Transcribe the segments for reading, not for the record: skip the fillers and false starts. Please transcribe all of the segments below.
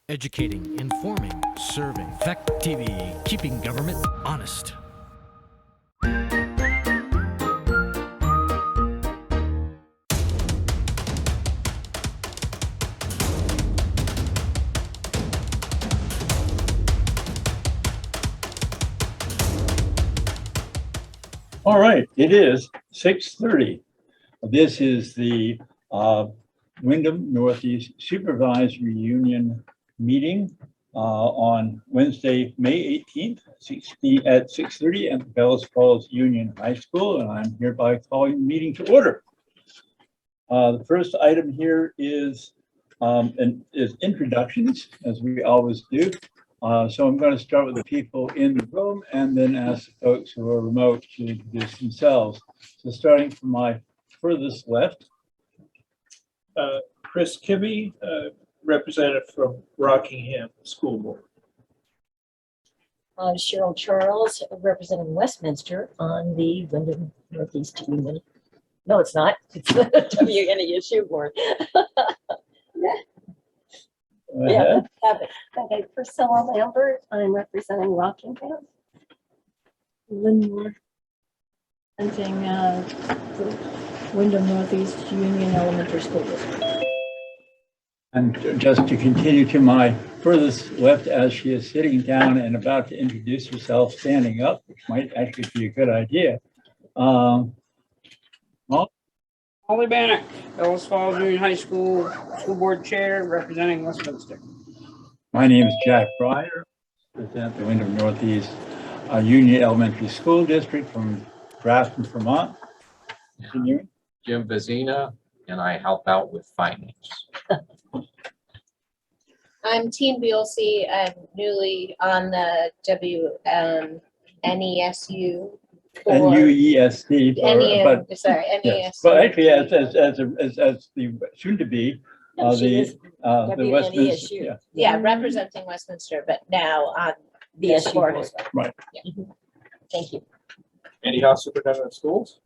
Educating, informing, serving. Hvac TV, keeping government honest. All right, it is 6:30. This is the Wyndham Northeast Supervisory Union meeting on Wednesday, May 18th, at 6:30 at the Bells Falls Union High School, and I'm hereby calling the meeting to order. The first item here is introductions, as we always do. So I'm going to start with the people in the room and then ask the folks who are remote to introduce themselves. So starting from my furthest left. Chris Kibbe, representative from Rockingham School Board. Cheryl Charles, representing Westminster on the Wyndham Northeast Union. No, it's not. It's the WNESU board. Yeah, have it. Okay, Priscilla Lambert, I'm representing Rockingham. Lynn representing the Wyndham Northeast Union Elementary School District. And just to continue to my furthest left, as she is sitting down and about to introduce herself standing up, which might actually be a good idea. Holly Bannock, Bells Falls Union High School School Board Chair, representing Westminster. My name is Jack Breyer, represent the Wyndham Northeast Union Elementary School District from Grafton, Vermont. Continuing. Jim Vazina, and I help out with finance. I'm Teen Bielsi. I'm newly on the WNESU. NUESD. NESU. Well, actually, as the soon to be the Westminster. WNESU. Yeah, representing Westminster, but now on the Yes, board you as well. Right. Thank you. Andy House, Superintendent of Schools.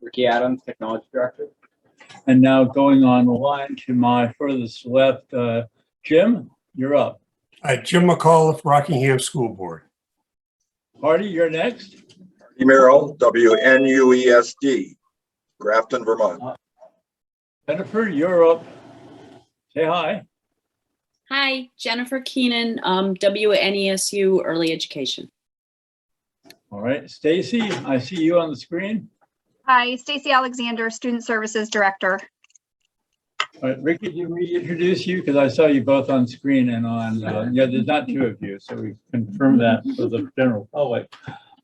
Ricky Adams, Technology Director. And now going on the line to my furthest left, Jim, you're up. Jim McAuliffe, Rockingham School Board. Hardy, you're next. Merrill, WNUESD, Grafton, Vermont. Jennifer, you're up. Say hi. Hi, Jennifer Keenan, WNESU Early Education. All right, Stacy, I see you on the screen. Hi, Stacy Alexander, Student Services Director. All right, Ricky, did you reintroduce you? Because I saw you both on screen and on, yeah, there's not two of you, so we confirmed that for the general public.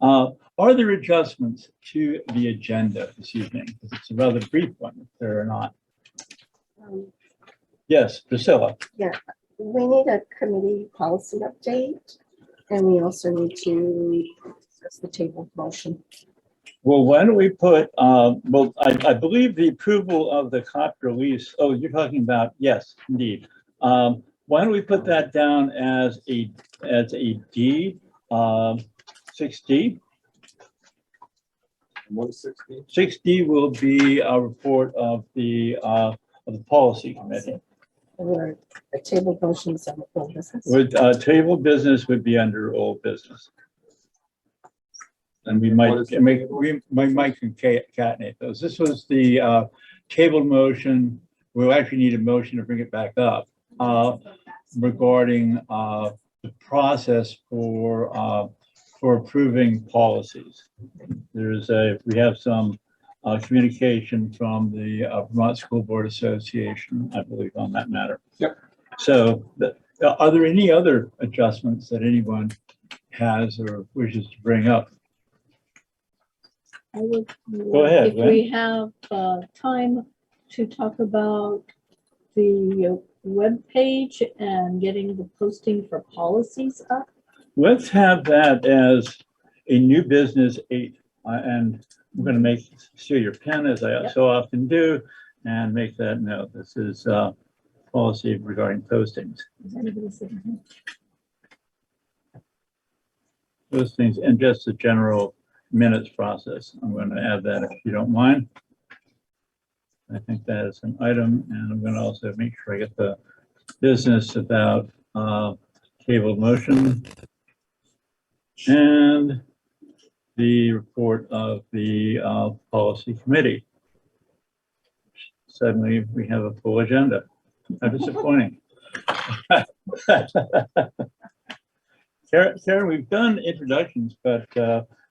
Are there adjustments to the agenda this evening? Because it's a rather brief one, if there are not. Yes, Priscilla. Yeah, we need a committee policy update, and we also need to discuss the table motion. Well, why don't we put, well, I believe the approval of the copter lease, oh, you're talking about, yes, indeed. Why don't we put that down as a D, 6D? What is 6D? 6D will be a report of the policy committee. Or the table motions and the full business. With table business would be under old business. And we might concatenate those. This was the table motion. We'll actually need a motion to bring it back up regarding the process for approving policies. We have some communication from the Vermont School Board Association, I believe, on that matter. Yep. So are there any other adjustments that anyone has or wishes to bring up? I would, Go ahead, if Lynn. we have time to talk about the web page and getting the posting for policies up. Let's have that as a new business 8, and I'm going to steal your pen as I so often do, and make that note. This is policy regarding postings. Is anybody sitting here? Postings and just the general minutes process. I'm going to add that if you don't mind. I think that is an item, and I'm going to also make sure I get the business about table motion and the report of the policy committee. Suddenly, we have a full agenda. How disappointing. Karen, we've done introductions, but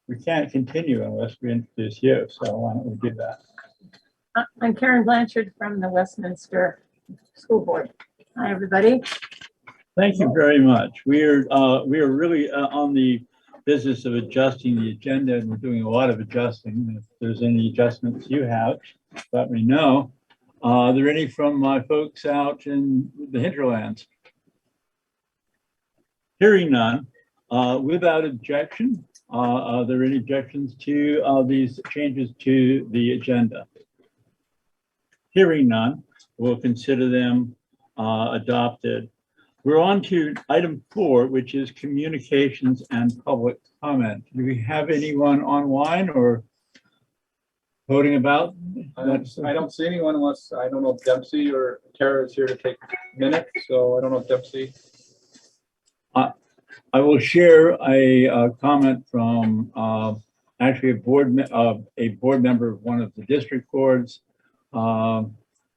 we can't continue unless we introduce you. So why don't we do that? I'm Karen Blanchard from the Westminster School Board. Hi, everybody. Thank you very much. We are really on the business of adjusting the agenda, and we're doing a lot of adjusting. If there's any adjustments you have, let me know. Are there any from my folks out in the hinterlands? Hearing none, without objection, are there any objections to these changes to the agenda? Hearing none, we'll consider them adopted. We're on to item 4, which is communications and public comment. Do we have anyone online or voting about? I don't see anyone unless, I don't know if Dempsey or Tara is here to take minutes, so I don't know if Dempsey. I will share a comment from actually a board member of one of the district boards,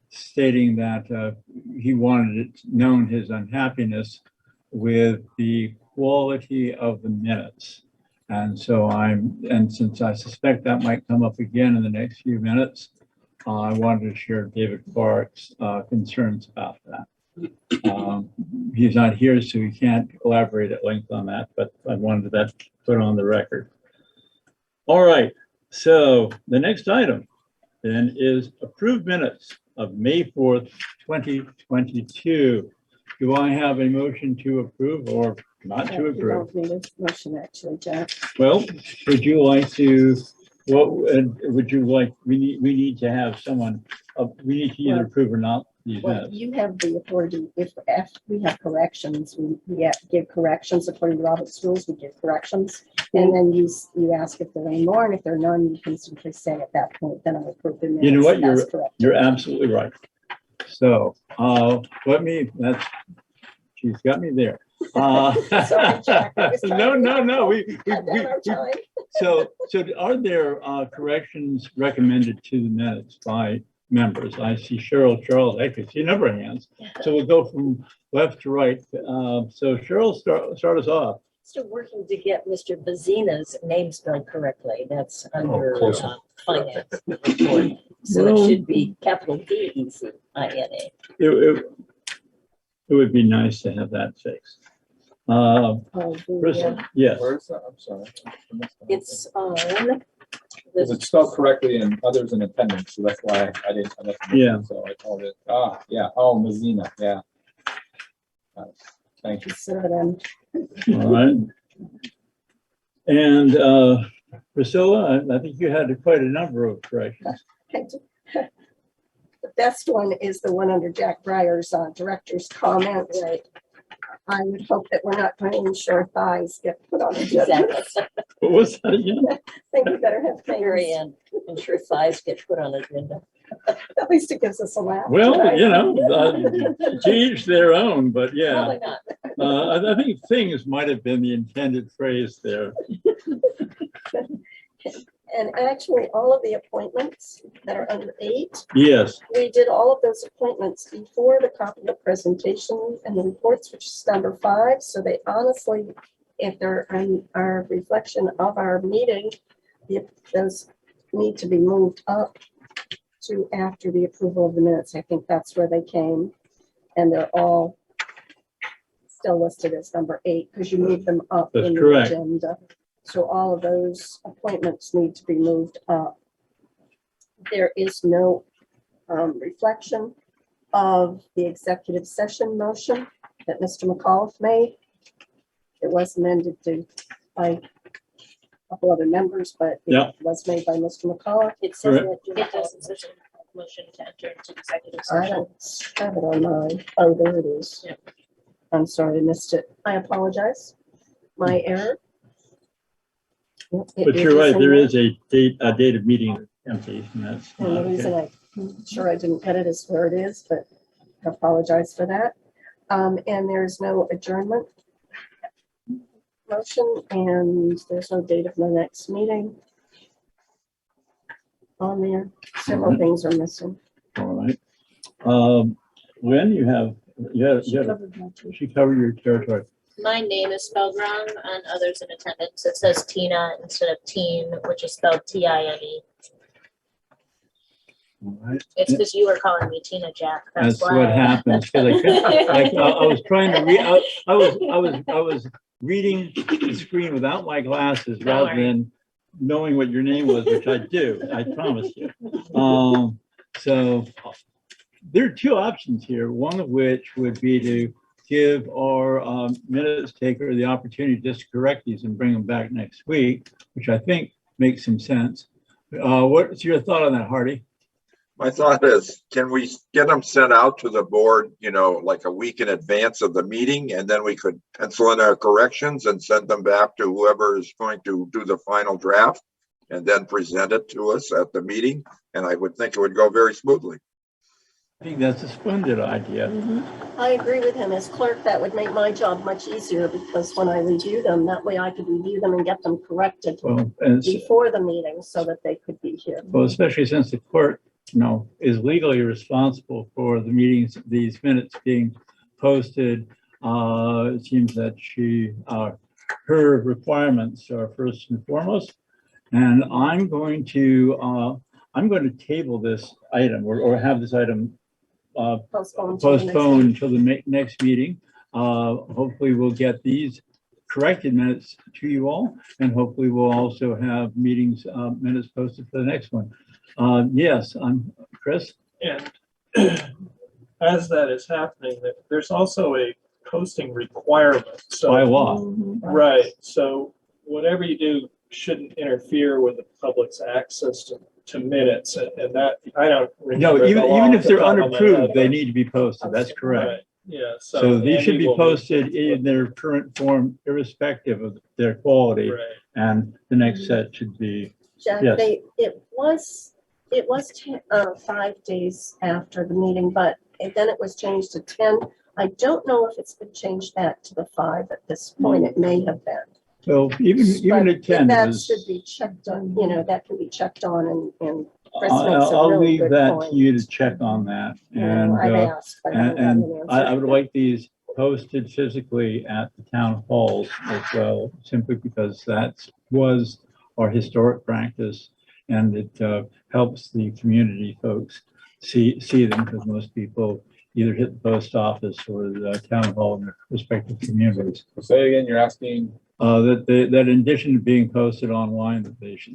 stating that he wanted it known his unhappiness with the quality of the minutes. And so since I suspect that might come up again in the next few minutes, I wanted to share David Clark's concerns about that. He's not here, so he can't elaborate at length on that, but I wanted that put on the record. All right, so the next item then is approved minutes of May 4th, 2022. Do I have a motion to approve or not to approve? You don't need a motion, actually, Jack. Well, would you like to, what would you like, we need to have someone, we need to either approve or not these Well, minutes. you have the authority, if we have corrections, we give corrections according to Robert's rules, we give corrections. And then you ask if there are any more, and if there are none, you can simply say at that point, then I'll approve the minutes. You know what, That's correct. you're absolutely right. So, she's got me there. Sorry, Jack, I was trying no. cut down our time. So are there corrections recommended to the minutes by members? I see Cheryl, Charles, I can see a number of hands. So we'll go from left to right. So Cheryl, start us off. Still working to get Mr. Bazina's name spelled correctly. That's under finance report. So it should be capital B-E-Z-I-N-A. It would be nice to have that fixed. Yes. Where is that? I'm sorry. It's on Because it's spelled correctly and others in attendance, so that's why I didn't. Yeah. So I called it. Yeah. Oh, Mazina. Yeah. Thank you. All right. And Priscilla, I think you had quite a number of corrections. The best one is the one under Jack Breyer's director's comment. Right. I would hope that we're not going to ensure thighs get put on the agenda. What was that again? I think we better have very end. Ensure thighs get put on agenda. At least it gives us a laugh. Well, you know, to each their own, but yeah. Probably not. I think things might have been the intended phrase there. And actually, all of the appointments that are under 8. Yes. We did all of those appointments before the copy of the presentation and the reports, which is number 5. So they honestly, if they're a reflection of our meeting, those need to be moved up to after the approval of the minutes. I think that's where they came. And they're all still listed as number 8 because you moved them up in the agenda. So all of those appointments need to be moved up. There is no reflection of the executive session motion that Mr. McAuliffe made. It was amended by a couple other members, but it was made by Mr. McAuliffe. It says that it doesn't such a motion to enter into executive session. I don't have it on mine. Oh, there it is. Yeah. I'm sorry, I missed it. I apologize. My error. But you're right, there is a date of meeting empty. And that's and the reason I'm sure I didn't get it is where it is, but I apologize for that. And there's no adjournment motion, and there's no date of the next meeting on there. Several things are missing. All right. When you have, she covered your territory. My name is spelled wrong on others in attendance. It says Tina instead of Teen, which is spelled T-I-N-E. All right. It's because you were calling me Tina Jack. That's why. what happens. 'Cause I was trying to read. I was reading the screen without my glasses rather than knowing what your name was, which I do. I promise you. So there are two options here. One of which would be to give our minutes taker the opportunity just to correct these and bring them back next week, which I think makes some sense. What's your thought on that, Hardy? My thought is, can we get them sent out to the board, you know, like a week in advance of the meeting, and then we could pencil in our corrections and send them back to whoever is going to do the final draft and then present it to us at the meeting? And I would think it would go very smoothly. I think that's a splendid idea. I agree with him. As clerk, that would make my job much easier, because when I review them, that way I could review them and get them corrected before the meeting so that they could be here. Well, especially since the clerk, you know, is legally responsible for the meetings, these minutes being posted. It seems that her requirements are first and foremost. And I'm going to table this item or have this item postponed until the next meeting. Hopefully we'll get these corrected minutes to you all, and hopefully we'll also have minutes posted for the next one. Yes, I'm Chris. And as that is happening, there's also a posting requirement. So by law. Right. So whatever you do shouldn't interfere with the public's access to minutes, and that I don't remember. No, even if they're unapproved, they need to be posted. That's correct. Right. Yeah. So these should be posted in their current form, irrespective of their quality. Right. And the next set should be. Jack, Yes. it was 5 days after the meeting, but then it was changed to 10. I don't know if it's been changed back to the 5 at this point. It may have been. So even at 10, that should be checked on. You know, that can be checked on, and Chris makes a I'll really leave good that point. to you to check on that. And I've asked, but I haven't gotten an answer. I would like these posted physically at the town halls as well, simply because that was our historic practice, and it helps the community folks see them, because most people either hit the post office or the town hall in their respective communities. Say again, you're asking? That in addition to being posted online,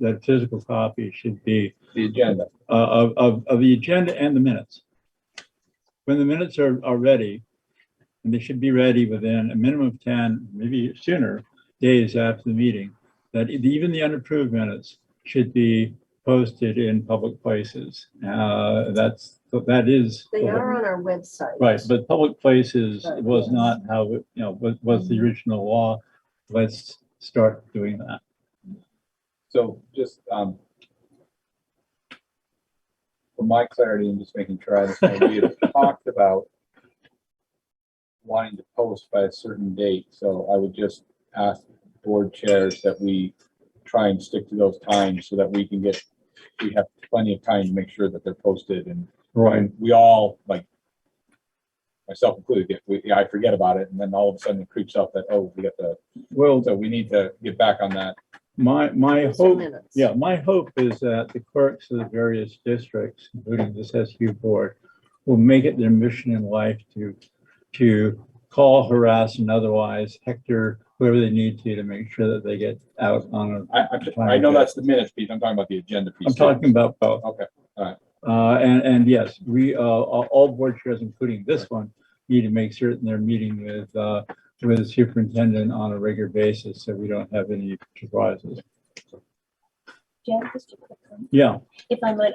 that physical copy should be the agenda of the agenda and the minutes. When the minutes are ready, and they should be ready within a minimum of 10, maybe sooner, days after the meeting, that even the unapproved minutes should be posted in public places. That is. They are on our website. Right, but public places Right, was yes. not how it, was the original law. Let's start doing that. So just for my clarity and just making sure I understand, we had talked about wanting to post by a certain date. So I would just ask board chairs that we try and stick to those times so that we have plenty of time to make sure that they're posted. And we all, like myself included, I forget about it, and then all of a sudden it creeps up that, oh, we got so we need to get back on that. My hope is that the clerks of the various districts, including this SU board, will make it their mission in life to call, harass, and otherwise hector whoever they need to make sure that they get out on I know that's the minutes piece. I'm talking about the agenda piece. I'm talking about both. Okay. All right. And yes, we all board chairs, including this one, need to make certain they're meeting with the superintendent on a regular basis, so we don't have any surprises. Jan, just a quick one. Yeah. If I might,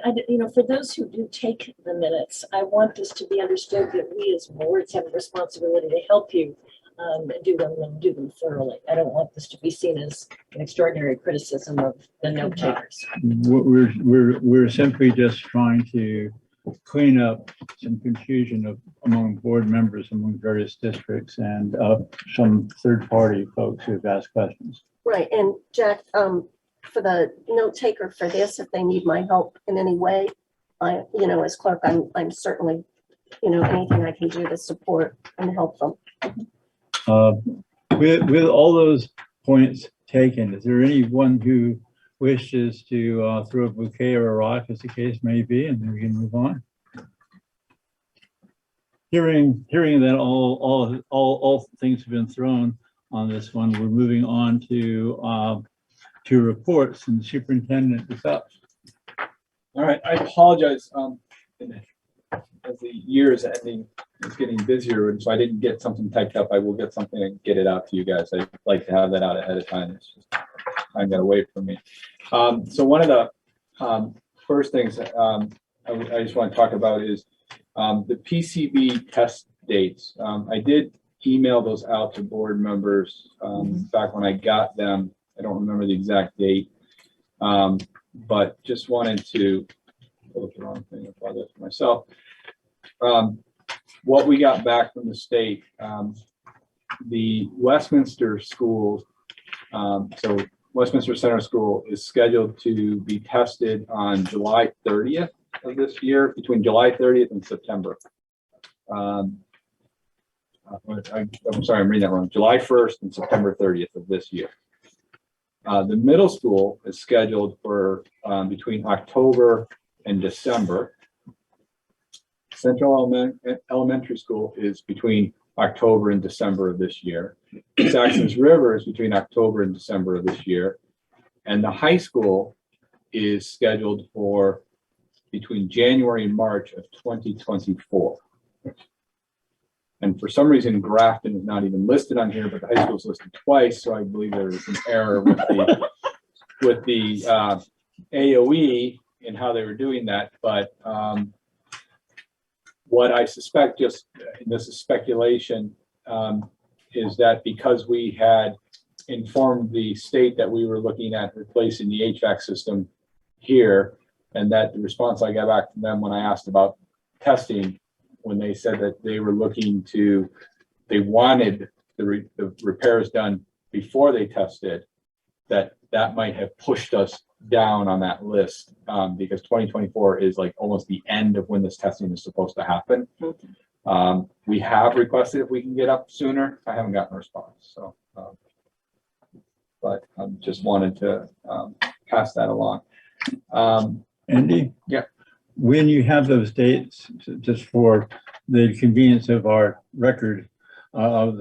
for those who do take the minutes, I want this to be understood that we as boards have a responsibility to help you do them thoroughly. I don't want this to be seen as an extraordinary criticism of the note takers. We're simply just trying to clean up some confusion among board members among various districts and some third-party folks who've asked questions. Right, and Jack, for the note taker for this, if they need my help in any way, as clerk, I'm certainly, anything I can do to support and help them. With all those points taken, is there anyone who wishes to throw a bouquet or a rock, as the case may be, and then we can move on? Hearing that all things have been thrown on this one, we're moving on to reports, and the superintendent is up. All right, I apologize. As the year is ending, it's getting busier, and so I didn't get something typed up. I will get something and get it out to you guys. I'd like to have that out ahead of time. It's just time got away from me. So one of the first things I just want to talk about is the PCB test dates. I did email those out to board members back when I got them. I don't remember the exact date, but just wanted to look the wrong thing. I apologize for myself. What we got back from the state, the Westminster schools, so Westminster Center School is scheduled to be tested on July 30th of this year, between July 30th and September. I'm sorry, I'm reading that wrong. July 1st and September 30th of this year. The middle school is scheduled for between October and December. Central Elementary School is between October and December of this year. Saxon's River is between October and December of this year. And the high school is scheduled for between January and March of 2024. And for some reason, Grafton is not even listed on here, but the high school is listed twice. So I believe there is an error with the AOE in how they were doing that. But what I suspect, just and this is speculation, is that because we had informed the state that we were looking at replacing the HVAC system here, and that the response I got back from them when I asked about testing, when they said that they were looking to, they wanted the repairs done before they tested, that might have pushed us down on that list, because 2024 is like almost the end of when this testing is supposed to happen. We have requested if we can get up sooner. I haven't gotten a response, so but I just wanted to pass that along. Andy? Yeah. When you have those dates, just for the convenience of our record of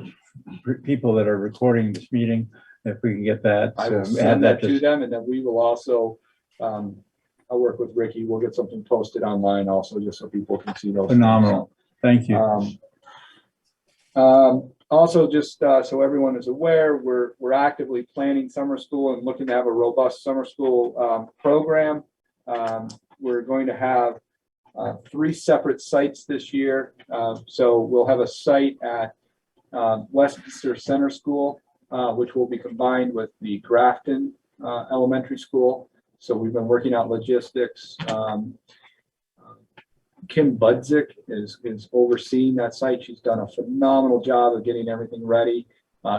the people that are recording this meeting, if we can get that. I will send that to them, and then we will also, I'll work with Ricky. We'll get something posted online also, just so people can see those. Phenomenal. Thank you. Also, just so everyone is aware, we're actively planning summer school and looking to have a robust summer school program. We're going to have 3 separate sites this year. So we'll have a site at Westminster Center School, which will be combined with the Grafton Elementary School. So we've been working out logistics. Kim Budzik is overseeing that site. She's done a phenomenal job of getting everything ready.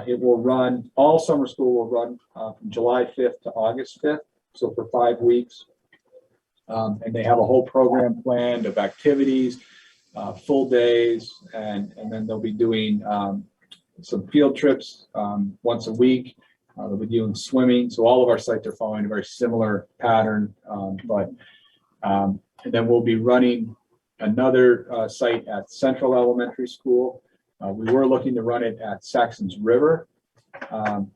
It will run, all summer school will run from July 5th to August 5th. So for 5 weeks. And they have a whole program planned of activities, full days, and then they'll be doing some field trips once a week. They'll be doing swimming. So all of our sites are following a very similar pattern, and then we'll be running another site at Central Elementary School. We were looking to run it at Saxon's River,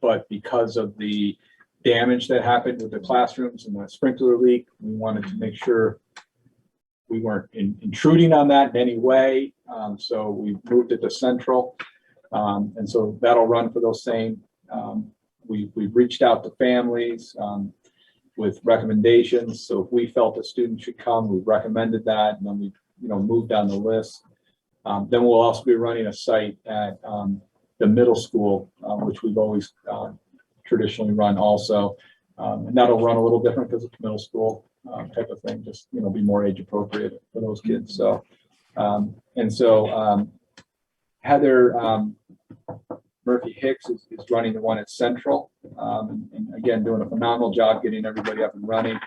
but because of the damage that happened with the classrooms and the sprinkler leak, we wanted to make sure we weren't intruding on that in any way. So we moved it to Central. And so that'll run for those same. We've reached out to families with recommendations. So if we felt a student should come, we've recommended that, and then we moved down the list. Then we'll also be running a site at the middle school, which we've always traditionally run also. And that'll run a little different because it's middle school. type of thing, just, be more age appropriate for those kids. So, Heather Murphy Hicks is running the one at Central, and again, doing a phenomenal job getting everybody up and running.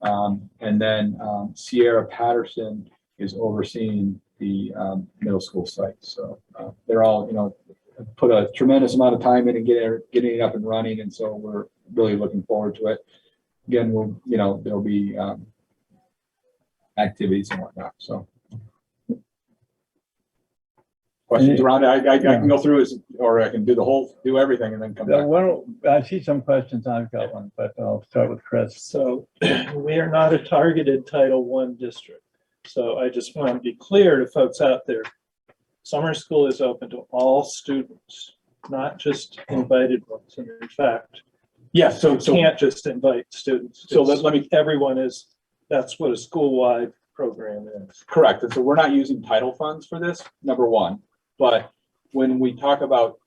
And then Sierra Patterson is overseeing the middle school site. So they're all, put a tremendous amount of time in and getting it up and running. And so we're really looking forward to it. Again, there'll be activities and whatnot. So questions around it, I can go through this, or I can do everything and then come back. I see some questions. I've got one, but I'll start with Chris. So we are not a targeted Title I district. So I just want to be clear to folks out there. Summer school is open to all students, not just invited ones. And in fact, yes, you can't just invite students. So let me. Everyone is. That's what a school-wide program is. Correct. And so we're not using title funds for this, number one. But when we talk about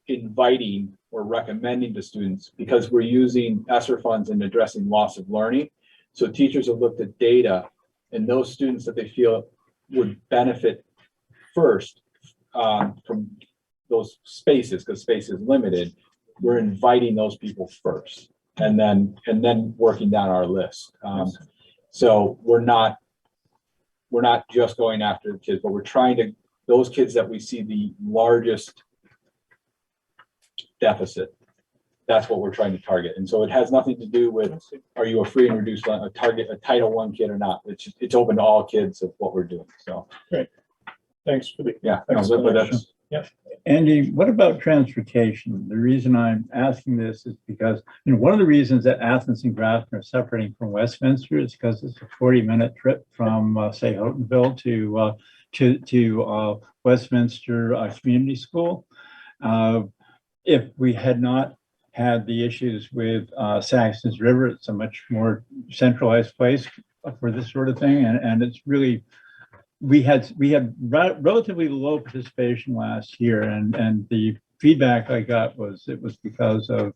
inviting or recommending to students, because we're using ESSER funds in addressing loss of learning, so teachers have looked at data and those students that they feel would benefit first from those spaces, because space is limited, we're inviting those people first and then working down our list. So we're not just going after the kids, but we're trying to, those kids that we see the largest deficit, that's what we're trying to target. And so it has nothing to do with, are you a free and reduced a Title I kid or not? It's open to all kids of what we're doing. So great. Thanks for the that's, yeah. Andy, what about transportation? The reason I'm asking this is because, one of the reasons that Athens and Grafton are separating from Westminster is because it's a 40-minute trip from, say, Houghtonville to Westminster Community School. If we had not had the issues with Saxon's River, it's a much more centralized place for this sort of thing, and it's really, we had relatively low participation last year, and the feedback I got was it was because of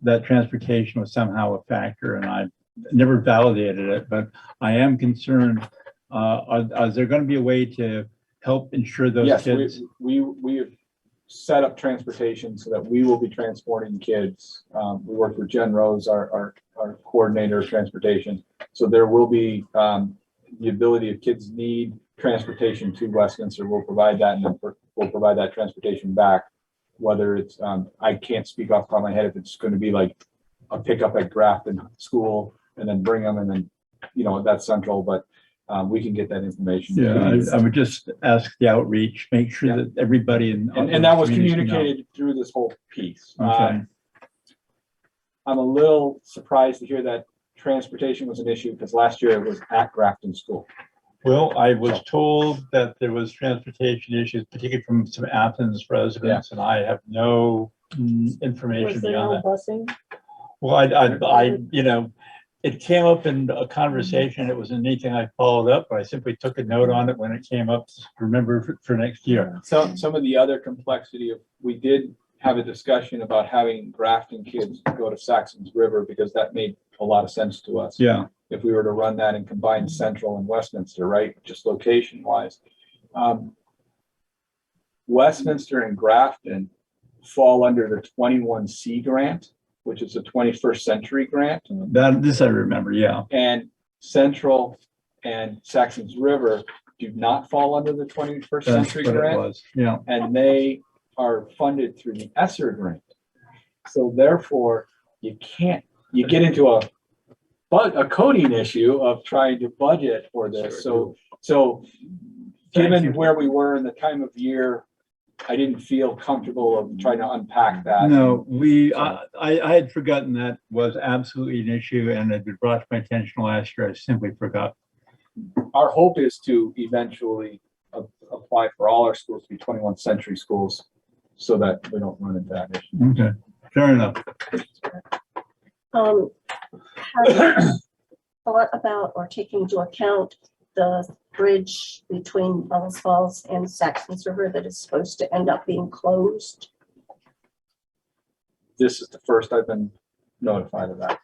that transportation was somehow a factor, and I never validated it, but I am concerned. Is there going to be a way to help ensure those kids? We have set up transportation so that we will be transporting kids. We worked with Jen Rose, our coordinator of transportation. So there will be the ability if kids need transportation to Westminster, we'll provide that, and then we'll provide that transportation back. Whether it's, I can't speak off the top of my head if it's going to be like a pickup at Grafton School and then bring them, and then, that's central, but we can get that information. Yeah, I would just ask the outreach, make sure that everybody and that was communicated through this whole piece. Okay. I'm a little surprised to hear that transportation was an issue because last year it was at Grafton School. Well, I was told that there was transportation issues, particularly from some Athens residents, and I have no information Was there beyond no that. busing? Well, I it came up in a conversation. It wasn't anything I followed up, but I simply took a note on it when it came up to remember for next year. Some of the other complexity of, we did have a discussion about having Grafton kids go to Saxon's River because that made a lot of sense to us. Yeah. If we were to run that and combine Central and Westminster, right, just location wise. Westminster and Grafton fall under the 21C grant, which is a 21st century grant. This I remember, yeah. And Central and Saxon's River do not fall under the 21st century grant. Yeah. And they are funded through the ESSER grant. So therefore, you get into a coding issue of trying to budget for this. So given where we were in the time of year, I didn't feel comfortable of trying to unpack that. No, I had forgotten that was absolutely an issue, and it had been brought to my attention last year. I simply forgot. Our hope is to eventually apply for all our schools to be 21st century schools so that we don't run into that issue. Okay, fair enough. Have you thought about or taking into account the bridge between Bellows Falls and Saxon's River that is supposed to end up being closed? This is the first I've been notified of that.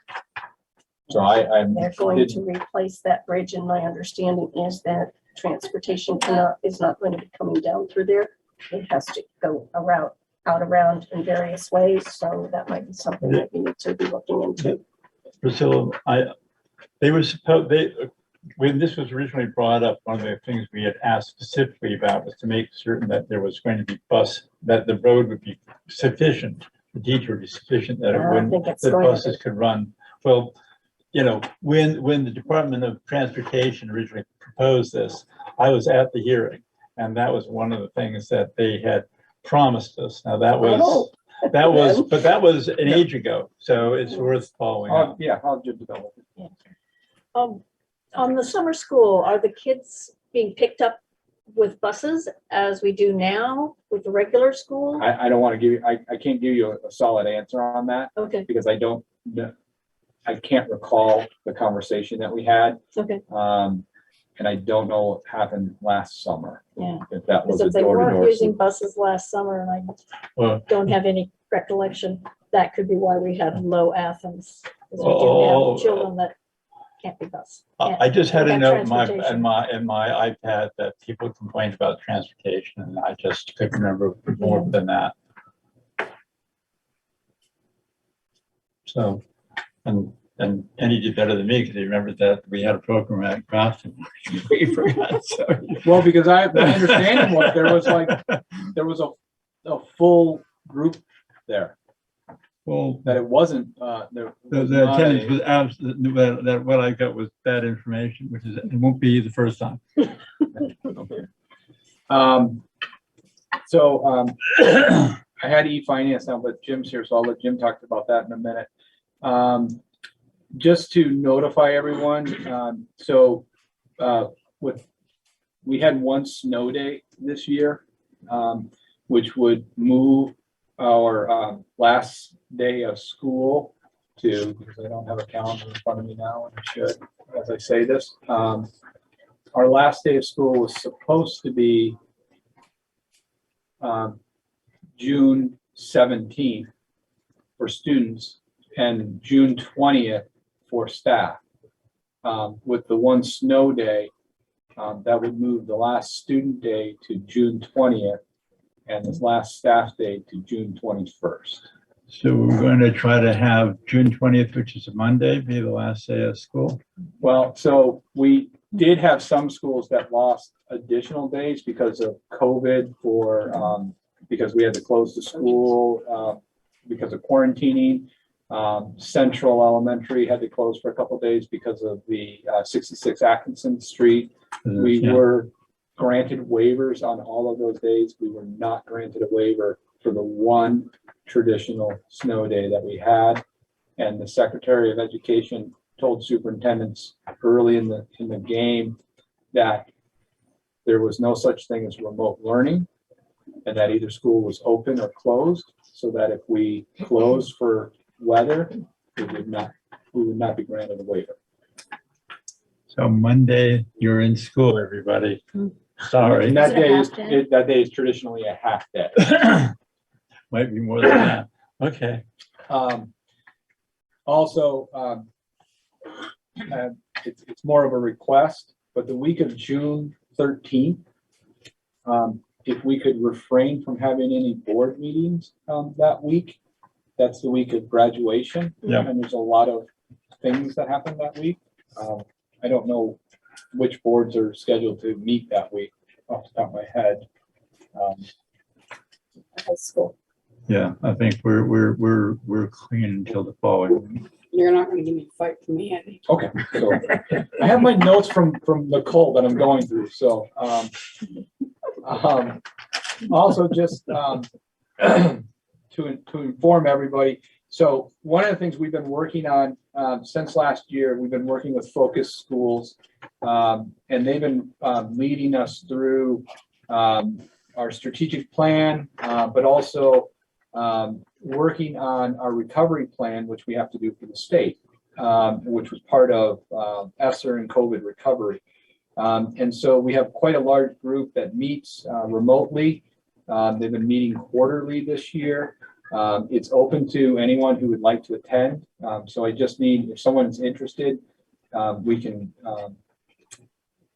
So I'm. They're going to replace that bridge, and my understanding is that transportation is not going to be coming down through there. It has to go out around in various ways, so that might be something that we need to be looking into. Priscilla, when this was originally brought up, one of the things we had asked specifically about was to make certain that there was going to be that the road would be sufficient, the detour would be sufficient, that the buses could run. Well, you know, when the Department of Transportation originally proposed this, I was at the hearing, and that was one of the things that they had promised us. Now that was an age ago, so it's worth following up. Yeah, I'll just develop it. On the summer school, are the kids being picked up with buses as we do now with the regular school? I don't want to give you, I can't give you a solid answer on that. Okay. Because I can't recall the conversation that we had. Okay. And I don't know what happened last summer. Yeah. If that was Because a if they door-to-door. weren't using buses last summer, and I don't have any recollection, that could be why we had low Athens. Because we do have children that can't be bused. I just had a note in my transportation. iPad that people complained about transportation, and I just couldn't remember more than that. So, and he did better than me because he remembered that we had a program at Grafton. He forgot. So. Well, because my understanding was there was a full group there. Well, that it wasn't. The attendance was absolutely that. What I got was bad information, which is it won't be the first time. Okay. I had e-finance now, but Jim's here, so I'll let Jim talk about that in a minute. Just to notify everyone, we had one snow day this year, which would move our last day of school to, because I don't have a calendar in front of me now, and I should, as I say this. Our last day of school was supposed to be June 17th for students and June 20th for staff. With the one snow day, that would move the last student day to June 20th and this last staff day to June 21st. So we're going to try to have June 20th, which is a Monday, be the last day of school. Well, so we did have some schools that lost additional days because of COVID because we had to close the school because of quarantining. Central Elementary had to close for a couple of days because of the 66 Atkinson Street. We were granted waivers on all of those days. We were not granted a waiver for the one traditional snow day that we had. And the Secretary of Education told superintendents early in the game that there was no such thing as remote learning, and that either school was open or closed, so that if we closed for weather, we would not be granted a waiver. So Monday, you're in school, everybody. Sorry. And that day is traditionally a half day. Might be more than that. Okay. Also, it's more of a request, but the week of June 13th, if we could refrain from having any board meetings that week, that's the week of graduation. Yeah. And there's a lot of things that happen that week. I don't know which boards are scheduled to meet that week off the top of my head. High school. Yeah, I think we're clean until the following. You're not gonna give me a fight for me, Andy. Okay, so I have my notes from the cold that I'm going through, so also just to inform everybody. So one of the things we've been working on since last year, we've been working with Focus Schools, and they've been leading us through our strategic plan, but also working on our recovery plan, which we have to do for the state, which was part of ESSER and COVID recovery. And so we have quite a large group that meets remotely. They've been meeting quarterly this year. It's open to anyone who would like to attend. So I just need, if someone's interested, we can,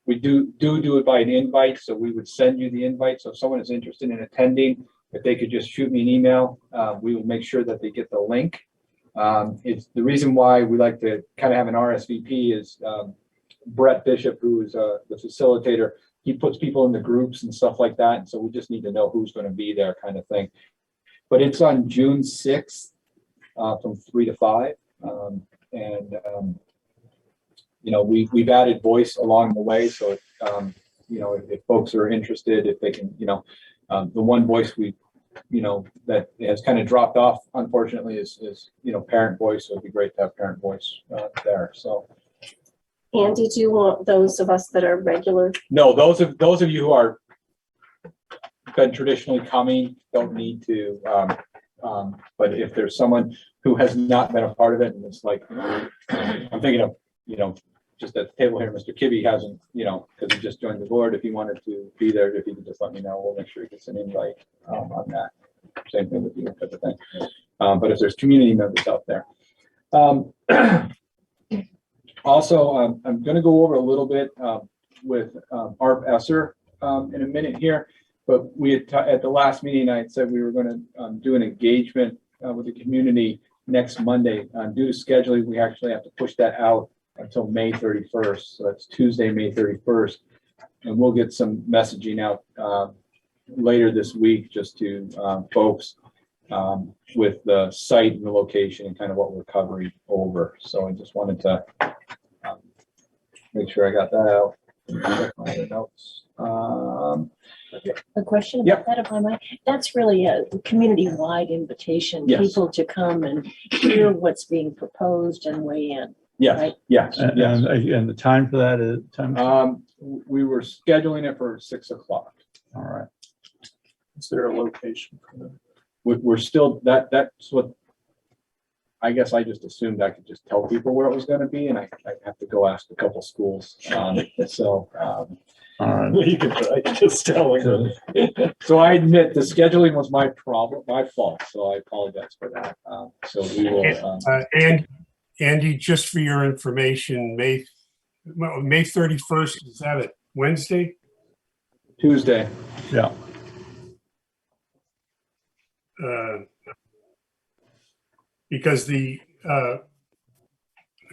we do it by an invite. So we would send you the invite. So if someone is interested in attending, if they could just shoot me an email, we will make sure that they get the link. It's the reason why we like to kind of have an RSVP is Brett Bishop, who is the facilitator. He puts people in the groups and stuff like that. And so we just need to know who's going to be there kind of thing. But it's on June 6th from 3 to 5. You know, we've added voice along the way. So, you know, if folks are interested, if they can, you know, the one voice we, you know, that has kind of dropped off, unfortunately, is you know, parent voice. So it'd be great to have parent voice there. So. And did you want those of us that are regular? No, those of you who are been traditionally coming don't need to. But if there's someone who has not been a part of it, and it's like, I'm thinking of, you know, just at the table here, Mr. Kibbe hasn't, you know, because he just joined the board. If he wanted to be there, if he could just let me know, we'll make sure he gets an invite on that. Same thing with you, type of thing. But if there's community members out there. Also, I'm going to go over a little bit with Arp Esser in a minute here, but we had at the last meeting, I had said we were going to do an engagement with the community next Monday. Due to scheduling, we actually have to push that out until May 31st. So that's Tuesday, May 31st. And we'll get some messaging out later this week just to folks with the site and the location and kind of what we're covering over. So I just wanted to make sure I got that out. Check my other notes. A question Yep. about that, if I might. That's really a community-wide invitation, Yes. people to come and hear what's being proposed and weigh in. Yes, Right. yes, yes. And the time for that is time. We were scheduling it for 6 o'clock. All right. Is there a location for that? We're still, that's what, I guess I just assumed I could just tell people where it was gonna be, and I have to go ask a couple schools. All right. You could try just telling them. So I admit the scheduling was my problem, my fault, so I apologize for that. So we will, And Andy, just for your information, May 31st, is that a Wednesday? Tuesday. Yeah. Because the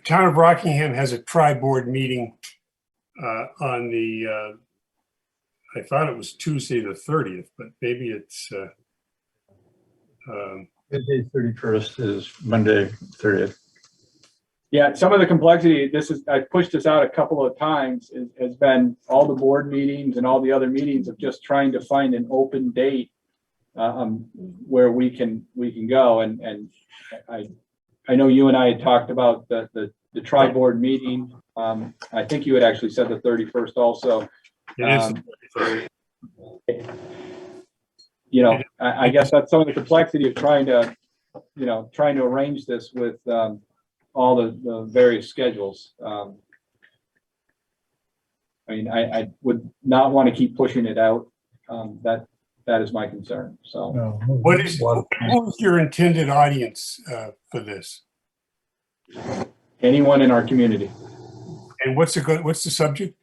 town of Rockingham has a tri-board meeting on the, I thought it was Tuesday the 30th, but maybe it's Tuesday 31st is Monday 30th. Yeah, some of the complexity, I pushed this out a couple of times, has been all the board meetings and all the other meetings of just trying to find an open date where we can go. And I know you and I had talked about the tri-board meeting. I think you had actually said the 31st also. It is. You know, I guess that's some of the complexity of trying to arrange this with all the various schedules. I mean, I would not want to keep pushing it out. That is my concern. So, who's your intended audience for this? anyone in our community. And what's the subject?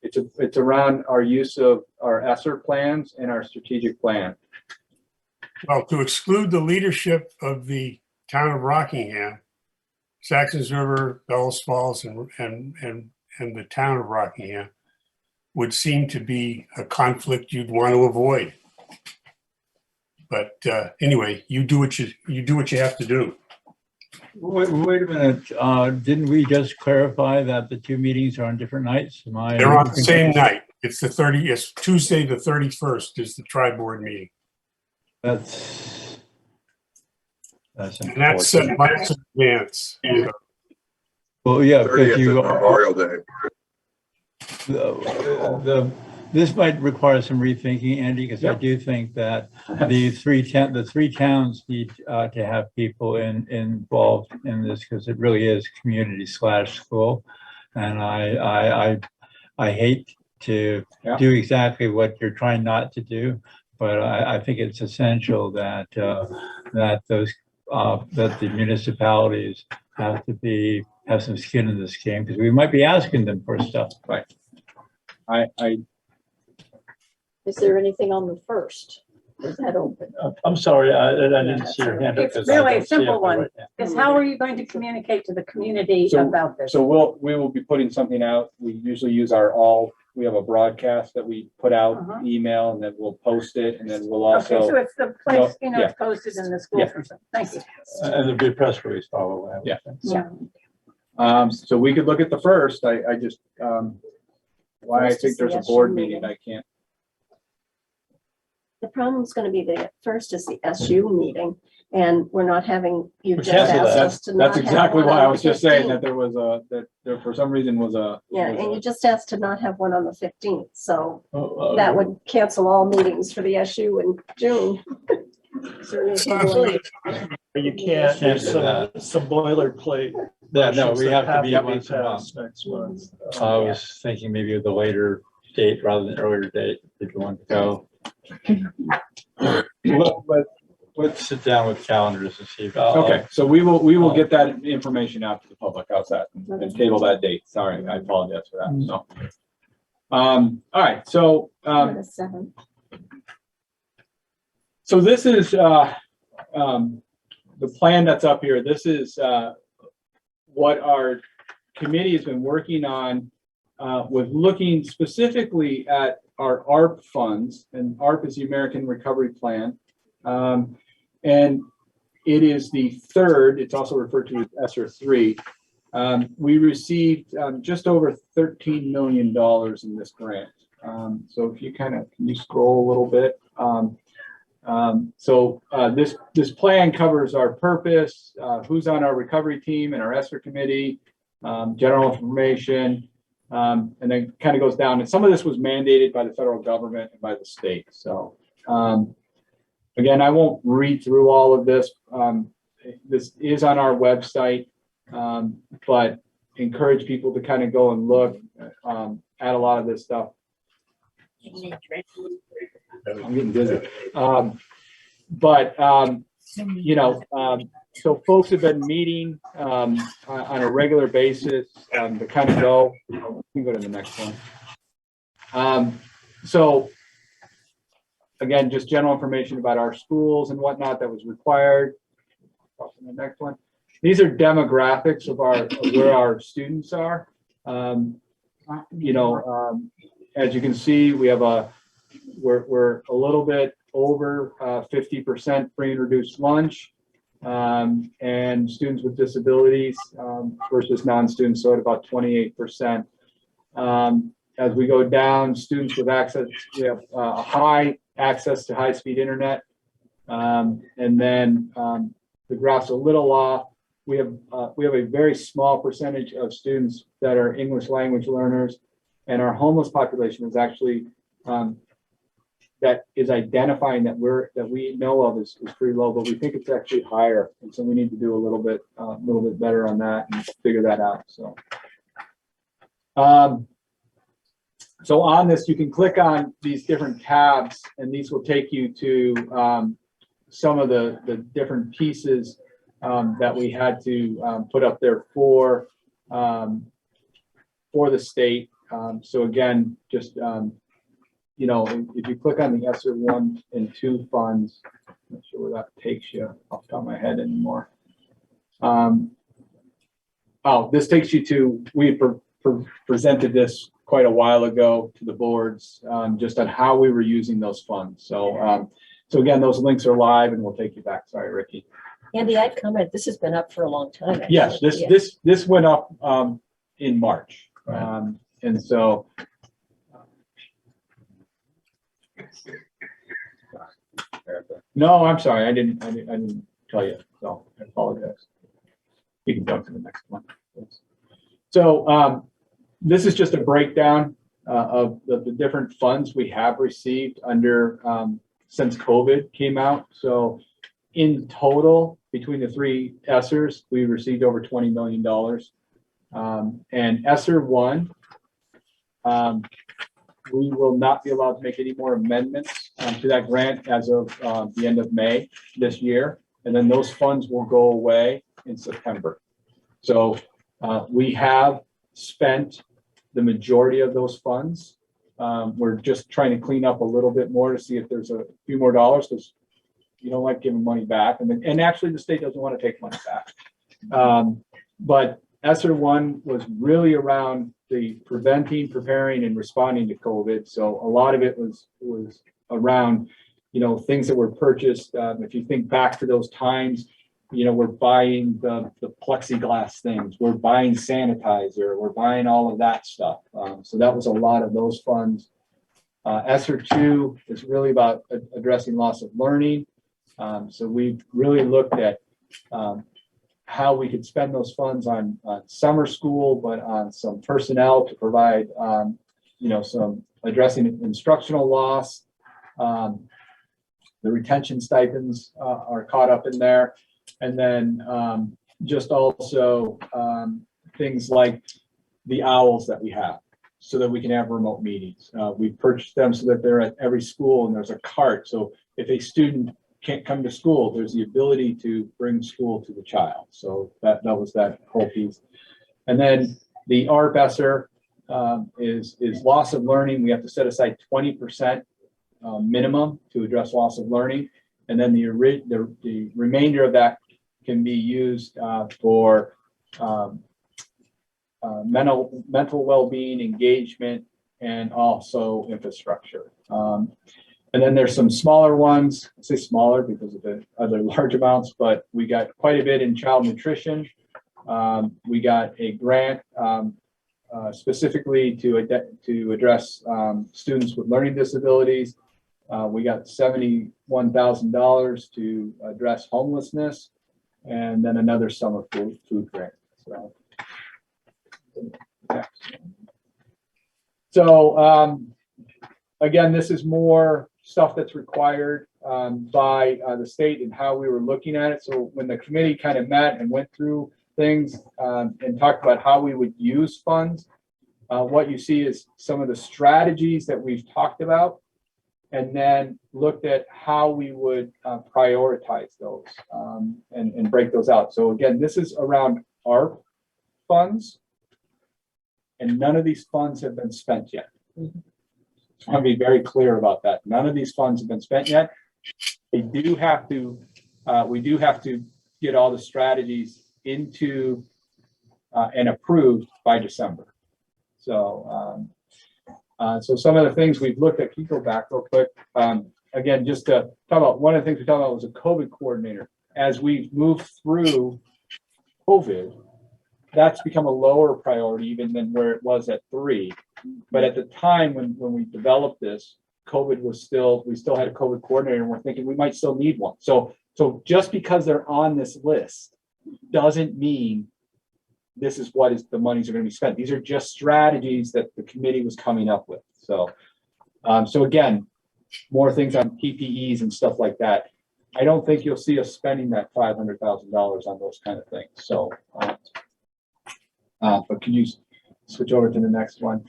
It's around our use of our ESSER plans and our strategic plan. Well, to exclude the leadership of the town of Rockingham, Saxons River, Bellows Falls, and the town of Rockingham would seem to be a conflict you'd want to avoid. But anyway, you do what you have to do. Wait a minute. Didn't we just clarify that the two meetings are on different nights? They're on the same night. It's It's Tuesday the 31st is the tri-board meeting. That's And that's set months in advance. well, yeah, 30th because is you Memorial Day. this might require some rethinking, Andy, because I do think that the three towns need to have people involved in this, because it really is community/school, and I hate to do exactly what you're trying not to do, but I think it's essential that, that those, that the municipalities have to have some skin in this game, because we might be asking them for stuff. Right. Is there anything on the first? Is that open? I'm sorry, I didn't see your hand up. It's really a simple one. Is how are you going to communicate to the community So- about this? So we will be putting something out. We usually use we have a broadcast that we put out, Uh-huh. email, and then we'll post it, and then we'll Okay, so also, it's the place, No, it's posted in the schools Yeah. or something. Thank you. And there'll be a press release following. Yeah. Yeah. so we could look at the first. I just, why I First think is the there's a SU board meeting. meeting, I can't. The problem's gonna be the first is the SU meeting, and we're not having, you We just cancel asked that. us to not That's have exactly one why I on was the just saying 15th. that that there for some reason was a. Yeah, was and a- you just asked to not have one on the 15th, so Oh, that would cancel all meetings for the SU in June. Is there anything going- You can't, there's some boilerplate. Yeah, no, motions we that have to be be once a month. passed next month. I was thinking maybe of the later date rather than earlier date, if you want to go. Let's sit down with calendars and see. Okay, so we will get that information out to the public outside and table that date. Sorry, I apologize for that, so. All right, so, On the 7th. so this is, the plan that's up here. This is, what our committee has been working on, with looking specifically at our ARP funds, and ARP is the American Recovery Plan. And it is the third, it's also referred to as ESSER 3. We received just over $13 million in this grant. So if you can you scroll a little bit? This plan covers our purpose, who's on our recovery team and our ESSER committee, general information, and then kind of goes down. And some of this was mandated by the federal government and by the state. So again, I won't read through all of this. This is on our website, but encourage people to kind of go and look at a lot of this stuff. I'm getting dizzy. So folks have been meeting on a regular basis to kind of go. We can go to the next one. So again, just general information about our schools and whatnot that was required. The next one. These are demographics of where our students are. As you can see, we're a little bit over 50% free and reduced lunch, and students with disabilities versus non-students, so at about 28%. As we go down, students with access, we have high access to high-speed internet, and then the graph's a little off. We have a very small percentage of students that are English language learners, and our homeless population is actually that is identifying that we know of is pretty low, but we think it's actually higher, and so we need to do a little bit better on that and figure that out. So, so on this, you can click on these different tabs, and these will take you to some of the different pieces that we had to put up there for the state. So again, just if you click on the ESSER 1 and 2 funds, I'm not sure where that takes you off the top of my head anymore. This takes you to, we presented this quite a while ago to the boards, just on how we were using those funds. So, so again, those links are live, and we'll take you back. Sorry, Ricky. Andy, I'd comment, this has been up for a long time. actually. Yes, Yeah. this went up in March, and so. No, I'm sorry, I didn't tell you, so I apologize. You can go to the next one. So this is just a breakdown of the different funds we have received under since COVID came out. So in total, between the three ESSERs, we received over $20 million. And ESSER 1, we will not be allowed to make any more amendments to that grant as of the end of May this year. And then those funds will go away in September. So we have spent the majority of those funds. We're just trying to clean up a little bit more to see if there's a few more dollars, because you don't like giving money back. And actually the state doesn't want to take money back. But ESSER 1 was really around the preventing, preparing, and responding to COVID. So a lot of it was around, things that were purchased. If you think back to those times, we're buying the plexiglass things, we're buying sanitizer, we're buying all of that stuff. So that was a lot of those funds. ESSER 2 is really about addressing loss of learning. So we really looked at how we could spend those funds on summer school, but on some personnel to provide, some addressing instructional loss. The retention stipends are caught up in there. And then just also things like the owls that we have, so that we can have remote meetings. We purchased them so that they're at every school and there's a cart. So if a student can't come to school, there's the ability to bring school to the child. So that was that whole piece. And then the ARP ESSER is loss of learning. We have to set aside 20% minimum to address loss of learning. And then the remainder of that can be used for mental well-being, engagement, and also infrastructure. And then there's some smaller ones. I say smaller because of the other large amounts, but we got quite a bit in child nutrition. We got a grant specifically to address students with learning disabilities. We got $71,000 to address homelessness, and then another summer food grant. So again, this is more stuff that's required by the state and how we were looking at it. So when the committee kind of met and went through things and talked about how we would use funds, what you see is some of the strategies that we've talked about, and then looked at how we would prioritize those and break those out. So again, this is around ARP funds, and none of these funds have been spent yet. I want to be very clear about that. None of these funds have been spent yet. We do have to get all the strategies into and approved by December. So, so some of the things we've looked at, can you go back real quick? Again, just to talk about, one of the things we talked about was a COVID coordinator. As we've moved through COVID, that's become a lower priority even than where it was at 3. But at the time when we developed this, COVID was we still had a COVID coordinator, and we're thinking we might still need one. So just because they're on this list doesn't mean this is what the monies are going to be spent. These are just strategies that the committee was coming up with. So, so again, more things on PPEs and stuff like that. I don't think you'll see us spending that $500,000 on those kind of things. So, but can you switch over to the next one?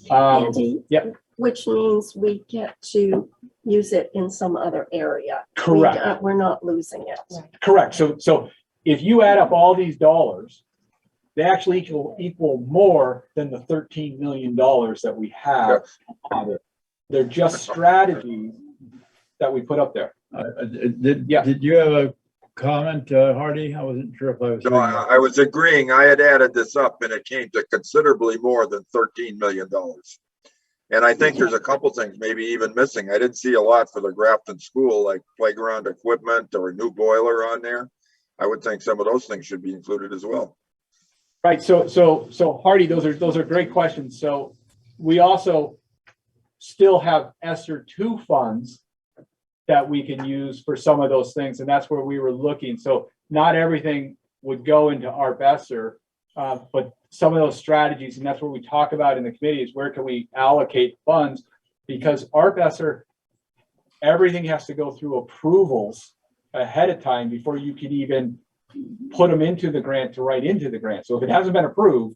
Andy, yep. Which means we get to use it in some other area. Correct. We're not losing it. Correct. So if you add up all these dollars, they actually equal more than the $13 million that we have. They're just strategies that we put up there. Did you have a comment, Hardy? I wasn't sure if I was. No, I was agreeing. I had added this up and it came to considerably more than $13 million. And I think there's a couple things maybe even missing. I didn't see a lot for the Grafton School, like playground equipment or a new boiler on there. I would think some of those things should be included as well. Right. So Hardy, those are great questions. So we also still have ESSER 2 funds that we can use for some of those things, and that's where we were looking. So not everything would go into ARP ESSER, but some of those strategies, and that's what we talk about in the committee, is where can we allocate funds, because ARP ESSER, everything has to go through approvals ahead of time before you can even put them into the grant to write into the grant. So if it hasn't been approved,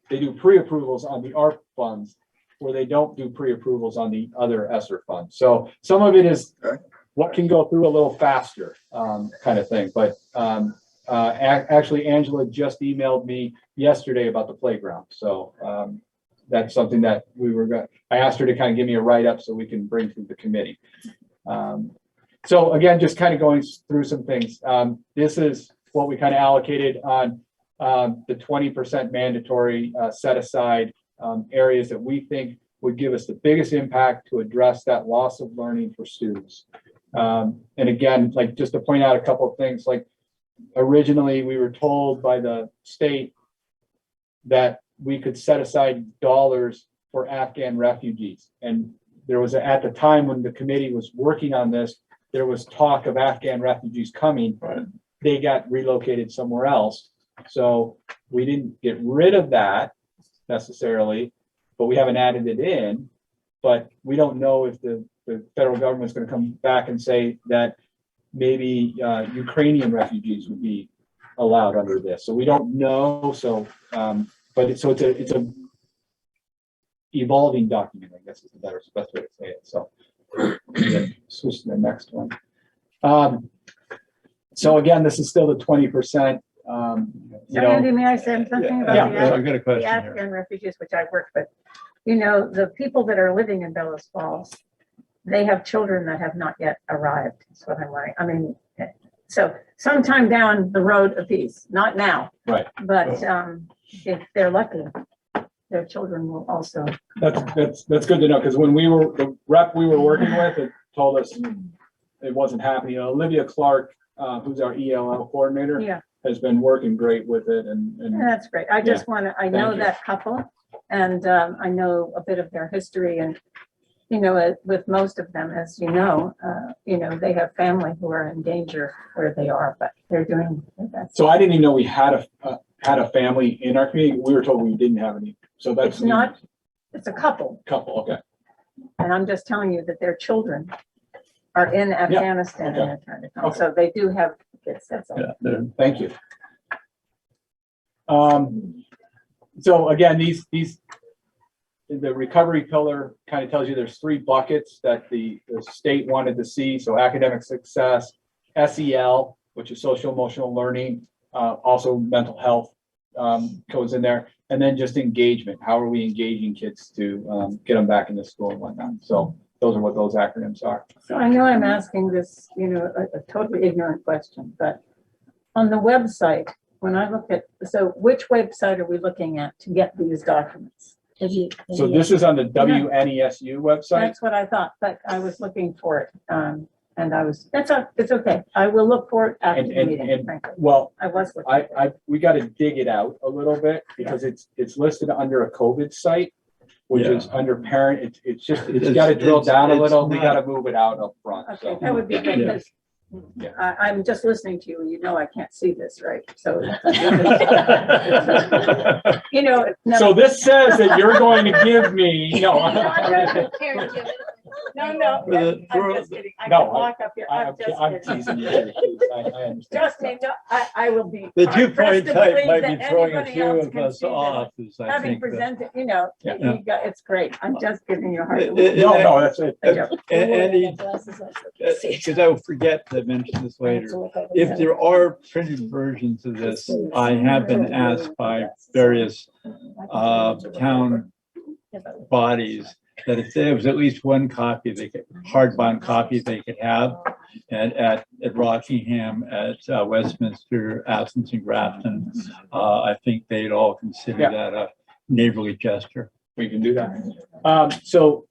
they do pre-approvals on the ARP funds, where they don't do pre-approvals on the other ESSER funds. So some of it is what can go through a little faster, kind of thing. But actually, Angela just emailed me yesterday about the playground. So that's something that I asked her to kind of give me a write-up so we can bring through the committee. So again, just kind of going through some things. This is what we kind of allocated on the 20% mandatory set aside areas that we think would give us the biggest impact to address that loss of learning for students. And again, like just to point out a couple of things, like originally we were told by the state that we could set aside dollars for Afghan refugees. And there was at the time when the committee was working on this, there was talk of Afghan refugees coming. They got relocated somewhere else. So we didn't get rid of that necessarily, but we haven't added it in. But we don't know if the federal government is going to come back and say that maybe Ukrainian refugees would be allowed under this. So we don't know. So, but it's a evolving document, I guess is the best way to say it. So switch to the next one. So again, this is still the 20%. Andy, may I say something about I got a question the Afghan refugees, which I work with? You know, the people that are living in Bellows Falls, they have children that have not yet arrived. That's what I'm worried. I mean, so sometime down the road of peace, not now. Right. But if they're lucky, their children will also. That's good to know, because when the rep we were working with, it told us it wasn't happening. Olivia Clark, who's our ELL coordinator, has been working great with it, and that's great. I just want to. I know that couple, and I know a bit of their history, and you know, with most of them, as you know, they have family who are in danger where they are, but they're doing their best. So I didn't even know we had a family in our community. We were told we didn't have any. So that's not. It's a couple. Couple, okay. And I'm just telling you that their children are in Afghanistan and they're trying to come. So they do have kids. That's all. Thank you. So again, the recovery pillar kind of tells you there's 3 buckets that the state wanted to see. So academic success, SEL, which is social emotional learning, also mental health goes in there, and then just engagement. How are we engaging kids to get them back into school and whatnot? So those are what those acronyms are. So I know I'm asking this, a totally ignorant question, but on the website, when I look at, so which website are we looking at to get these documents? So this is on the WNESU website. That's what I thought, but I was looking for it. And it's okay. I will look for it after the meeting, frankly. Well, I was looking. We got to dig it out a little bit because it's listed under a COVID site, which is under parent. It's got to drill down a little. We got to move it out up front. Okay, so. that would be good. I'm just listening to you. You know, I can't see this, right? So, So this says that you're going to give me No, I'm just kidding. I can walk up here. I'm teasing you. I understand. Just kidding. I will be. The 2-point type might be throwing a anybody few else of can us see that. off. Having presented, it's great. I'm just giving you a hard time. No, that's it. Andy, because I will forget to mention this later. If there are printed versions of this, I have been asked by various town bodies that if there was at least one copy, they could hardbound copy they could have at Rockingham, at Westminster, Athens, and Grafton. I think they'd all consider that a neighborly gesture. We can do that. So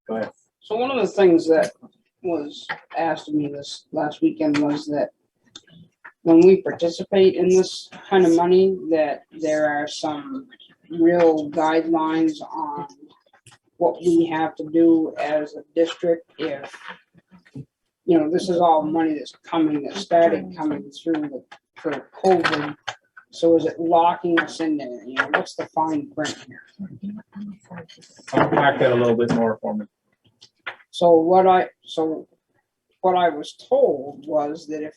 go ahead. So one of the things that was asked of me this last weekend was that when we participate in this kind of money, that there are some real guidelines on what we have to do as a district if, this is all money that started coming through for COVID. So is it locking us in there? What's the fine print here? Unpack that a little bit more for me. So what I was told was that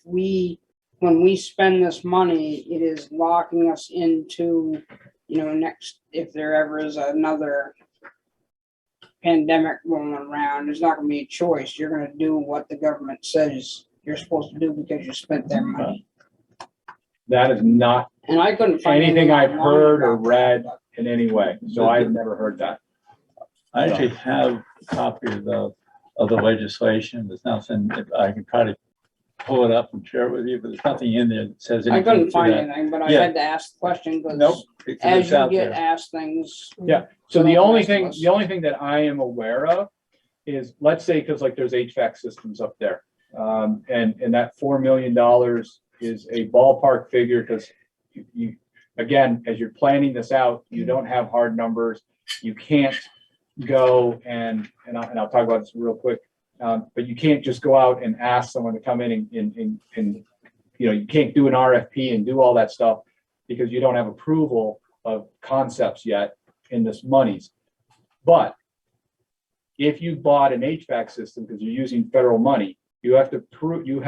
when we spend this money, it is locking us into, next, if there ever is another pandemic going around, there's not gonna be a choice. You're gonna do what the government says you're supposed to do because you spent their money. That is not And I couldn't find anything I've online heard or about that. read in any way. So I've never heard that. I actually have a copy of the legislation. There's nothing, I can try to pull it up and share it with you, but there's nothing in there that says I anything couldn't to find that. anything, but I Yeah. had to ask the question Nope. because because as it's you out get there. asked things. Yeah. So so the don't only rest of thing, us. the only thing that I am aware of is, let's say, because like there's HVAC systems up there. And that $4 million is a ballpark figure because you, again, as you're planning this out, you don't have hard numbers. You can't go and I'll talk about this real quick. But you can't just go out and ask someone to come in and you know, you can't do an RFP and do all that stuff because you don't have approval of concepts yet in this monies. But if you bought an HVAC system because you're using federal money, you have to prove, you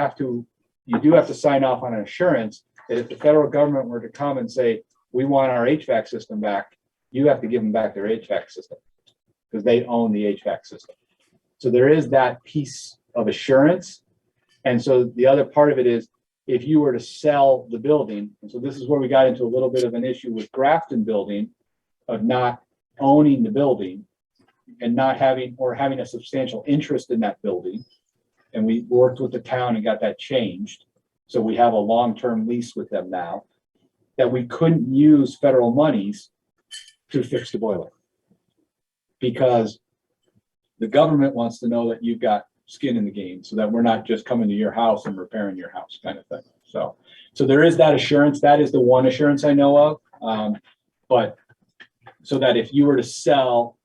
do have to sign off on an assurance that if the federal government were to come and say, we want our HVAC system back, you have to give them back their HVAC system because they own the HVAC system. So there is that piece of assurance. And so the other part of it is if you were to sell the building, and so this is where we got into a little bit of an issue with Grafton Building of not owning the building and not having, or having a substantial interest in that building. And we worked with the town and got that changed. So we have a long-term lease with them now, that we couldn't use federal monies to fix the boiler. Because the government wants to know that you've got skin in the game so that we're not just coming to your house and repairing your house kind of thing. So there is that assurance. That is the one assurance I know of. But so that if you were to sell,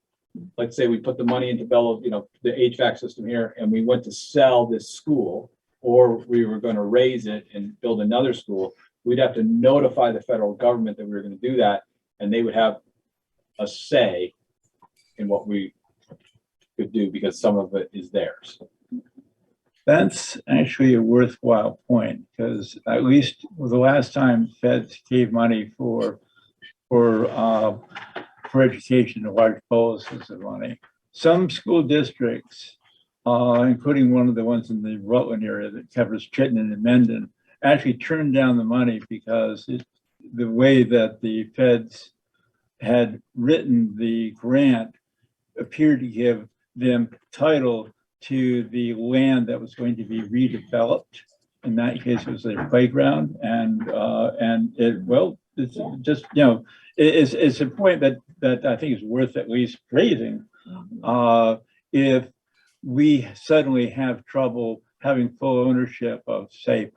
let's say we put the money into Bella, you know, the HVAC system here, and we went to sell this school, or we were going to raise it and build another school, we'd have to notify the federal government that we were going to do that. And they would have a say in what we could do because some of it is theirs. That's actually a worthwhile point, because at least the last time feds gave money for education, large boluses of money, some school districts, including one of the ones in the Rutland area that covers Chittenden and Mendon, actually turned down the money because the way that the feds had written the grant appeared to give them title to the land that was going to be redeveloped. In that case, it was a playground, and it's just, you know, it's a point that I think is worth at least raising. If we suddenly have trouble having full ownership of, say,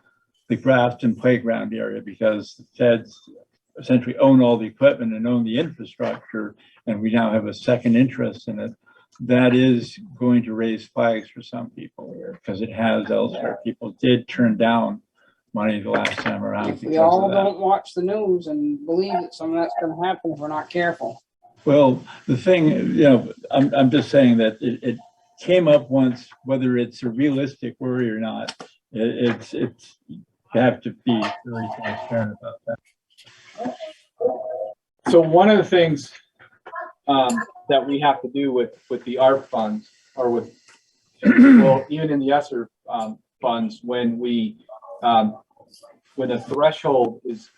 the Grafton playground area because the feds essentially own all the equipment and own the infrastructure, and we now have a second interest in it, that is going to raise flags for some people here because it has elsewhere. People did turn down money the last time around If we because all of that. don't watch the news and believe that some of that's gonna happen if we're not careful. Well, the thing, you know, I'm just saying that it came up once, whether it's a realistic worry or not. It's you have to be very transparent about that. So one of the things that we have to do with the Arp funds, or with, well, even in the ESSER funds, when a threshold is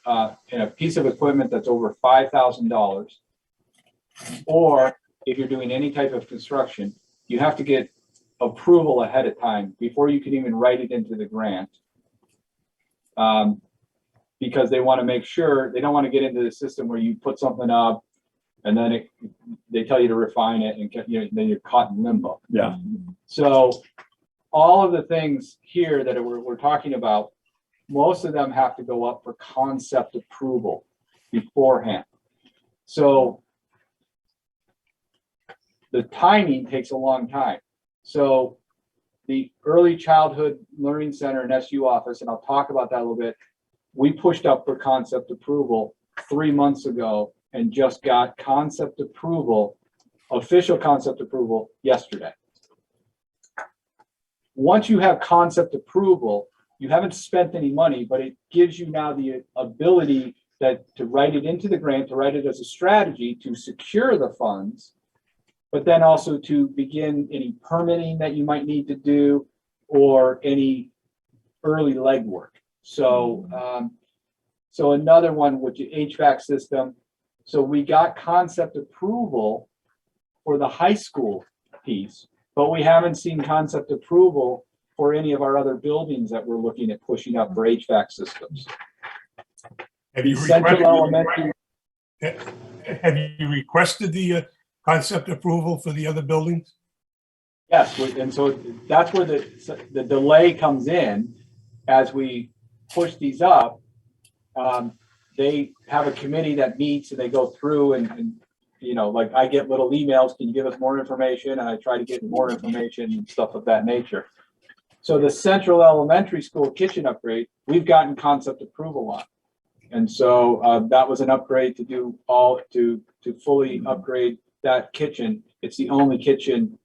in a piece of equipment that's over $5,000, or if you're doing any type of construction, you have to get approval ahead of time before you can even write it into the grant. Because they want to make sure, they don't want to get into the system where you put something up and then they tell you to refine it and then you're caught in limbo. Yeah. So all of the things here that we're talking about, most of them have to go up for concept approval beforehand. So the timing takes a long time. So the Early Childhood Learning Center and SU office, and I'll talk about that a little bit, we pushed up for concept approval 3 months ago and just got concept approval, official concept approval yesterday. Once you have concept approval, you haven't spent any money, but it gives you now the ability to write it into the grant, to write it as a strategy to secure the funds but then also to begin any permitting that you might need to do or any early legwork. So, so another one, which is HVAC system. So we got concept approval for the high school piece, but we haven't seen concept approval for any of our other buildings that we're looking at pushing up for HVAC systems. Have you Central Elementary. requested the concept approval for the other buildings? Yes, and so that's where the delay comes in as we push these up. They have a committee that meets and they go through and you know, like I get little emails, can you give us more information? And I try to get more information and stuff of that nature. So the Central Elementary School kitchen upgrade, we've gotten concept approval on. And so that was an upgrade to do to fully upgrade that kitchen. It's the only kitchen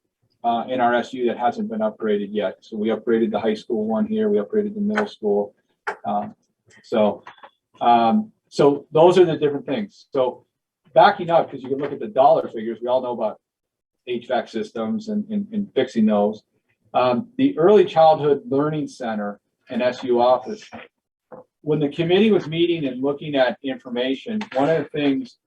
in our SU that hasn't been upgraded yet. So we upgraded the high school one here, we upgraded the middle school. So those are the different things. So backing up, because you can look at the dollar figures, we all know about HVAC systems and fixing those. The Early Childhood Learning Center and SU office, when the committee was meeting and looking at information, one of the things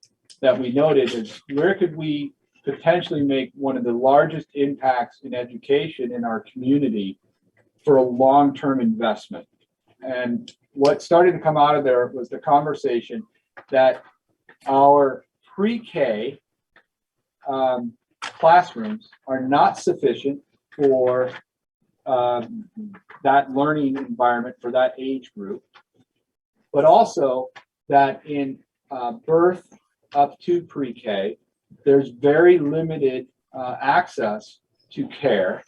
that we noted is where could we potentially make one of the largest impacts in education in our community for a long-term investment. And what started to come out of there was the conversation that our pre-K classrooms are not sufficient for that learning environment for that age group, but also that in birth up to pre-K, there's very limited access to care.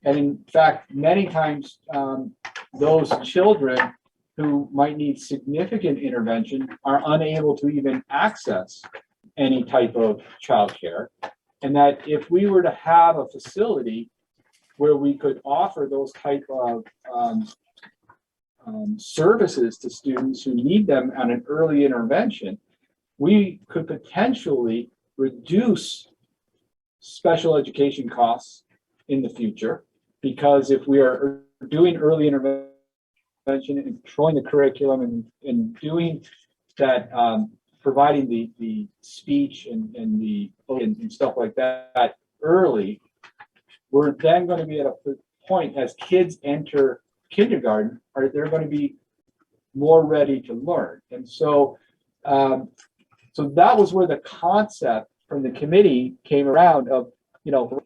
And in fact, many times those children who might need significant intervention are unable to even access any type of childcare. And that if we were to have a facility where we could offer those type of services to students who need them on an early intervention, we could potentially reduce special education costs in the future, because if we are doing early intervention and controlling the curriculum and doing that, providing the speech and stuff like that early, we're then going to be at a point as kids enter kindergarten, they're going to be more ready to learn. And so, so that was where the concept from the committee came around of, you know,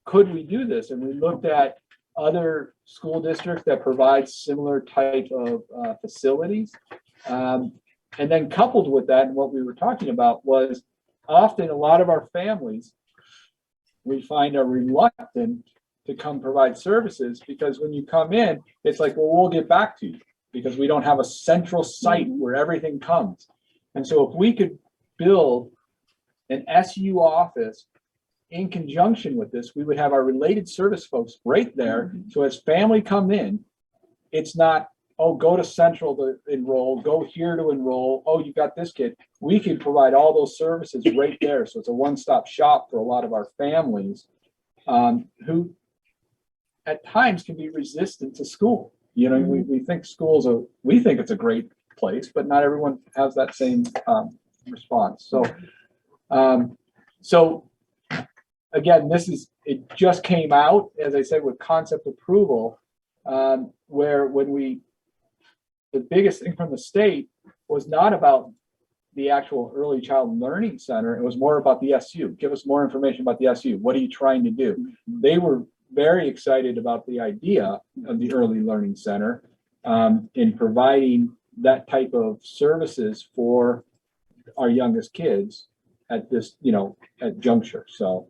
could we do this? And we looked at other school districts that provide similar type of facilities. And then coupled with that, and what we were talking about was often a lot of our families, we find are reluctant to come provide services, because when you come in, it's like, well, we'll get back to you because we don't have a central site where everything comes. And so if we could build an SU office in conjunction with this, we would have our related service folks right there. So as family come in, it's not, oh, go to Central to enroll, go here to enroll, oh, you got this kid. We can provide all those services right there. So it's a one-stop shop for a lot of our families who at times can be resistant to school. You know, we think schools are, we think it's a great place, but not everyone has that same response. So, so again, it just came out, as I said, with concept approval, where the biggest thing from the state was not about the actual Early Child Learning Center. It was more about the SU. Give us more information about the SU. What are you trying to do? They were very excited about the idea of the Early Learning Center in providing that type of services for our youngest kids at this, you know, at juncture. So,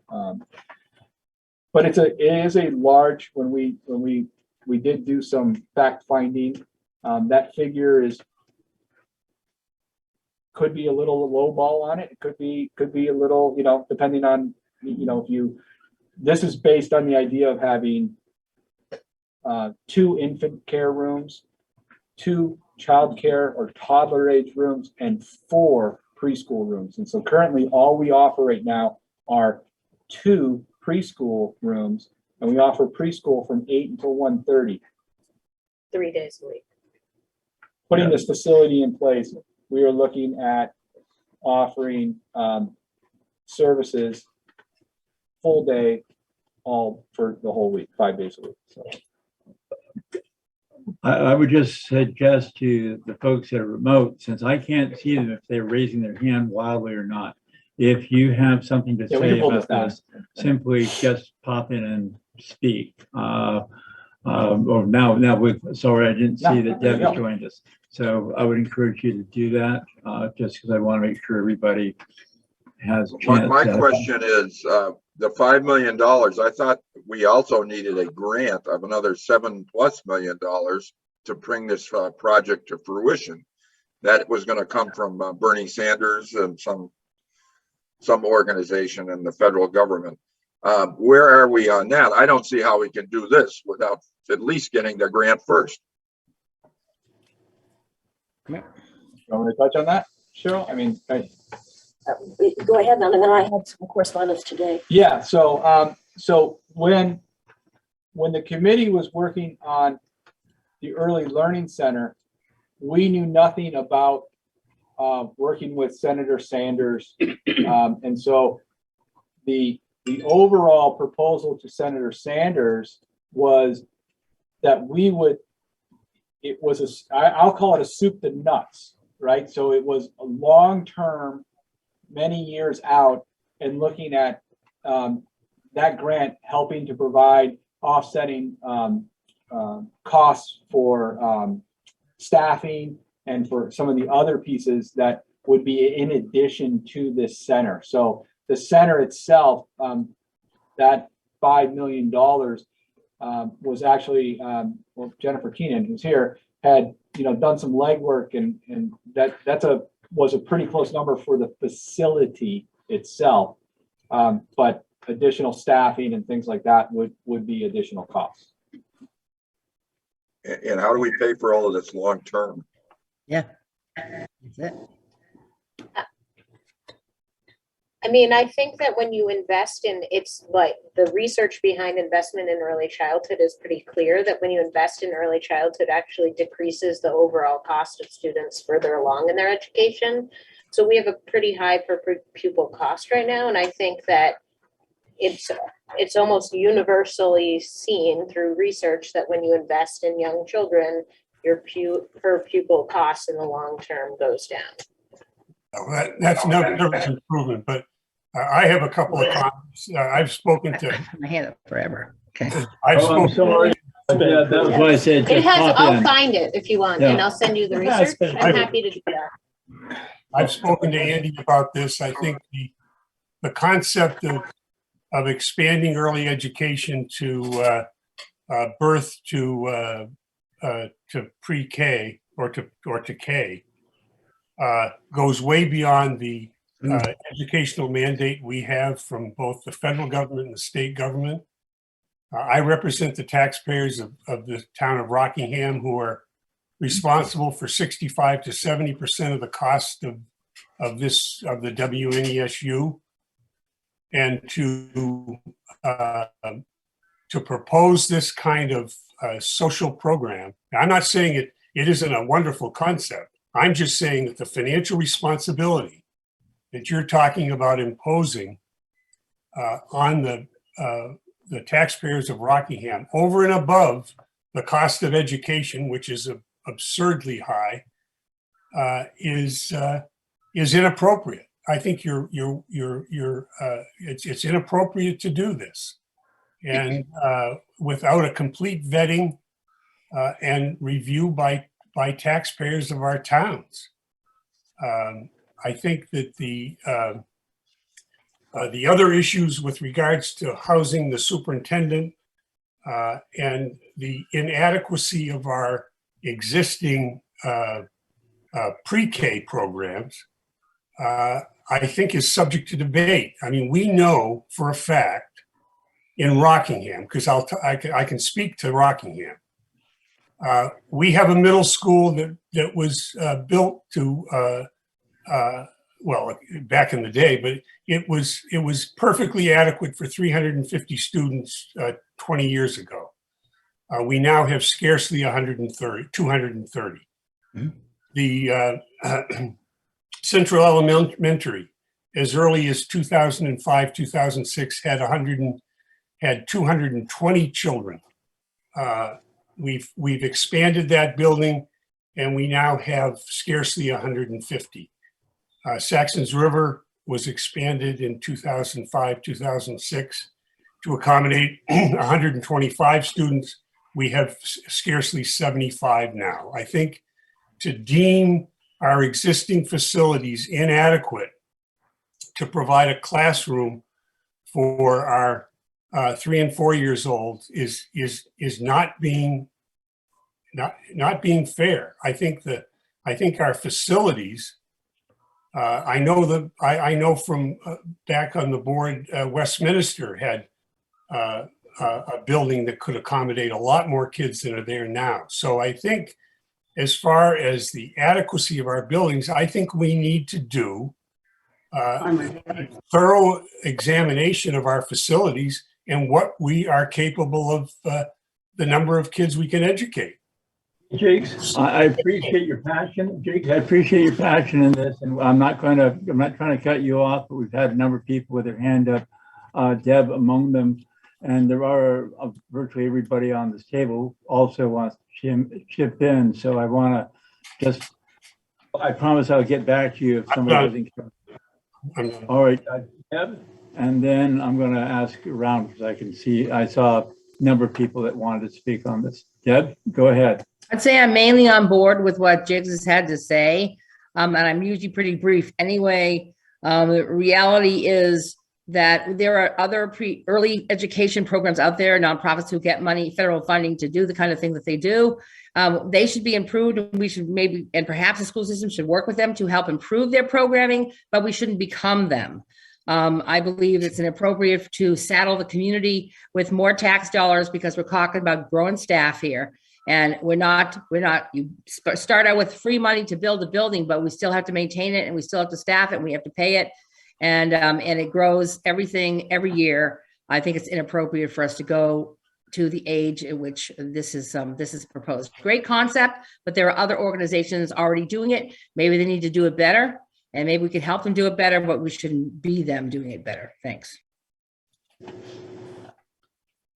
but it is a large, when we did do some fact finding, that figure could be a little low ball on it. It could be a little, you know, depending on, you know, this is based on the idea of having 2 infant care rooms, 2 child care or toddler age rooms, and 4 preschool rooms. And so currently all we offer right now are 2 preschool rooms, and we offer preschool from 8 until 1:30. 3 days a week. Putting this facility in place, we are looking at offering services full day, all for the whole week, 5 days a week. So I would just suggest to the folks that are remote, since I can't see them if they're raising their hand wildly or not, if you have something to yeah, we say can pull about this down. this, simply just pop in and speak. Or now with, sorry, I didn't see that Deb has joined us. So I would encourage you to do that, just because I want to make sure everybody has a chance. My question is, the $5 million, I thought we also needed a grant of another $7+ million to bring this project to fruition. That was going to come from Bernie Sanders and some organization in the federal government. Where are we on that? I don't see how we can do this without at least getting the grant first. You want me to touch on that, Cheryl? I mean, Go ahead, and then I had some correspondence today. yeah. So when the committee was working on the Early Learning Center, we knew nothing about working with Senator Sanders, and so the overall proposal to Senator Sanders was that we would. It was I'll call it a soup to nuts, right? So it was a long-term, many years out, and looking at that grant helping to provide offsetting costs for staffing and for some of the other pieces that would be in addition to this center. So the center itself, that $5 million was actually, well, Jennifer Keenan, who's here, had done some legwork, and was a pretty close number for the facility itself. But additional staffing and things like that would be additional costs. And how do we pay for all of this long term? Yeah, that's it. I mean, I think that when you invest in, it's like the research behind investment in early childhood is pretty clear that when you invest in early childhood actually decreases the overall cost of students further along in their education. So we have a pretty high per pupil cost right now. And I think that it's almost universally seen through research that when you invest in young children, your per pupil cost in the long term goes down. That's never improvement, but I have a couple of comments. I've spoken to. My hand up forever. Okay. I've I'm spoken. sorry. Yeah, that was why I said It just has, pop I'll in. find it if you want, Yeah. and I'll send you the research. I'm happy to do that. I've spoken to Andy about this. I think the concept of expanding early education to birth to pre-K or to K goes way beyond the educational mandate we have from both the federal government and the state government. I represent the taxpayers of the town of Rockingham, who are responsible for 65 to 70% of the cost of the WNESU, and to propose this kind of social program. I'm not saying it isn't a wonderful concept. I'm just saying that the financial responsibility that you're talking about imposing on the taxpayers of Rockingham, over and above the cost of education, which is absurdly high, is inappropriate. I think it's inappropriate to do this, and without a complete vetting and review by taxpayers of our towns. I think that the other issues with regards to housing the superintendent and the inadequacy of our existing pre-K programs, I think is subject to debate. I mean, we know for a fact in Rockingham, because I can speak to Rockingham. We have a middle school that was built to well, back in the day, but it was perfectly adequate for 350 students 20 years ago. We now have scarcely 230. Mhm. The Central Elementary, as early as 2005, 2006, had 220 children. We've expanded that building, and we now have scarcely 150. Saxons River was expanded in 2005, 2006 to accommodate 125 students. We have scarcely 75 now. I think to deem our existing facilities inadequate to provide a classroom for our 3 and 4 years old is not being fair. I think our facilities. I know from back on the board, Westminster had a building that could accommodate a lot more kids than are there now. So I think as far as the adequacy of our buildings, I think we need to do a thorough examination of our facilities and what we are capable of, the number of kids we can educate. Jake, I appreciate your passion. Jake, I appreciate your passion in this, and I'm not trying to cut you off, but we've had a number of people with their hand up, Deb among them, and there are virtually everybody on this table also wants to chip in. So I want to I promise I'll get back to you if somebody doesn't. All right, Deb, and then I'm going to ask around because I saw a number of people that wanted to speak on this. Deb, go ahead. I'd say I'm mainly on board with what Jiggs has had to say, and I'm usually pretty brief anyway. The reality is that there are other early education programs out there, nonprofits who get money, federal funding to do the kind of thing that they do. They should be improved. We should maybe, and perhaps the school system should work with them to help improve their programming, but we shouldn't become them. I believe it's inappropriate to saddle the community with more tax dollars because we're talking about growing staff here. And we're not, you start out with free money to build a building, but we still have to maintain it and we still have to staff it and we have to pay it. And it grows everything every year. I think it's inappropriate for us to go to the age at which this is proposed. Great concept, but there are other organizations already doing it. Maybe they need to do it better and maybe we can help them do it better, but we shouldn't be them doing it better. Thanks.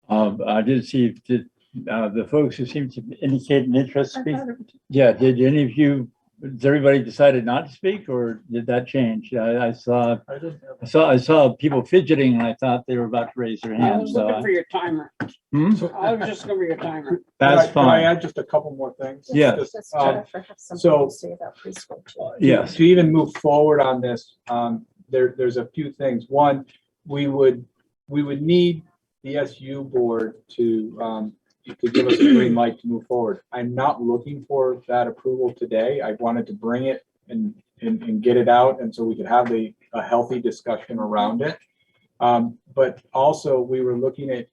I did see the folks who seem to indicate an interest to speak. Yeah, did any of you, has everybody decided not to speak or did that change? I saw people fidgeting and I thought they were about to raise their I hands. was looking for your timer. I was just looking for your timer. That's Can I fine. add just a couple more things? Yes. So, Yes. to even move forward on this, there's a few things. One, we would need the SU board to give us a green light to move forward. I'm not looking for that approval today. I wanted to bring it and get it out, and so we could have a healthy discussion around it. But also, we were looking at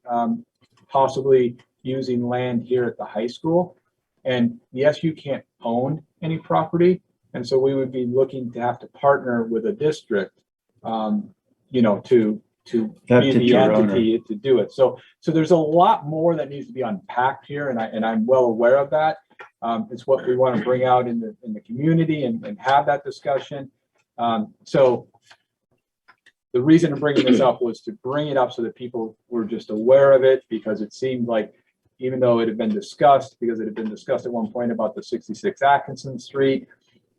possibly using land here at the high school, and the SU can't own any property, and so we would be looking to have to partner with a district, to be the entity to do it. So there's a lot more that needs to be unpacked here, and I'm well aware of that. It's what we want to bring out in the community and have that discussion. So the reason of bringing this up was to bring it up so that people were just aware of it, because it seemed like even though it had been discussed, because it had been discussed at one point about the 66 Atkinson Street,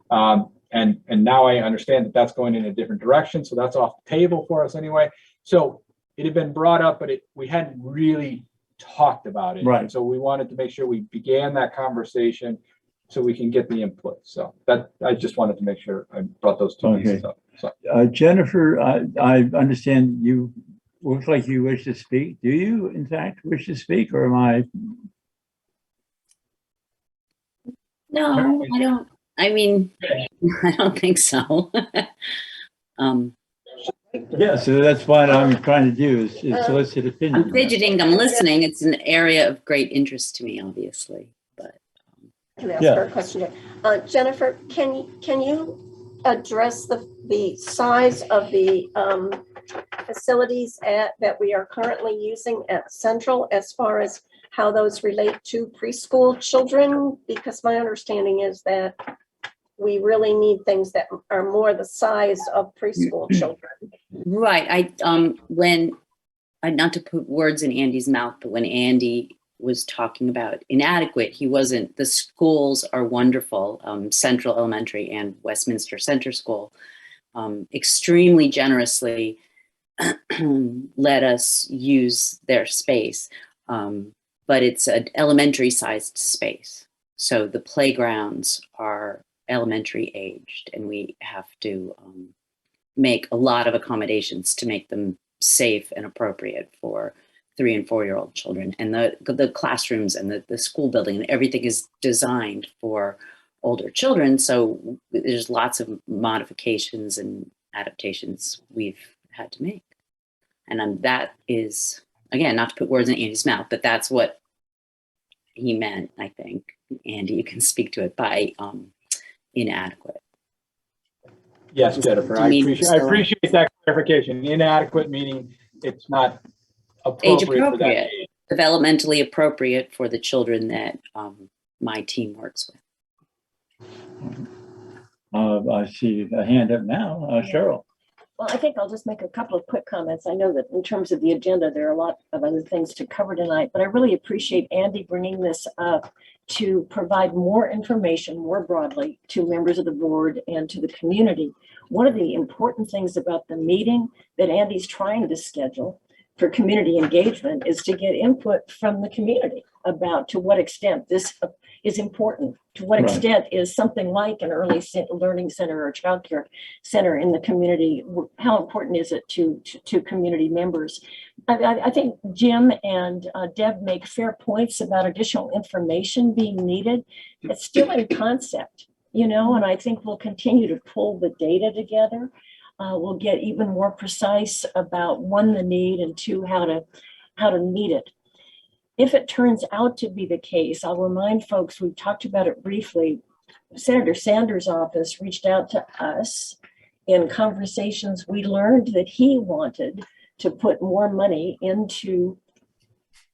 and now I understand that that's going in a different direction, so that's off the table for us anyway. So it had been brought up, but we hadn't really talked about it. Right. And so we wanted to make sure we began that conversation so we can get the input. So that I just wanted to make sure I brought those two pieces up. So. Jennifer, I understand you looks like you wish to speak. Do you, in fact, wish to speak, or am I? No, I don't. I mean, I don't think so. Yeah, so that's what I'm trying to do is solicit opinion. I'm fidgeting, I'm listening. It's an area of great interest to me, obviously, but. Can I ask her a question? Jennifer, can you address the size of the facilities that we are currently using at Central as far as how those relate to preschool children? Because my understanding is that we really need things that are more the size of preschool children. Right. Not to put words in Andy's mouth, but when Andy was talking about inadequate, he wasn't. The schools are wonderful, Central Elementary and Westminster Center School, extremely generously let us use their space, but it's an elementary sized space. So the playgrounds are elementary aged, and we have to make a lot of accommodations to make them safe and appropriate for 3 and 4-year-old children. And the classrooms and the school building and everything is designed for older children. So there's lots of modifications and adaptations we've had to make. And that is, again, not to put words in Andy's mouth, but that's what he meant, I think. Andy, you can speak to it by inadequate. Yes, Jennifer, I appreciate that clarification. Inadequate meaning it's not Age appropriate for that appropriate, age. developmentally appropriate for the children that my team works with. I see a hand up now, Cheryl. Well, I think I'll just make a couple of quick comments. I know that in terms of the agenda, there are a lot of other things to cover tonight, but I really appreciate Andy bringing this up to provide more information more broadly to members of the board and to the community. One of the important things about the meeting that Andy's trying to schedule for community engagement is to get input from the community about to what extent this is important, to what extent is something like an early learning center or childcare center in the community, how important is it to community members? I think Jim and Deb make fair points about additional information being needed. It's still in concept, you know, and I think we'll continue to pull the data together. We'll get even more precise about one, the need, and two, how to meet it. If it turns out to be the case, I'll remind folks, we've talked about it briefly. Senator Sanders' office reached out to us in conversations. We learned that he wanted to put more money into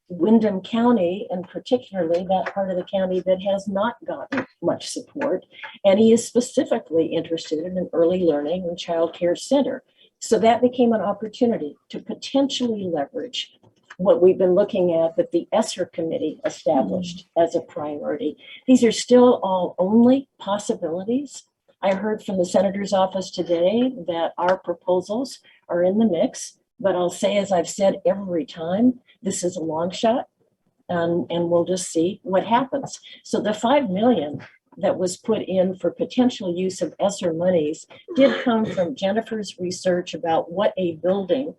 Windham County, and particularly that part of the county that has not gotten much support. And he is specifically interested in an early learning and child care center. So that became an opportunity to potentially leverage what we've been looking at that the ESSER committee established as a priority. These are still all only possibilities. I heard from the senator's office today that our proposals are in the mix, but I'll say, as I've said every time, this is a long shot, and we'll just see what happens. So the $5 million that was put in for potential use of ESSER monies did come from Jennifer's research about what a building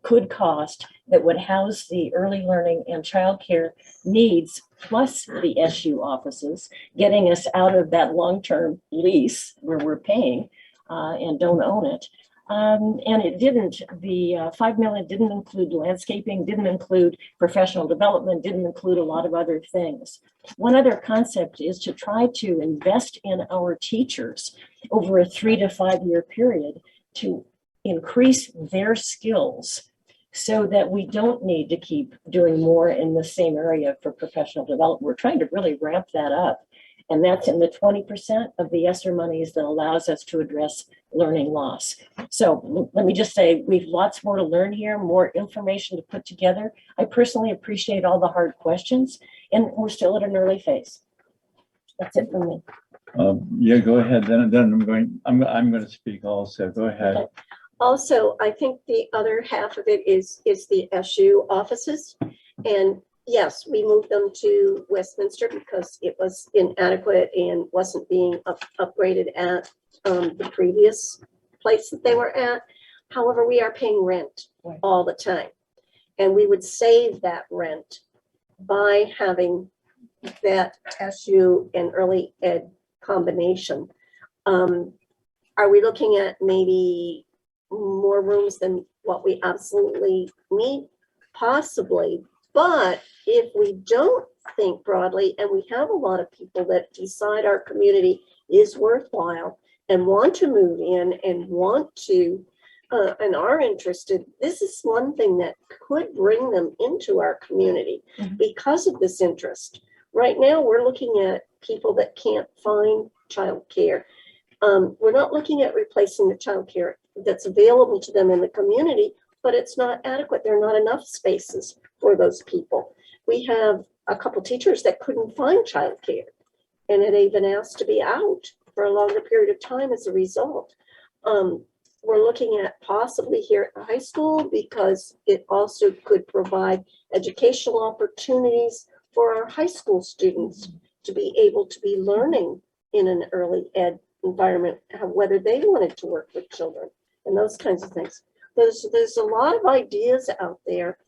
could cost that would house the early learning and childcare needs, plus the SU offices, getting us out of that long-term lease where we're paying and don't own it. And it didn't, the $5 million didn't include landscaping, didn't include professional development, didn't include a lot of other things. One other concept is to try to invest in our teachers over a 3 to 5 year period to increase their skills so that we don't need to keep doing more in the same area for professional development. We're trying to really ramp that up. And that's in the 20% of the ESSER monies that allows us to address learning loss. So let me just say, we've lots more to learn here, more information to put together. I personally appreciate all the hard questions, and we're still at an early phase. That's it from me. Yeah, go ahead. Then I'm going to speak also. Go ahead. Okay. Also, I think the other half of it is the SU offices. And yes, we moved them to Westminster because it was inadequate and wasn't being upgraded at the previous place that they were at. However, we are paying rent all the time. And we would save that rent by having that SU and early ed combination. Are we looking at maybe more rooms than what we absolutely need? Possibly. But if we don't think broadly, and we have a lot of people that decide our community is worthwhile, and want to move in and want to and are interested, this is one thing that could bring them into our community because of this interest. Right now, we're looking at people that can't find childcare. We're not looking at replacing the childcare that's available to them in the community, but it's not adequate. There are not enough spaces for those people. We have a couple teachers that couldn't find childcare, and they've been asked to be out for a longer period of time as a result. We're looking at possibly here at the high school because it also could provide educational opportunities for our high school students to be able to be learning in an early ed environment, whether they wanted to work with children and those kinds of things. There's a lot of ideas out there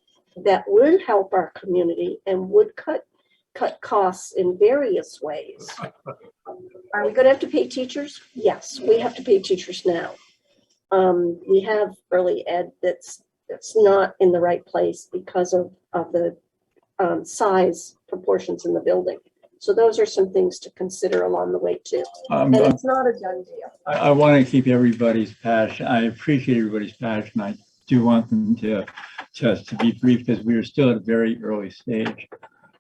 that would help our community and would cut costs in various ways. Are we going to have to pay teachers? Yes, we have to pay teachers now. We have early ed that's not in the right place because of the size proportions in the building. So those are some things to consider along the way too. And it's not a done deal. I want to keep everybody's passion. I appreciate everybody's passion. I do want them to be brief because we are still at a very early stage.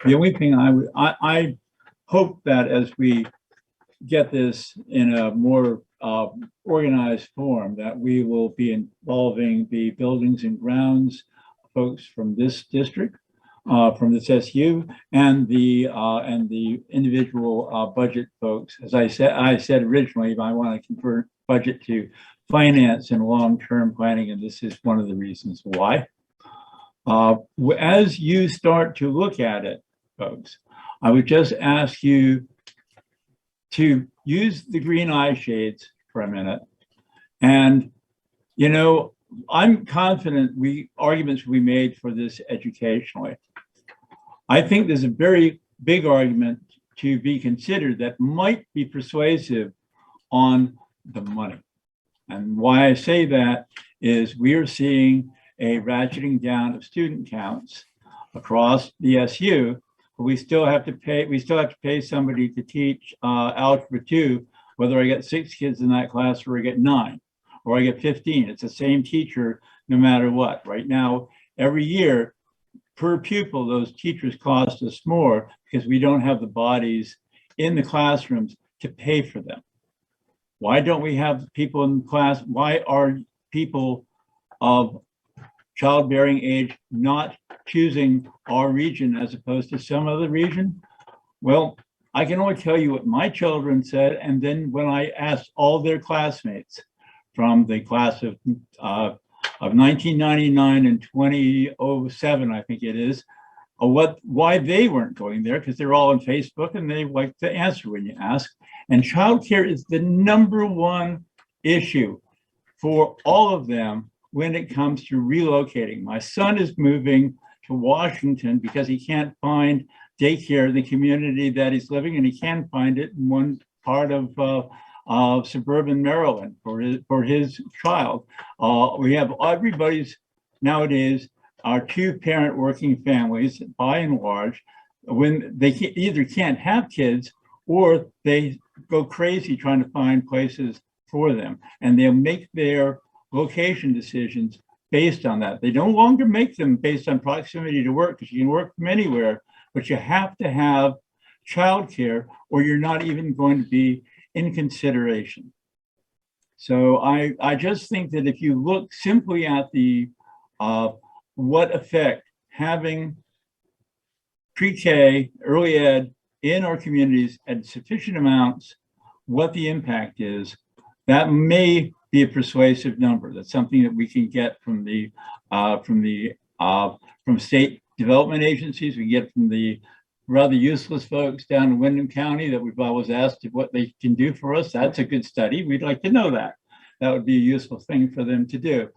The only thing I hope that as we get this in a more organized form, that we will be involving the buildings and grounds folks from this district, from this SU, and the individual budget folks. As I said originally, I want to convert budget to finance and long-term planning, and this is one of the reasons why. As you start to look at it, folks, I would just ask you to use the green eye shades for a minute. And, you know, I'm confident arguments we made for this educationally. I think there's a very big argument to be considered that might be persuasive on the money. And why I say that is we are seeing a ratcheting down of student counts across the SU. We still have to pay somebody to teach Algebra 2, whether I get 6 kids in that class or I get 9 or I get 15. It's the same teacher no matter what. Right now, every year per pupil, those teachers cost us more because we don't have the bodies in the classrooms to pay for them. Why don't we have people in class? Why are people of childbearing age not choosing our region as opposed to some other region? Well, I can only tell you what my children said. And then when I asked all their classmates from the class of 1999 and 2007, I think it is, why they weren't going there, because they're all on Facebook and they like to answer when you ask. And childcare is the #1 issue for all of them when it comes to relocating. My son is moving to Washington because he can't find daycare in the community that he's living in. He can find it in one part of suburban Maryland for his child. We have everybody's nowadays are 2-parent working families by and large, when they either can't have kids or they go crazy trying to find places for them, and they'll make their location decisions based on that. They no longer make them based on proximity to work, because you can work from anywhere, but you have to have childcare or you're not even going to be in consideration. So I just think that if you look simply at the what effect having pre-K, early ed in our communities at sufficient amounts, what the impact is, that may be a persuasive number. That's something that we can get from state development agencies. We get from the rather useless folks down in Windham County that we've always asked what they can do for us. That's a good study. We'd like to know that. That would be a useful thing for them to do.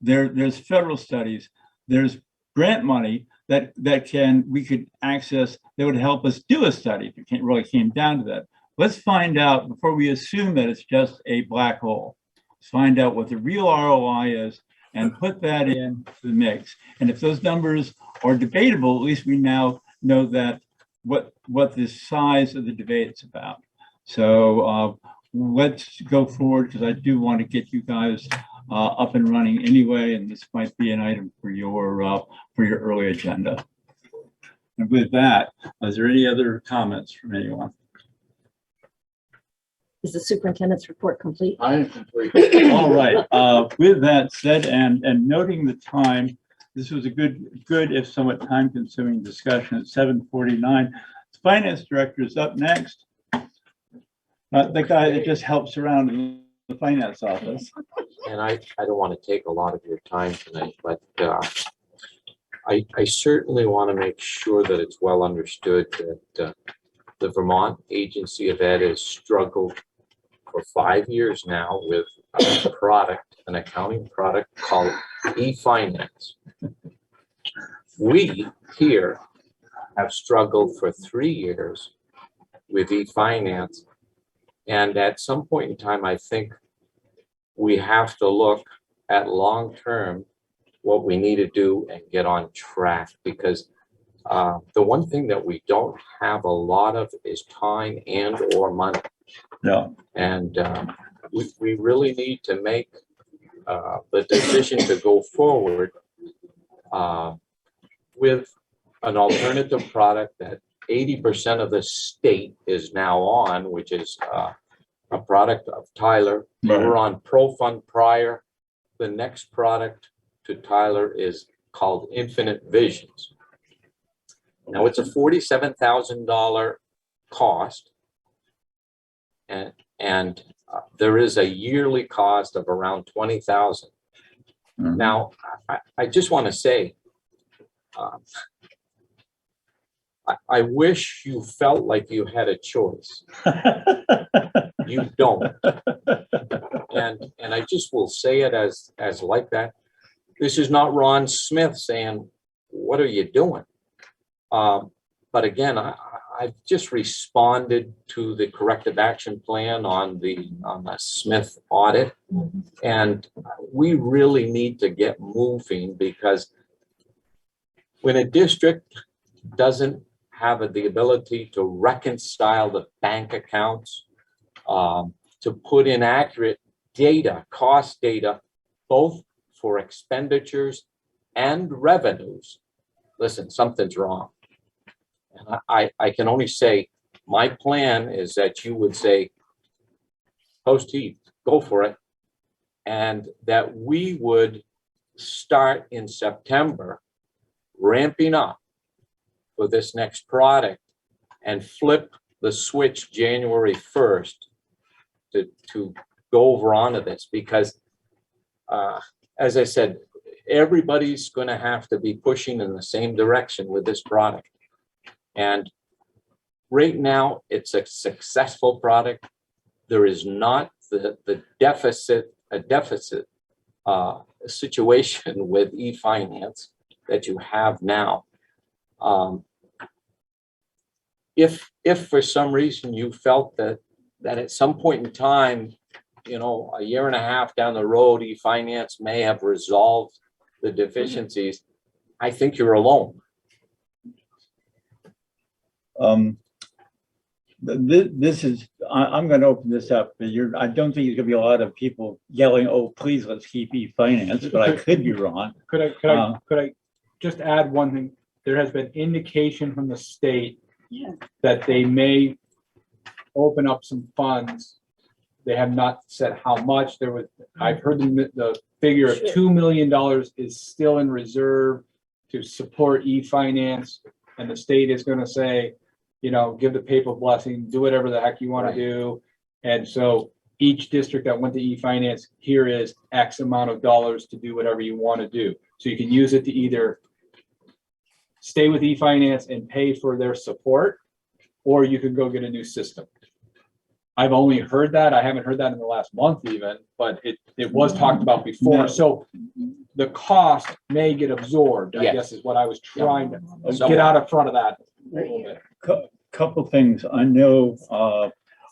There's federal studies. There's grant money that we could access that would help us do a study if it really came down to that. Let's find out before we assume that it's just a black hole. Let's find out what the real ROI is and put that in the mix. And if those numbers are debatable, at least we now know that what the size of the debate's about. So let's go forward because I do want to get you guys up and running anyway, and this might be an item for your early agenda. And with that, is there any other comments from anyone? Is the superintendent's report complete? I am complete. All right. With that said, and noting the time, this was a good if somewhat time-consuming discussion at 7:49. The finance director is up next. The guy that just helps around in the finance office. And I don't want to take a lot of your time tonight, but I certainly want to make sure that it's well understood that the Vermont Agency of Ed has struggled for 5 years now with a product, an accounting product called e-finance. We here have struggled for 3 years with e-finance. And at some point in time, I think we have to look at long-term what we need to do and get on track, because the one thing that we don't have a lot of is time and or money. No. And we really need to make the decision to go forward with an alternative product that 80% of the state is now on, which is a product of Tyler. Right. We were on ProFund prior. The next product to Tyler is called Infinite Visions. Now it's a $47,000 cost, and there is a yearly cost of around $20,000. Now, I just want to say, I wish you felt like you had a choice. You don't. And I just will say it as like that. This is not Ron Smith saying, what are you doing? But again, I've just responded to the corrective action plan on the Smith audit. And we really need to get moving, because when a district doesn't have the ability to reconcile the bank accounts, to put in accurate data, cost data, both for expenditures and revenues, listen, something's wrong. And I can only say, my plan is that you would say, post heat, go for it. And that we would start in September, ramping up for this next product, and flip the switch January 1st to go over onto this, because as I said, everybody's going to have to be pushing in the same direction with this product. And right now, it's a successful product. There is not a deficit situation with e-finance that you have now. If for some reason you felt that at some point in time, you know, a year and a half down the road, e-finance may have resolved the deficiencies, I think you're alone. This is, I'm going to open this up. I don't think there's going to be a lot of people yelling, "Oh, please, let's keep e-finance," but I could be wrong. Could I just add one thing? There has been indication from the state that they may open up some funds. They have not said how much. I've heard the figure of $2 million is still in reserve to support e-finance, and the state is going to say, you know, give the papal blessing, do whatever the heck you want to do. And so each district that went to e-finance, here is X amount of dollars to do whatever you want to do. So you can use it to either stay with e-finance and pay for their support, or you can go get a new system. I've only heard that. I haven't heard that in the last month even, but it was talked about before. No. So the cost may get absorbed, I guess is what I was trying to get out in front of that a little bit. Couple things. I know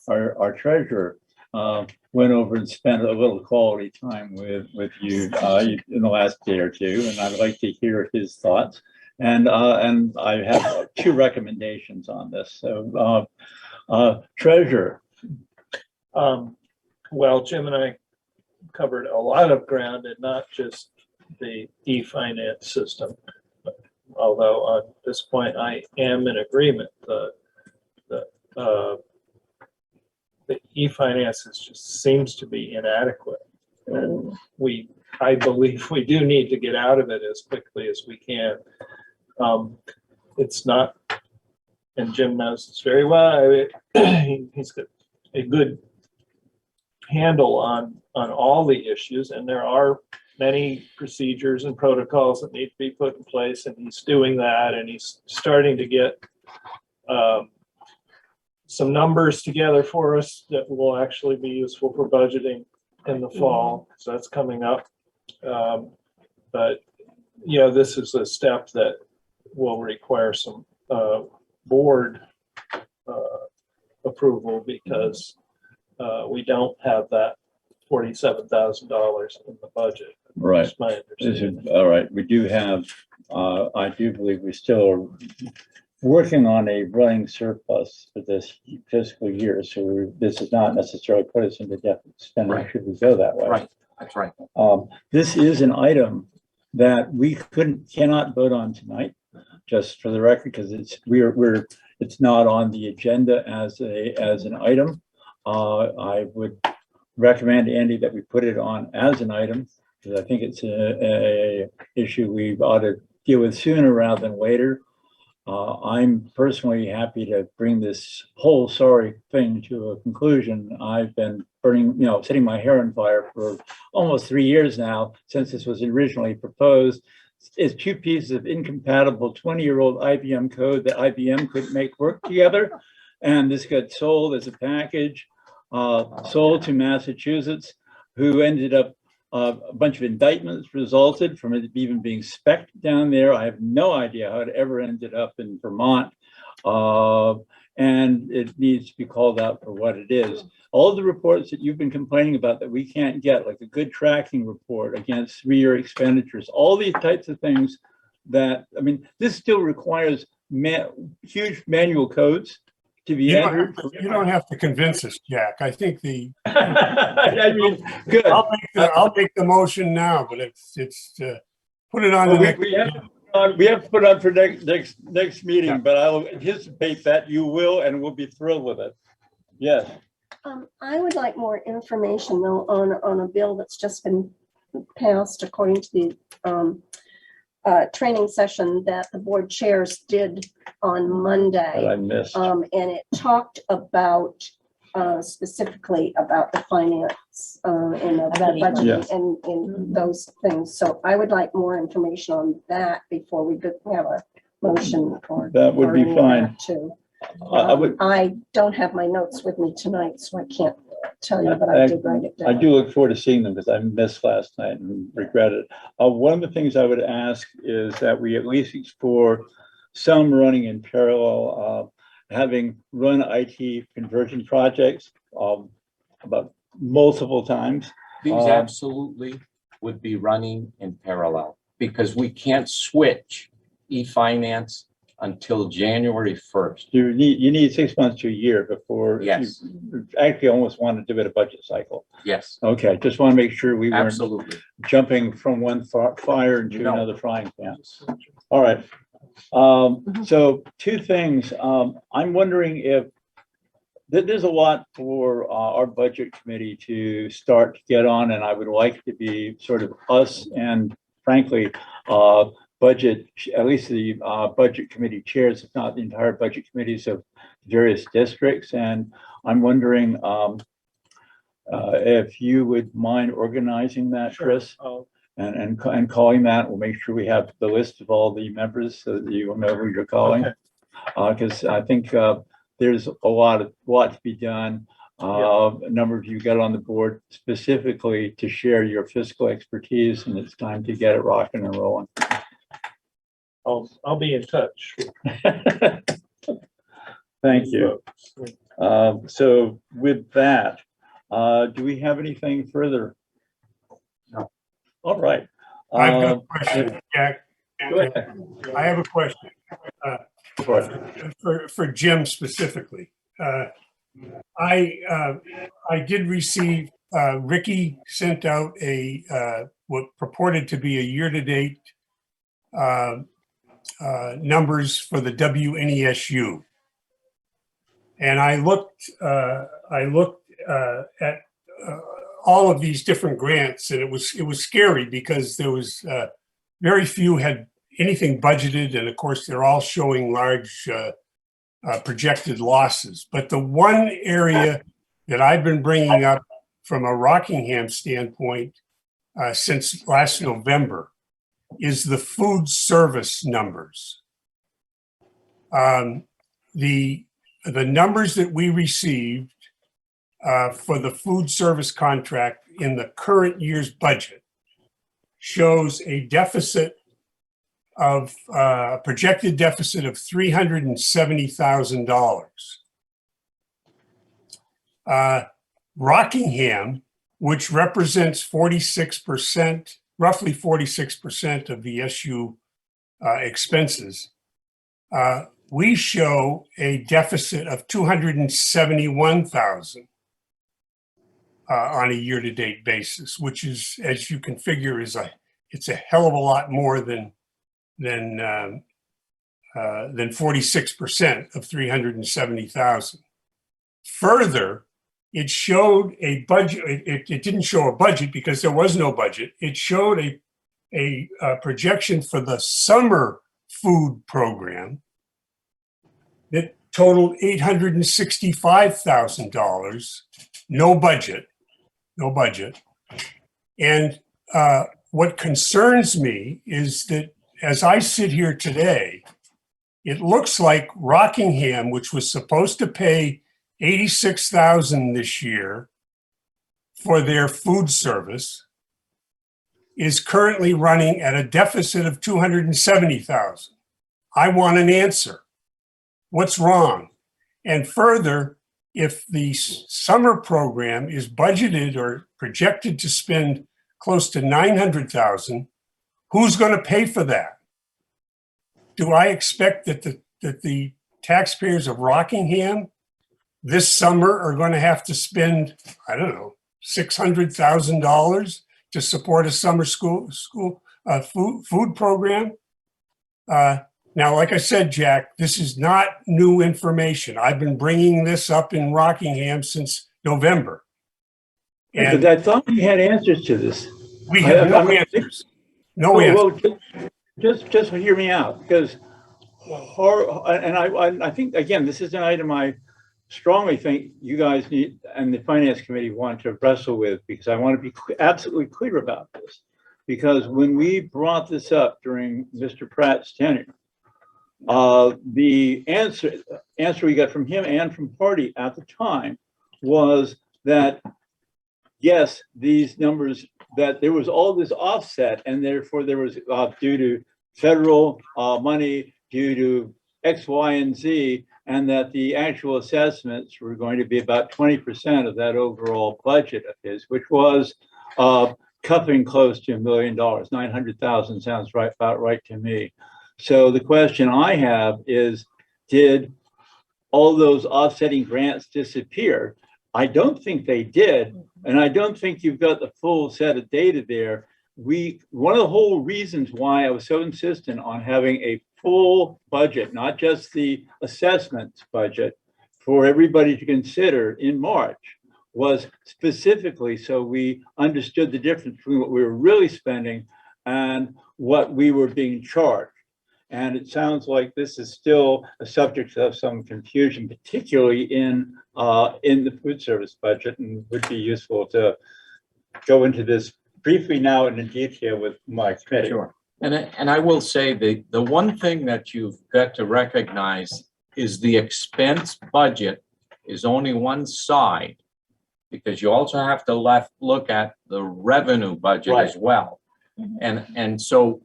our treasurer went over and spent a little quality time with you in the last day or two, and I'd like to hear his thoughts. And I have 2 recommendations on this. So treasurer, Well, Jim and I covered a lot of ground and not just the e-finance system. Although at this point I am in agreement, the e-finances just seems to be inadequate. And I believe we do need to get out of it as quickly as we can. It's not, and Jim knows this very well, he's got a good handle on all the issues, and there are many procedures and protocols that need to be put in place, and he's doing that, and he's starting to get some numbers together for us that will actually be useful for budgeting in the fall. So that's coming up. But you know, this is a step that will require some board approval, because we don't have that $47,000 in the budget. Right. That's my understanding. All right. We do have, I do believe we still are working on a running surplus for this fiscal year. So this does not necessarily put us into deficit spending. Right. Should we go that way? Right, that's right. This is an item that we cannot vote on tonight, just for the record, because it's not on the agenda as an item. I would recommend, Andy, that we put it on as an item, because I think it's a issue we ought to deal with sooner rather than later. I'm personally happy to bring this whole sorry thing to a conclusion. I've been setting my hair on fire for almost 3 years now, since this was originally proposed. It's two pieces of incompatible 20-year-old IBM code that IBM couldn't make work together. And this got sold as a package, sold to Massachusetts, who ended up, a bunch of indictments resulted from it even being spec'd down there. I have no idea how it ever ended up in Vermont. And it needs to be called out for what it is. All the reports that you've been complaining about that we can't get, like a good tracking report against 3-year expenditures, all these types of things that, I mean, this still requires huge manual codes to be entered. You don't have to convince us, Jack. I think I mean, good. I'll make the motion now, but it's put it on the next. We have to put on for next meeting, yeah. But I'll anticipate that you will, and we'll be thrilled with it. Yes. I would like more information though on a bill that's just been passed according to the training session that the board chairs did on Monday. That I missed. And it talked about specifically about the finance and the budget and those things. So I would like more information on that before we have a motion or that would be fine too. I don't have my notes with me tonight, so I can't tell you, but I did write it down. I do look forward to seeing them because I missed last night and regret it. One of the things I would ask is that we at least explore some running in parallel, having run IT conversion projects about multiple times. These absolutely would be running in parallel, because we can't switch e-finance until January 1st. You need 6 months to a year before. Yes. You actually almost want to do it a budget cycle. Yes. Okay, just want to make sure we weren't Absolutely. jumping from one fire into another frying pan. All right. So 2 things. I'm wondering if there's a lot for our budget committee to start to get on, and I would like to be sort of us and frankly, budget, at least the budget committee chairs, if not the entire budget committees of various districts. And I'm wondering if you would mind organizing that, Chris, and calling that. We'll make sure we have the list of all the members so that you will know who you're calling. Because I think there's a lot to be done. A number of you got on the board specifically to share your fiscal expertise, and it's time to get it rocking and rolling. I'll be in touch. Thank you. So with that, do we have anything further? No. All right. I've got a question, Jack. Go ahead. I have a question for Jim specifically. I did receive, Ricky sent out what purported to be a year-to-date numbers for the WNESU. And I looked at all of these different grants, and it was scary because there was very few had anything budgeted, and of course they're all showing large projected losses. But the one area that I've been bringing up from a Rockingham standpoint since last November is the food service numbers. The numbers that we received for the food service contract in the current year's budget shows a deficit of a projected deficit of $370,000. Rockingham, which represents 46%, roughly 46% of the SU expenses, we show a deficit of $271,000 on a year-to-date basis, which is, as you can figure, it's a hell of a lot more than 46% of 370,000. Further, it showed a budget. It didn't show a budget because there was no budget. It showed a projection for the summer food program that totaled $865,000. No budget. And what concerns me is that as I sit here today, it looks like Rockingham, which was supposed to pay $86,000 this year for their food service, is currently running at a deficit of $270,000. I want an answer. What's wrong? And further, if the summer program is budgeted or projected to spend close to $900,000, who's going to pay for that? Do I expect that the taxpayers of Rockingham this summer are going to have to spend, I don't know, $600,000 to support a summer school food program? Now, like I said, Jack, this is not new information. I've been bringing this up in Rockingham since November. And I thought we had answers to this. We have no answers. No answers. Well, just hear me out, because I think, again, this is an item I strongly think you guys need and the Finance Committee want to wrestle with, because I want to be absolutely clear about this. Because when we brought this up during Mr. Pratt's tenure, the answer we got from him and from Party at the time was that, yes, these numbers, that there was all this offset, and therefore there was due to federal money, due to X, Y, and Z, and that the actual assessments were going to be about 20% of that overall budget of his, which was cuffing close to $1 million. 900,000 sounds about right to me. So the question I have is, did all those offsetting grants disappear? I don't think they did, and I don't think you've got the full set of data there. One of the whole reasons why I was so insistent on having a full budget, not just the assessments budget, for everybody to consider in March, was specifically so we understood the difference between what we were really spending and what we were being charged. And it sounds like this is still a subject of some confusion, particularly in the food service budget, and would be useful to go into this briefly now and in detail with my committee. Sure. And I will say the one thing that you've got to recognize is the expense budget is only one side, because you also have to look at the revenue budget as well. And so,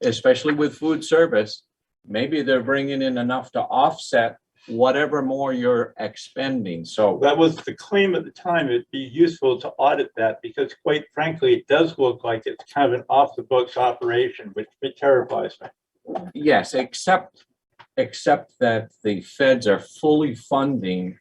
especially with food service, maybe they're bringing in enough to offset whatever more you're expending. So that was the claim at the time. It'd be useful to audit that, because quite frankly, it does look like it's kind of an off the books operation, which terrifies me. yes, except that the feds are fully funding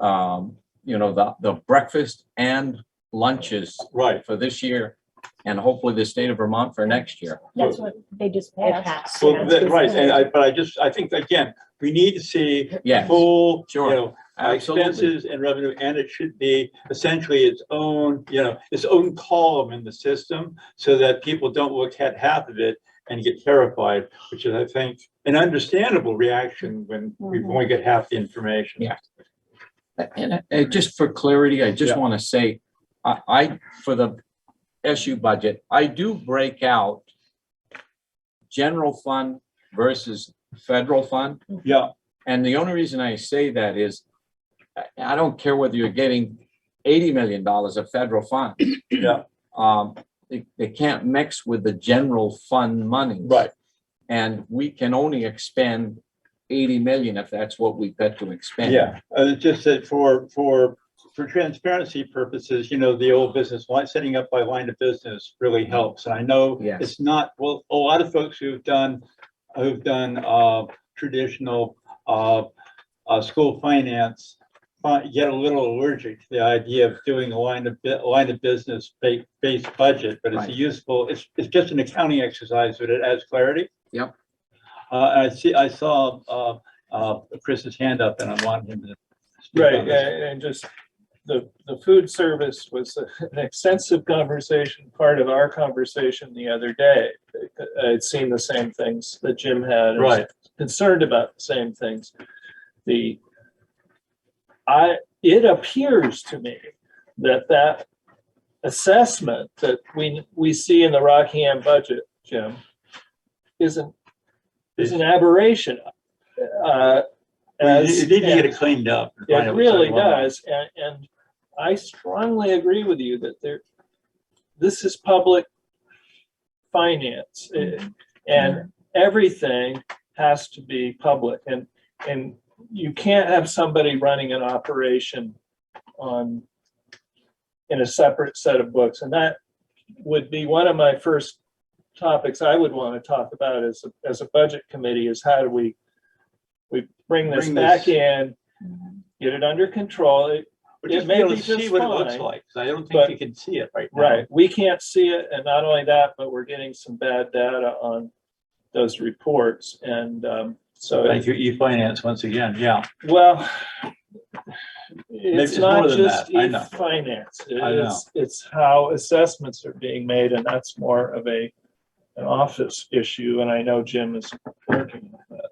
you know, the breakfast and lunches Right. for this year, and hopefully the state of Vermont for next year. That's what they just passed. Well, right, I think, again, we need to see Yes, full, sure. you know, Absolutely. expenses and revenue, and it should be essentially its own, you know, its own column in the system, so that people don't look at half of it and get terrified, which is, I think, an understandable reaction when we only get half the information. Yeah. And just for clarity, I just Yeah. want to say, I, for the SU budget, I do break out general fund versus federal fund. Yeah. And the only reason I say that is, I don't care whether you're getting $80 million of federal funds. Yeah. They can't mix with the general fund money. Right. And we can only expend 80 million if that's what we've got to expend. Yeah, it's just that for transparency purposes, you know, the old business line, setting up by line of business really helps. And I know Yes. it's not, well, a lot of folks who've done traditional school finance get a little allergic to the idea of doing a line of business based budget, but it's Right. a useful, it's just an accounting exercise, but it adds clarity. Yep. I saw Chris's hand up, and I want him to speak Right, on this. and just the food service was an extensive conversation, part of our conversation the other day. I'd seen the same things that Jim had. and was Right. concerned about the same things. It appears to me that assessment that we see in the Rockingham budget, Jim, is an aberration. You need to get it cleaned up. and find It out what's really going on. does, and I strongly agree with you that this is public finance, and everything has to be public, and you can't have somebody running an operation in a separate set of books, and that would be one of my first topics I would want to talk about as a budget committee, is how do we bring this back in, get it under control. But It just may be able be to see just what it looks fine, like, 'cause I don't but- think you can see it right now. Right, we can't see it, and not only that, but we're getting some bad data on those reports, and so. Thank you, e-finance, once again, yeah. Well, it's it's more not than just that, I know. finance. I know. It's how assessments are being made, and that's more of an office issue, and I know Jim is working on that.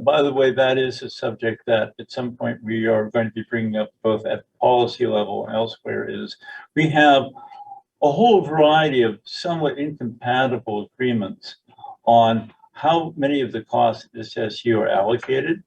By the way, that is a subject that at some point we are going to be bringing up both at policy level and elsewhere. Is we have a whole variety of somewhat incompatible agreements on how many of the costs of this SU are allocated.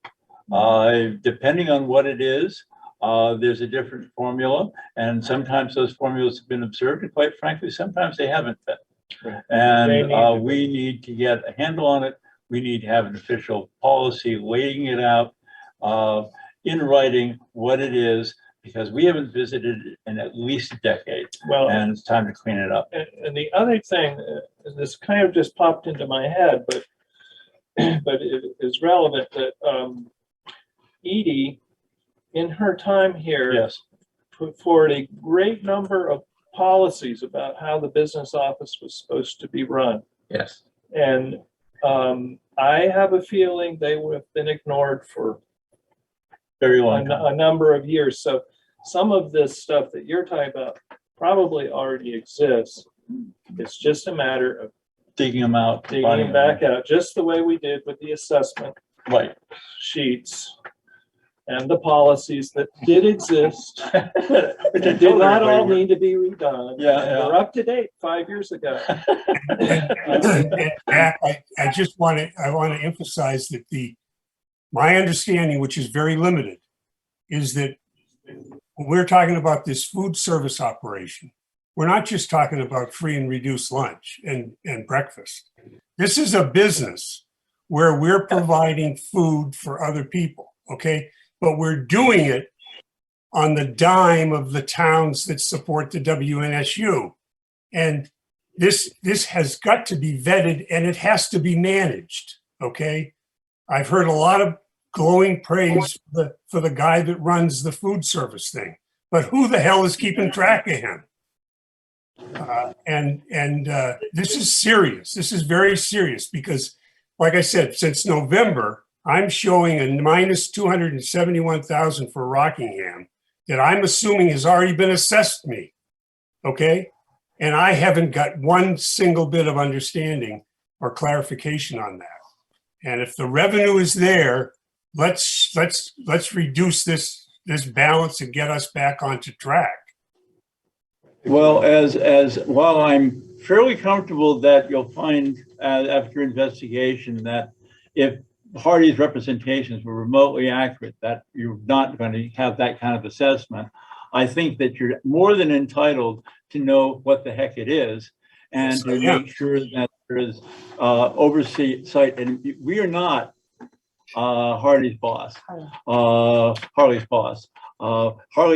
Depending on what it is, there's a different formula, and sometimes those formulas have been observed, and quite frankly, sometimes they haven't been. They And need to be. we need to get a handle on it. We need to have an official policy laying it out in writing what it is, because we haven't visited it in at least a decade, Well, and it's time to clean it up. and the other thing, this kind of just popped into my head, but it is relevant that Edie, in her time here, Yes. put forward a great number of policies about how the business office was supposed to be run. Yes. And I have a feeling they would have been ignored for Very long time. a number of years. So some of this stuff that you're talking about probably already exists. It's just a matter of Digging them out. digging finding them back out, just the way we did with the assessment Right. sheets and the policies that did exist. But they Did not all everybody- need to be redone. Yeah, And yeah. they're up to date 5 years ago. And Jack, I just want to emphasize that my understanding, which is very limited, is that when we're talking about this food service operation, we're not just talking about free and reduced lunch and breakfast. This is a business where we're providing food for other people, okay? But we're doing it on the dime of the towns that support the WNSU. And this has got to be vetted, and it has to be managed, okay? I've heard a lot of glowing praise for the guy that runs the food service thing. But who the hell is keeping track of him? This is serious. This is very serious because, like I said, since November, I'm showing a minus 271,000 for Rockingham that I'm assuming has already been assessed me. Okay? And I haven't got one single bit of understanding or clarification on that. And if the revenue is there, let's reduce this balance and get us back onto track. Well, as while I'm fairly comfortable that you'll find after investigation that if Hardy's representations were remotely accurate, that you're not going to have that kind of assessment, I think that you're more than entitled to know what the heck it is and to make sure that there is oversight. And we are not Harley's boss. Harley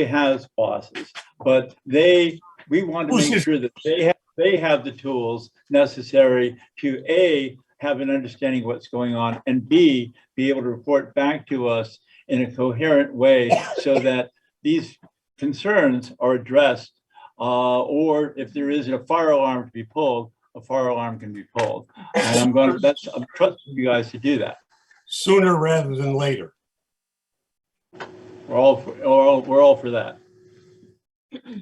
has bosses, but we want to make sure that they have the tools necessary to A, have an understanding of what's going on, and B, be able to report back to us in a coherent way so that these concerns are addressed, or if there is a fire alarm to be pulled, a fire alarm can be pulled. And I'm trusting you guys to do that. Sooner rather than later. We're all for that.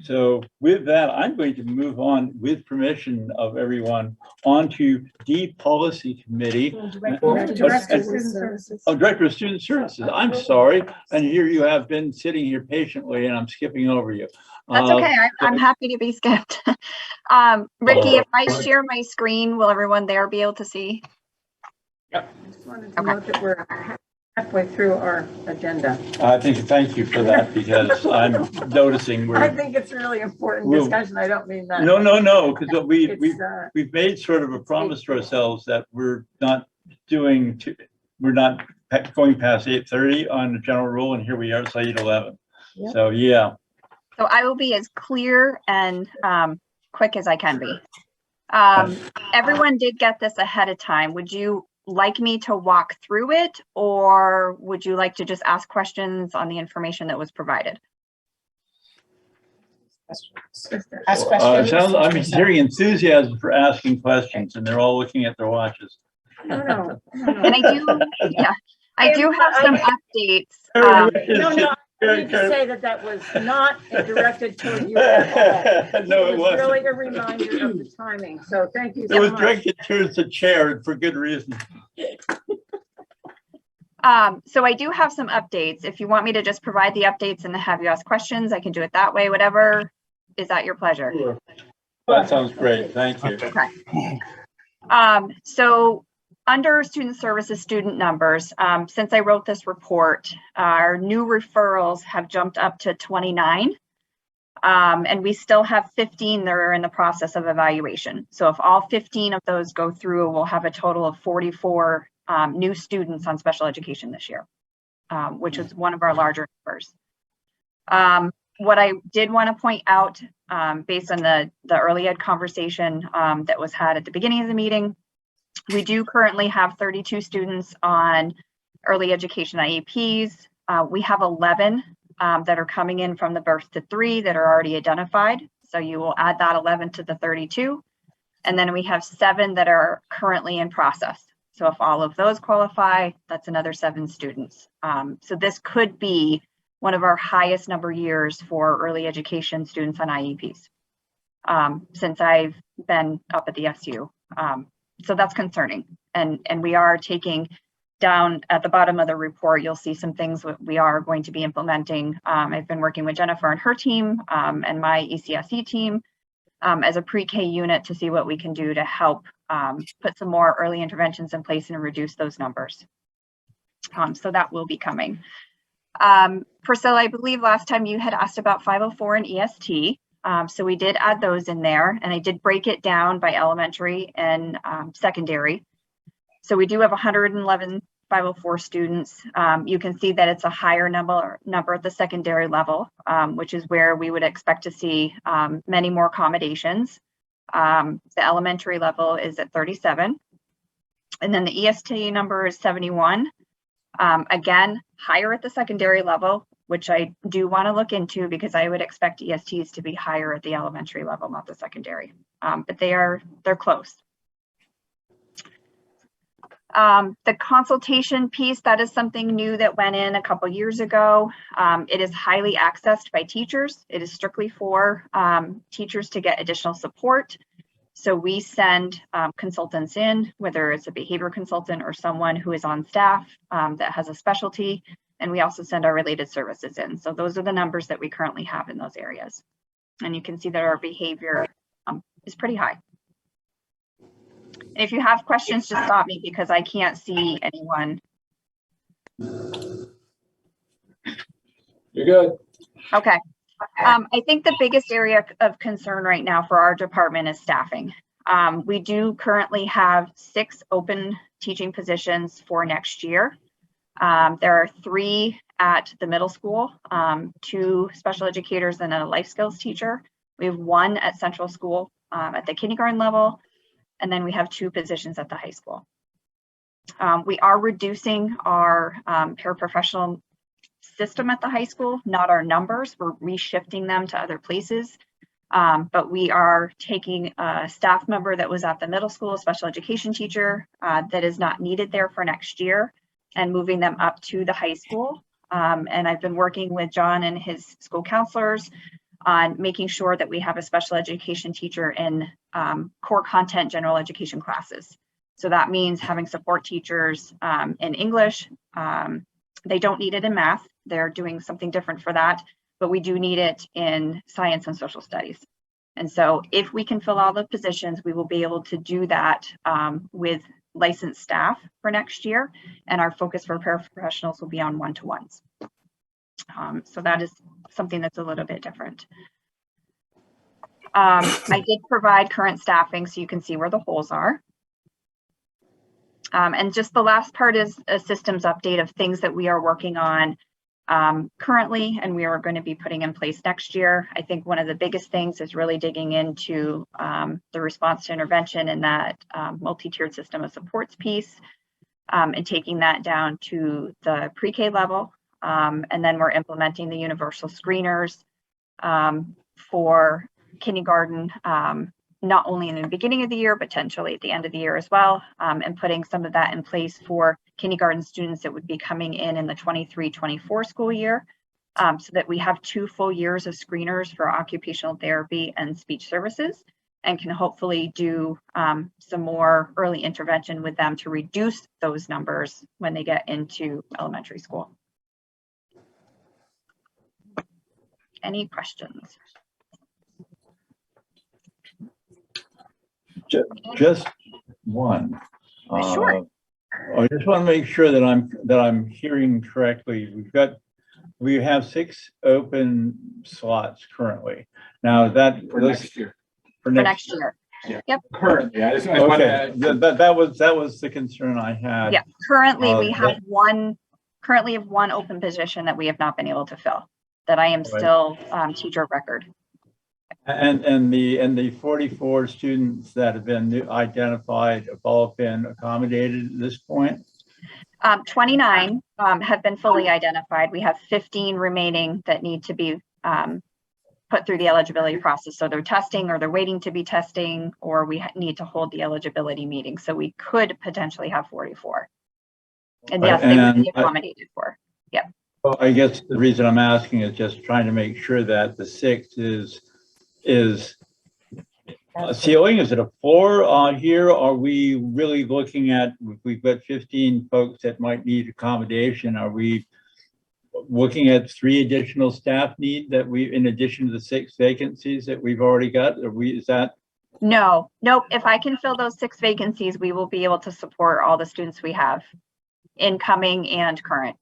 So with that, I'm going to move on, with permission of everyone, onto D Policy Committee. Director of Student Services. Oh, Director of Student Services. I'm sorry. And here you have been sitting here patiently and I'm skipping over you. That's okay. I'm happy to be skipped. Ricky, if I share my screen, will everyone there be able to see? I just wanted to note that we're halfway through our agenda. Thank you for that, because I'm noticing I think it's really important discussion. I don't mean that. No, because we've made sort of a promise to ourselves that we're not going past 8:30 on the general rule, and here we are, it's 8:11. Yep. So yeah. So I will be as clear and quick as I can be. Everyone did get this ahead of time. Would you like me to walk through it, or would you like to just ask questions on the information that was provided? Ask questions. I'm hearing enthusiasm for asking questions, and they're all looking at their watches. No. And I do have some updates. I need to say that was not directed toward you at all. No, it wasn't. Really a reminder of the timing. So thank you so much. It was directed towards the chair for good reason. So I do have some updates. If you want me to just provide the updates and have you ask questions, I can do it that way. Whatever is at your pleasure. Sure. That sounds great. Thank you. Okay. So under student services student numbers, since I wrote this report, our new referrals have jumped up to 29. And we still have 15 that are in the process of evaluation. So if all 15 of those go through, we'll have a total of 44 new students on special education this year, which is one of our larger numbers. What I did want to point out, based on the early ed conversation that was had at the beginning of the meeting, we do currently have 32 students on early education IEPs. We have 11 that are coming in from the birth to 3 that are already identified. So you will add that 11 to the 32. And then we have 7 that are currently in process. So if all of those qualify, that's another 7 students. So this could be one of our highest number years for early education students on IEPs since I've been up at the SU. So that's concerning. And we are taking down at the bottom of the report, you'll see some things we are going to be implementing. I've been working with Jennifer and her team and my ECSE team as a pre-K unit to see what we can do to help put some more early interventions in place and reduce those numbers. So that will be coming. Priscilla, I believe last time you had asked about 504 and EST. So we did add those in there, and I did break it down by elementary and secondary. So we do have 111 504 students. You can see that it's a higher number at the secondary level, which is where we would expect to see many more accommodations. The elementary level is at 37. And then the EST number is 71. Again, higher at the secondary level, which I do want to look into because I would expect ESTs to be higher at the elementary level, not the secondary. But they're close. The consultation piece, that is something new that went in a couple years ago. It is highly accessed by teachers. It is strictly for teachers to get additional support. So we send consultants in, whether it's a behavior consultant or someone who is on staff that has a specialty, and we also send our related services in. So those are the numbers that we currently have in those areas. And you can see that our behavior is pretty high. If you have questions, just stop me because I can't see anyone. You're good. Okay. I think the biggest area of concern right now for our department is staffing. We do currently have 6 open teaching positions for next year. There are 3 at the middle school, 2 special educators and a life skills teacher. We have 1 at central school at the kindergarten level, and then we have 2 positions at the high school. We are reducing our paraprofessional system at the high school, not our numbers. We're reshifting them to other places. But we are taking a staff member that was at the middle school, a special education teacher that is not needed there for next year, and moving them up to the high school. And I've been working with John and his school counselors on making sure that we have a special education teacher in core content general education classes. So that means having support teachers in English. They don't need it in math. They're doing something different for that, but we do need it in science and social studies. And so if we can fill all the positions, we will be able to do that with licensed staff for next year. And our focus for paraprofessionals will be on one-to-ones. So that is something that's a little bit different. I did provide current staffing so you can see where the holes are. And just the last part is a systems update of things that we are working on currently, and we are going to be putting in place next year. I think one of the biggest things is really digging into the response to intervention and that multi-tiered system of supports piece, and taking that down to the pre-K level. And then we're implementing the universal screeners for kindergarten, not only in the beginning of the year, but potentially at the end of the year as well, and putting some of that in place for kindergarten students that would be coming in the 23-24 school year, so that we have 2 full years of screeners for occupational therapy and speech services, and can hopefully do some more early intervention with them to reduce those numbers when they get into elementary school. Any questions? Just one. Sure. I just want to make sure that I'm hearing correctly. We have 6 open slots currently. Now For next year. For next year. Yeah. Yep. Currently, I just Okay. That was the concern I had. Yeah. Currently, we have one open position that we have not been able to fill. That I am still teacher of record. And the 44 students that have been identified have all been accommodated at this point? 29 have been fully identified. We have 15 remaining that need to be put through the eligibility process. So they're testing, or they're waiting to be testing, or we need to hold the eligibility meeting. So we could potentially have 44. And yes, they would be accommodated for. Yep. Well, I guess the reason I'm asking is just trying to make sure that the 6 is a ceiling. Is it a floor here? Are we really looking at, we've got 15 folks that might need accommodation. Are we looking at 3 additional staff need that in addition to the 6 vacancies that we've already got? Is that? No, nope. If I can fill those 6 vacancies, we will be able to support all the students we have, incoming and current.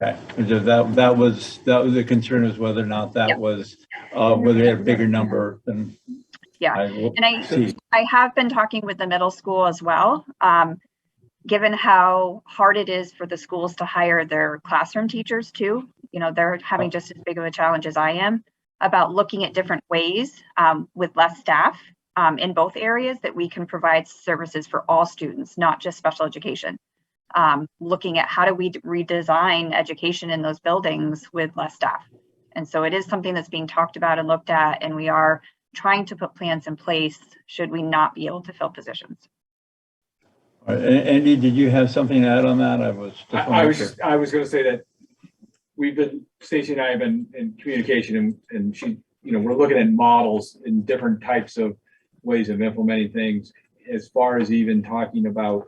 Okay, that was the concern, is whether or not that was whether they had a bigger number than. Yeah, I have been talking with the middle school as well. Given how hard it is for the schools to hire their classroom teachers too, they're having just as big of a challenge as I am about looking at different ways with less staff in both areas that we can provide services for all students, not just special education. looking at how do we redesign education in those buildings with less staff. And so it is something that's being talked about and looked at, and we are trying to put plans in place should we not be able to fill positions. All right, Andy, did you have something to add on that? I was going to say that Stacy and I have been in communication, and she, we're looking at models in different types of ways of implementing things, as far as even talking about,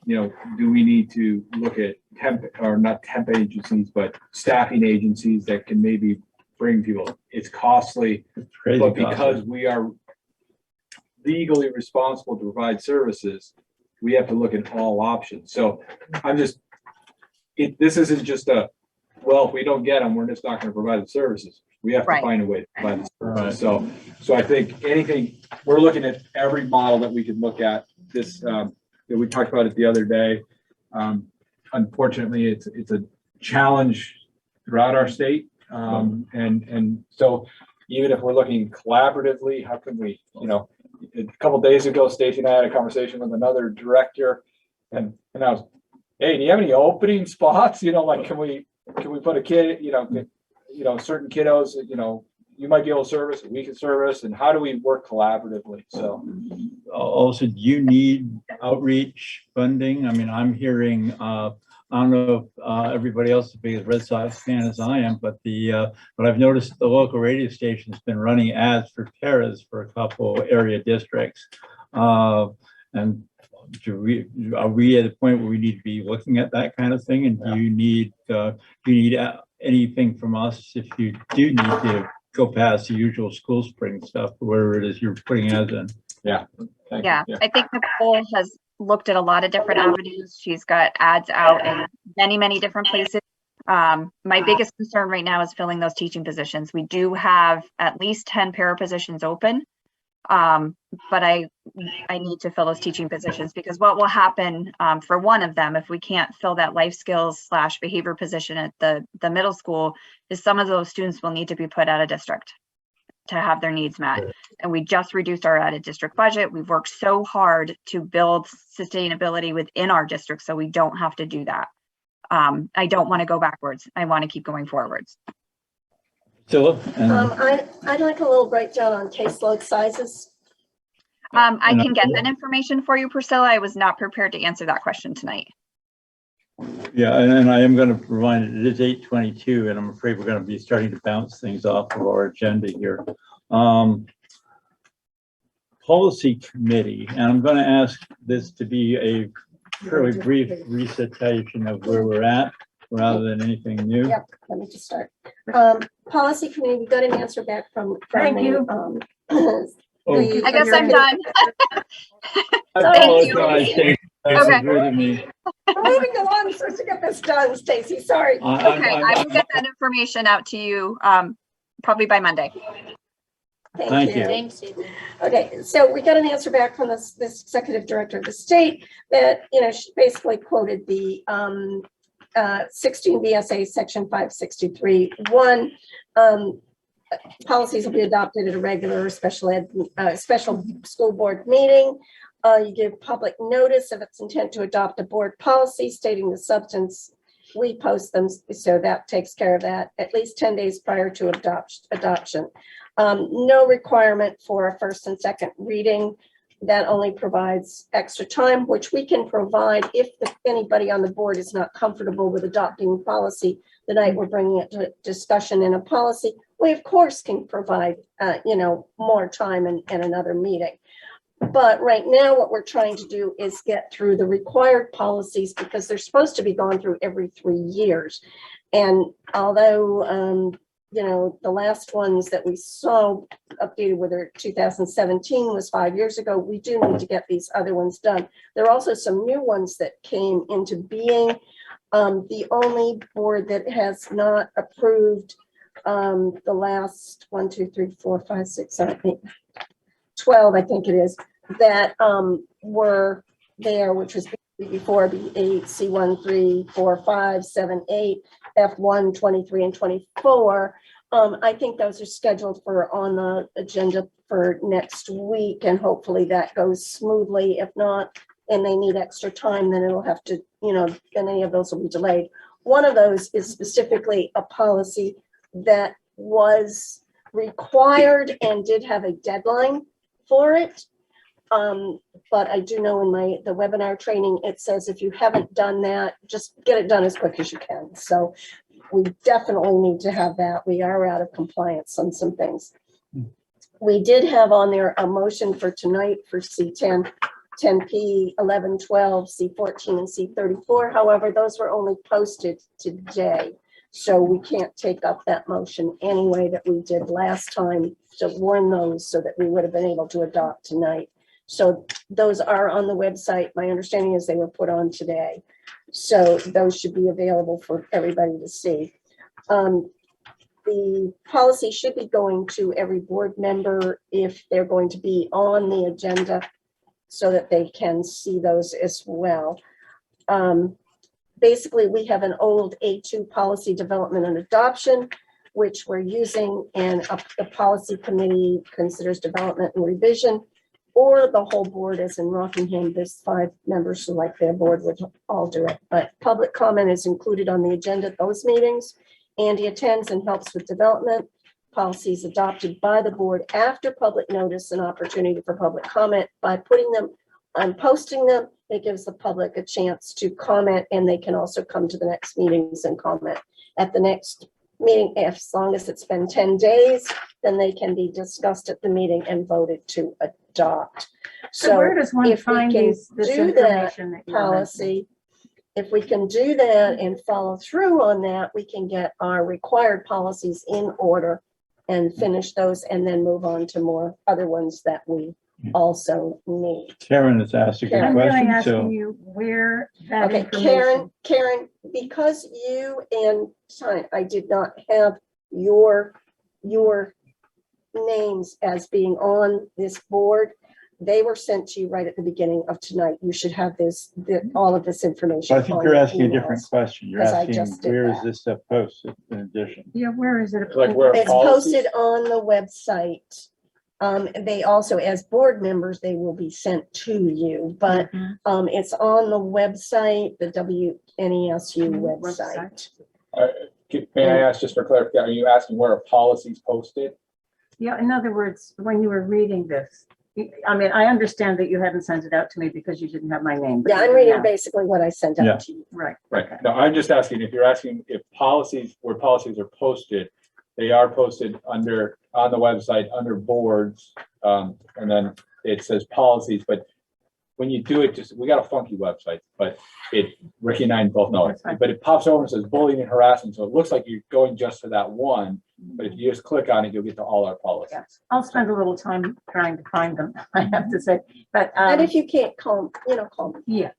do we need to look at not temp agencies, but staffing agencies that can maybe bring people. It's costly, but because we are legally responsible to provide services, we have to look at all options. So this isn't just if we don't get them, we're just not going to provide the services. We have to find a way to provide the services. Right. So I think we're looking at every model that we could look at. This that we talked about it the other day. Unfortunately, it's a challenge throughout our state. And so even if we're looking collaboratively, how can we, a couple of days ago, Stacey and I had a conversation with another director, and I was, hey, do you have any opening spots? Can we put a kid, certain kiddos, you might be able to service, we can service, and how do we work collaboratively? So also, do you need outreach funding? I mean, I'm hearing, I don't know if everybody else is as big as Red Sox fan as I am, but I've noticed the local radio station's been running ads for paras for a couple area districts. And are we at a point where we need to be looking at that kind of thing? And do you need anything from us if you do need to go past the usual school spring stuff, whatever it is you're putting ads in? Yeah. I think Nicole has looked at a lot of different avenues. She's got ads out in many different places. My biggest concern right now is filling those teaching positions. We do have at least 10 para positions open, but I need to fill those teaching positions, because what will happen for one of them, if we can't fill that life skills / behavior position at the middle school, is some of those students will need to be put out of district to have their needs met. And we just reduced our out of district budget. We've worked so hard to build sustainability within our district so we don't have to do that. I don't want to go backwards. I want to keep going forwards. I'd like a little breakdown on caseload sizes. I can get that information for you, Priscilla. I was not prepared to answer that question tonight. Yeah, and I am going to provide it. It is 8:22, and I'm afraid we're going to be starting to bounce things off of our agenda here. Policy committee, and I'm going to ask this to be a fairly brief recitation of where we're at, rather than anything new. Yep, let me just start. Policy committee, we got an answer back from Thank you. I guess I'm done. Thank you. Okay. I'm moving along, supposed to get this done, Stacy, sorry. Okay, I will get that information out to you probably by Monday. Thank you. Thanks, okay, so we got an answer back from this executive director of the state that, she basically quoted the 16 VSA section 563(1). Policies will be adopted at a regular special school board meeting. You give public notice of its intent to adopt a board policy stating the substance. We post them, so that takes care of that at least 10 days prior to adoption. No requirement for a first and second reading. That only provides extra time, which we can provide if anybody on the board is not comfortable with adopting policy the night we're bringing it to discussion in a policy. We of course can provide, more time in another meeting. But right now, what we're trying to do is get through the required policies, because they're supposed to be gone through every 3 years. And although, the last ones that we saw updated with our 2017 was 5 years ago, we do need to get these other ones done. There are also some new ones that came into being. The only board that has not approved the last 1, 2, 3, 4, 5, 6, 7, 8, 12, I think it is, that were there, which was before B8, C1, 3, 4, 5, 7, 8, F1, 23, and 24. I think those are scheduled for on the agenda for next week, and hopefully that goes smoothly. If not, and they need extra time, then it'll have to, then any of those will be delayed. One of those is specifically a policy that was required and did have a deadline for it. But I do know in the webinar training, it says if you haven't done that, just get it done as quick as you can. So we definitely need to have that. We are out of compliance on some things. We did have on there a motion for tonight for C10, 10P, 11, 12, C14, and C34. However, those were only posted today. So we can't take up that motion anyway that we did last time to warn those so that we would have been able to adopt tonight. So those are on the website. My understanding is they were put on today. So those should be available for everybody to see. The policy should be going to every board member if they're going to be on the agenda so that they can see those as well. Basically, we have an old A2 policy development and adoption, which we're using, and the policy committee considers development and revision, or the whole board, as in Rockingham, there's 5 members who like their board would all do it. But public comment is included on the agenda at those meetings. Andy attends and helps with development. Policies adopted by the board after public notice and opportunity for public comment. By putting them and posting them, it gives the public a chance to comment, and they can also come to the next meetings and comment. At the next meeting, as long as it's been 10 days, then they can be discussed at the meeting and voted to adopt. So where does one if we find can this do information that you're policy, if we can do that and follow through on that, we can get our required policies in order and finish those and then move on to more other ones that we also need. Karen has asked a good I'm really question, asking so you where that Okay, information. Karen, because you and I did not have your names as being on this board, they were sent to you right at the beginning of tonight. You should have all of this information. I think on you're your asking a emails, different question. You're 'cause I asking, just did where is that. this stuff posted in addition? Yeah, where is it? Like where It's policies? posted on the website. They also, as board members, they will be sent to you, but it's on the website, the WNESU website. May I ask just for clarification, are you asking where a policy's posted? Yeah, in other words, when you were reading this, I mean, I understand that you hadn't sent it out to me because you didn't have my name. but Yeah, you I'm do reading now. basically what I sent Yeah. out to you. Right. Right. No, I'm just asking if you're asking if policies, where policies are posted, they are posted on the website under boards. And then it says policies, but when you do it, we got a funky website, but Ricky and I both know it, but it pops over and says bullying and harassment. So it looks like you're going just to that one, but if you just click on it, you'll get to all our policies. Yes, I'll spend a little time trying to find them, I have to say, but. And if you can't call me. Yeah.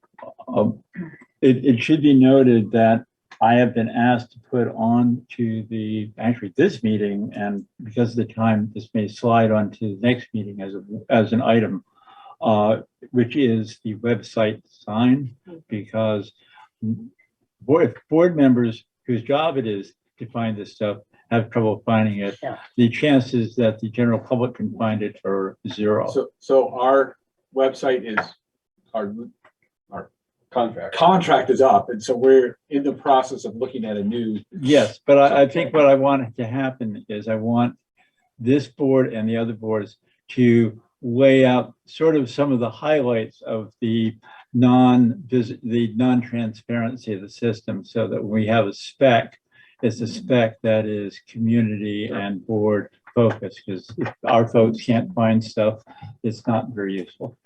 It should be noted that I have been asked to put on to this meeting, and because of the time, this may slide on to the next meeting as an item, which is the website sign, because board members whose job it is to find this stuff have trouble finding it. Yeah. The chances that the general public can find it are 0. So our website is, our contract is up, and so we're in the process of looking at a new. Yes, but I think what I want to happen is I want this board and the other boards to lay out sort of some of the highlights of the non-transparency of the system, so that when we have a spec, it's a spec that is community and board focused, because if our folks can't find stuff, it's not very useful.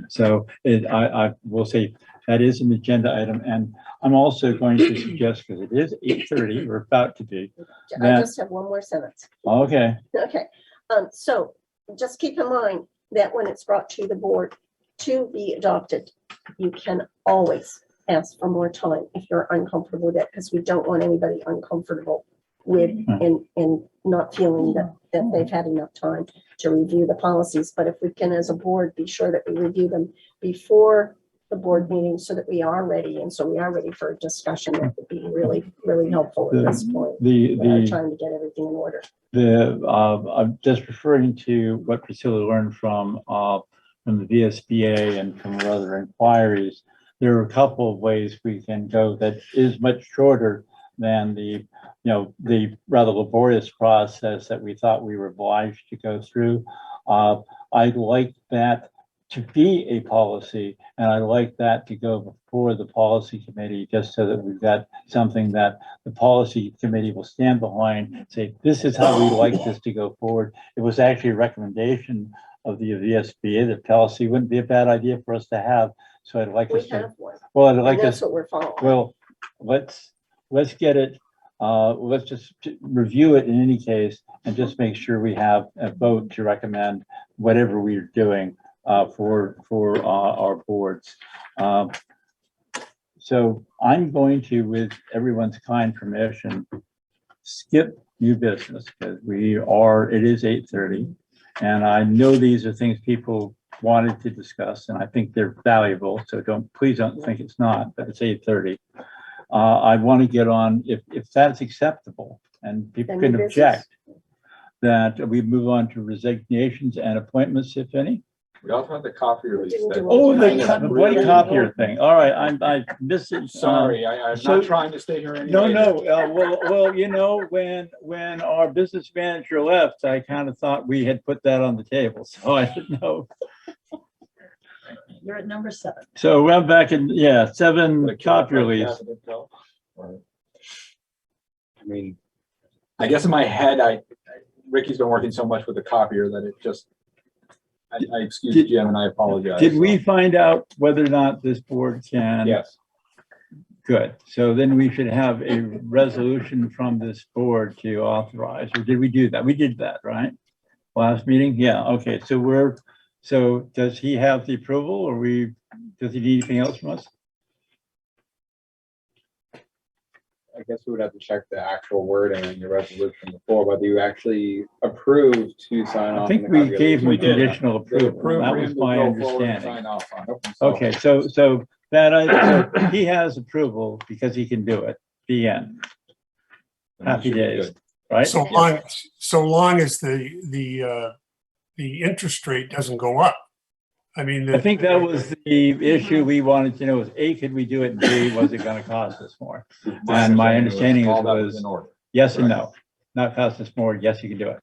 So I will say that is an agenda item, and I'm also going to suggest, because it is 8:30, we're about to be. I just have one more sentence. Okay. Okay, so just keep in mind that when it's brought to the board to be adopted, you can always ask for more time if you're uncomfortable with it, because we don't want anybody uncomfortable with and not feeling that they've had enough time to review the policies. But if we can, as a board, be sure that we review them before the board meeting so that we are ready. And so we are ready for a discussion that would be really, really helpful at this point. We are trying to get everything in order. I'm just referring to what Priscilla learned from from the VSBA and from our other inquiries, there are a couple of ways we can go that is much shorter than the rather laborious process that we thought we were obliged to go through. I'd like that to be a policy, and I'd like that to go before the policy committee, just so that we've got something that the policy committee will stand behind, say, this is how we like this to go forward. It was actually a recommendation of the VSBA that policy wouldn't be a bad idea for us to have. So I'd like We us to, have one. well, I'd like And that's us, what we're following. well, let's get it, let's just review it in any case and just make sure we have a vote to recommend whatever we're doing for our boards. So I'm going to, with everyone's kind permission, skip new business because it is 8:30. And I know these are things people wanted to discuss, and I think they're valuable. So please don't think it's not, but it's 8:30. I want to get on, if that's acceptable and people can object, that we move on to resignations and appointments, if any. We also have the copier lease. Oh, the white copier thing. All right, I missed it. Sorry, I'm not trying to stay here any No, later. well, when our business manager left, I kind of thought we had put that on the table, so I didn't know. You're at number 7. So we're back in, 7 copier lease. I mean, I guess in my head, Ricky's been working so much with the copier that it just, I excuse Jim and I apologize. Did we find out whether or not this board can? Yes. Good. So then we should have a resolution from this board to authorize, or did we do that? We did that, right? Last meeting? Yeah, okay. So does he have the approval, or does he need anything else from us? I guess we would have to check the actual wording in your resolution before, whether you actually approved to sign off. I think we gave him conditional approval. That was my understanding. Okay, so that he has approval because he can do it. The end. Happy days, right? So long as the interest rate doesn't go up. I mean, I think that was the issue we wanted to know was A, could we do it? And B, was it going to cost us more? And my understanding was yes and no. Not cost us more. Yes, you can do it.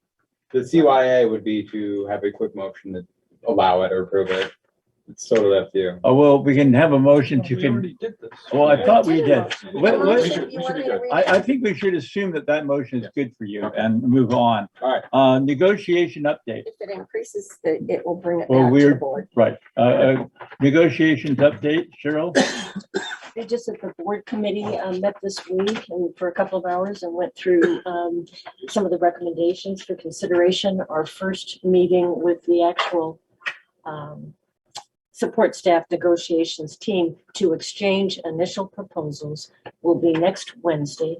The CYA would be to have a quick motion to allow it or approve it. It's totally up to you. Oh, well, we can have a motion to. Well, I thought we did. I think we should assume that motion is good for you and move on. All right. Negotiation update. If it increases, it will bring it Well, back to the board. right. Negotiations update, Cheryl. Just that the board committee met this week and for a couple of hours and went through some of the recommendations for consideration. Our first meeting with the actual support staff negotiations team to exchange initial proposals will be next Wednesday.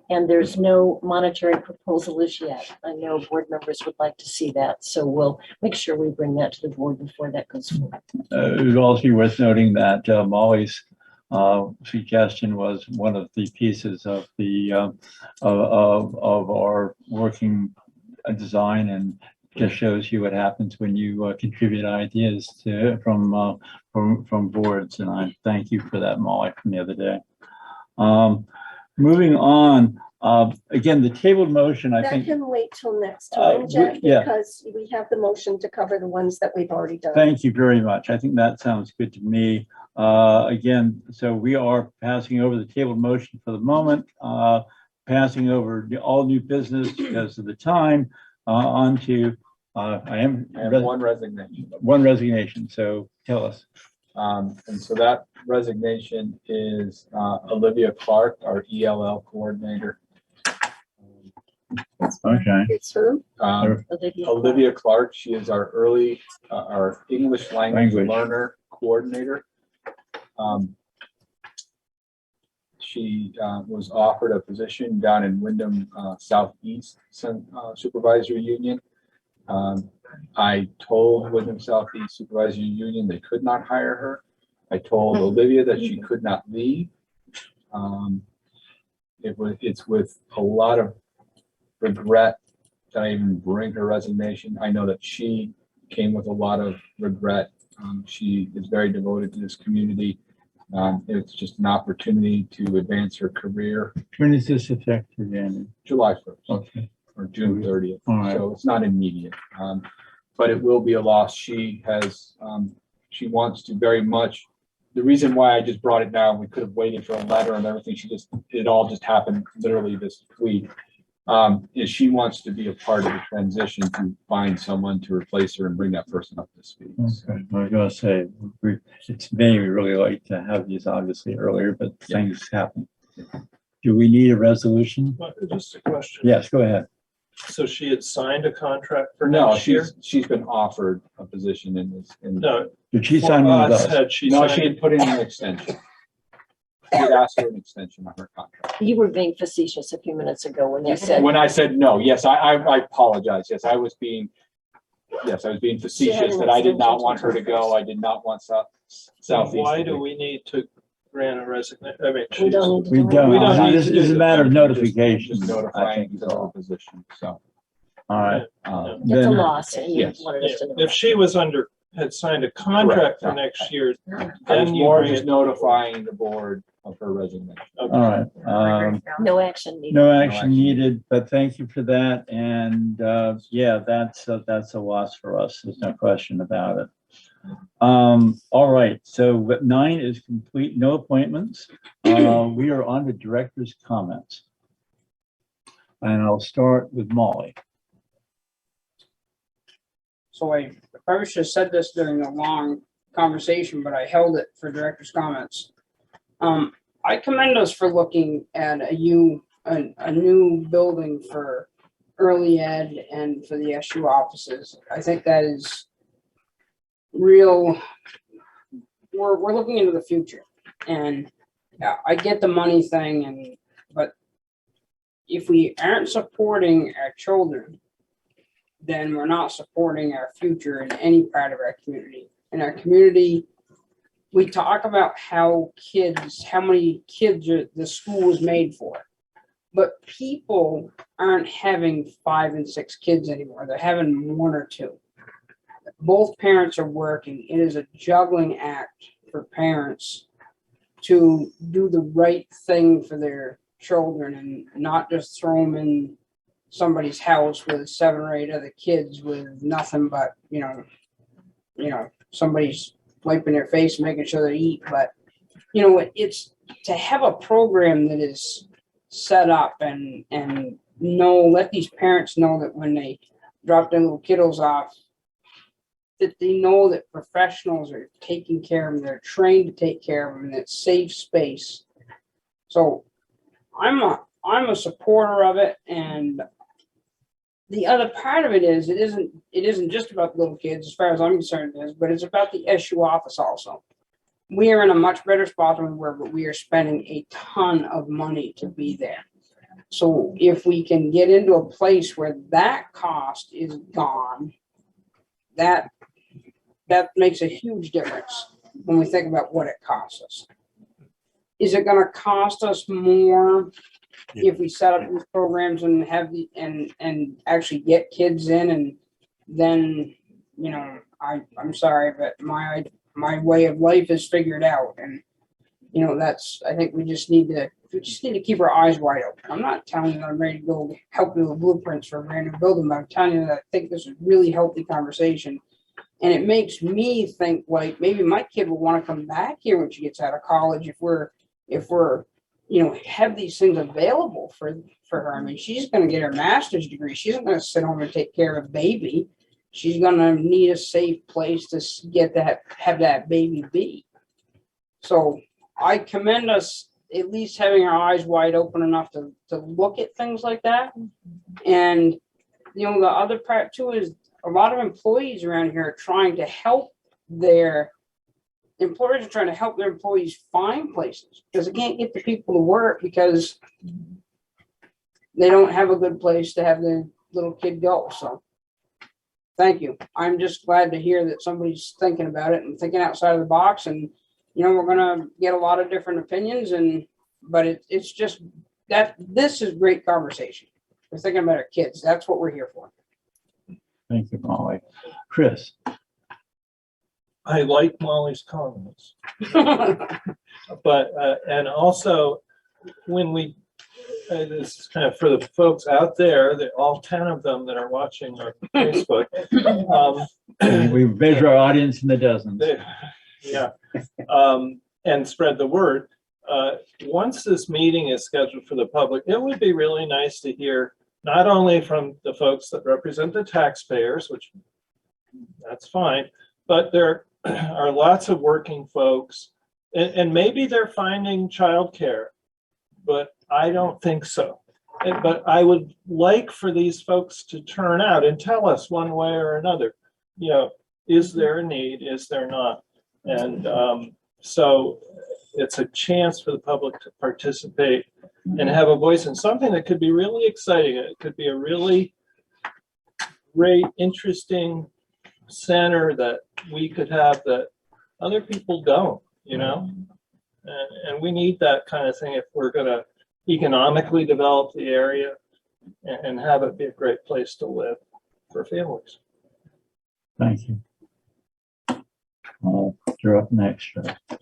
And there's no monetary proposal as yet. I know board members would like to see that. So we'll make sure we bring that to the board before that goes forward. It would also be worth noting that Molly's suggestion was one of the pieces of the of our working design, and just shows you what happens when you contribute ideas from boards. And I thank you for that, Molly, from the other day. Moving on, again, the tabled motion, I think. That can wait till next time, Jack, because we have the motion to cover the ones that we've already done. Thank you very much. I think that sounds good to me. Again, so we are passing over the tabled motion for the moment, passing over all new business because of the time, on to, I have one resignation. One resignation, so tell us. And so that resignation is Olivia Clark, our ELL coordinator. Okay. It's who? Olivia Clark. She is our English language learner coordinator. She was offered a position down in Wyndham Southeast Supervisory Union. I told Wyndham Southeast Supervisory Union they could not hire her. I told Olivia that she could not leave. It's with a lot of regret that I even bring her resignation. I know that she came with a lot of regret She is very devoted to this community. It's just an opportunity to advance her career. When is this effective, Andy? July 1st. Okay. Or June 30th. All right. So it's not immediate. But it will be a loss. She she wants to very much. The reason why I just brought it down, we could have waited for a letter and everything. It all just happened literally this week. Is she wants to be a part of the transition to find someone to replace her and bring that person up to speed. Okay. I was gonna say, it's maybe really like to have these obviously earlier, but things happen. Do we need a resolution? Just a question. Yes, go ahead. So she had signed a contract for No, next year? she's been offered a position in this. No. Did she For sign one of us, those? had she No, signed- she had put in an extension. She had asked for an extension on her contract. You were being facetious a few minutes ago when you said. When I said no, yes, I apologize. Yes, I was being facetious that I did not want her to go. I did not want Southeast. Why to do go. we need to grant a resignation? I mean, We don't need to We do it. don't. We don't need This to is do a matter of that. notification. Just I notifying think the is whole all. position, so. All right. It's a Then- loss and you Yes. wanted us to know. if she was had signed a contract for next year, I was then you more bring just it. notifying the board of her resignation. All right. No action needed. No action needed, but thank you for that. And yeah, that's a loss for us. There's no question about it. All right, so 9 is complete, no appointments. We are on to director's comments. And I'll start with Molly. So I probably should have said this during a long conversation, but I held it for director's comments. I commend us for looking at a new building for early ed and for the SU offices. I think that is real. We're looking into the future, and yeah, I get the money thing, but if we aren't supporting our children, then we're not supporting our future in any part of our community. In our community, we talk about how many kids the school is made for. But people aren't having 5 and 6 kids anymore. They're having 1 or 2. Both parents are working. It is a juggling act for parents to do the right thing for their children and not just throw them in somebody's house with 7 or 8 other kids with nothing but, somebody's wiping their face, making sure they eat. But, it's to have a program that is set up and let these parents know that when they drop their little kiddos off, that they know that professionals are taking care of them, they're trained to take care of them, and it's safe space. So I'm a supporter of it, and the other part of it is it isn't just about little kids, as far as I'm concerned, but it's about the SU office also. We are in a much better spot than we were, but we are spending a ton of money to be there. So if we can get into a place where that cost is gone, that makes a huge difference when we think about what it costs us. Is it going to cost us more if we set up these programs and have and actually get kids in, and then I'm sorry, but my way of life is figured out, and I think we just need to keep our eyes wide open. I'm not telling you that I'm ready to go help you with blueprints for a brand new building, but I'm telling you that I think this is a really healthy conversation. And it makes me think like maybe my kid will want to come back here when she gets out of college if we're have these things available for her. I mean, she's going to get her master's degree. She's not going to sit home and take care of a baby. She's going to need a safe place to have that baby be. So I commend us at least having our eyes wide open enough to look at things like that. And the other part too is a lot of employees around here are trying to help their employees find places, because they can't get the people to work because they don't have a good place to have their little kid go. So thank you. I'm just glad to hear that somebody's thinking about it and thinking outside of the box. And, we're going to get a lot of different opinions, but it's just that this is great conversation. We're thinking about our kids. That's what we're here for. Thank you, Molly. Chris. I like Molly's comments. But, and also, when we, this is kind of for the folks out there, that all 10 of them that are watching our Facebook. We measure our audience in the dozens. Yeah, and spread the word. Once this meeting is scheduled for the public, it would be really nice to hear not only from the folks that represent the taxpayers, which that's fine, but there are lots of working folks, and maybe they're finding childcare, but I don't think so. But I would like for these folks to turn out and tell us one way or another, you know, is there a need, is there not? And so it's a chance for the public to participate and have a voice in something that could be really exciting. It could be a really great, interesting center that we could have that other people don't, you know? And we need that kind of thing if we're going to economically develop the area and have it be a great place to live for families. Thank you. You're up next.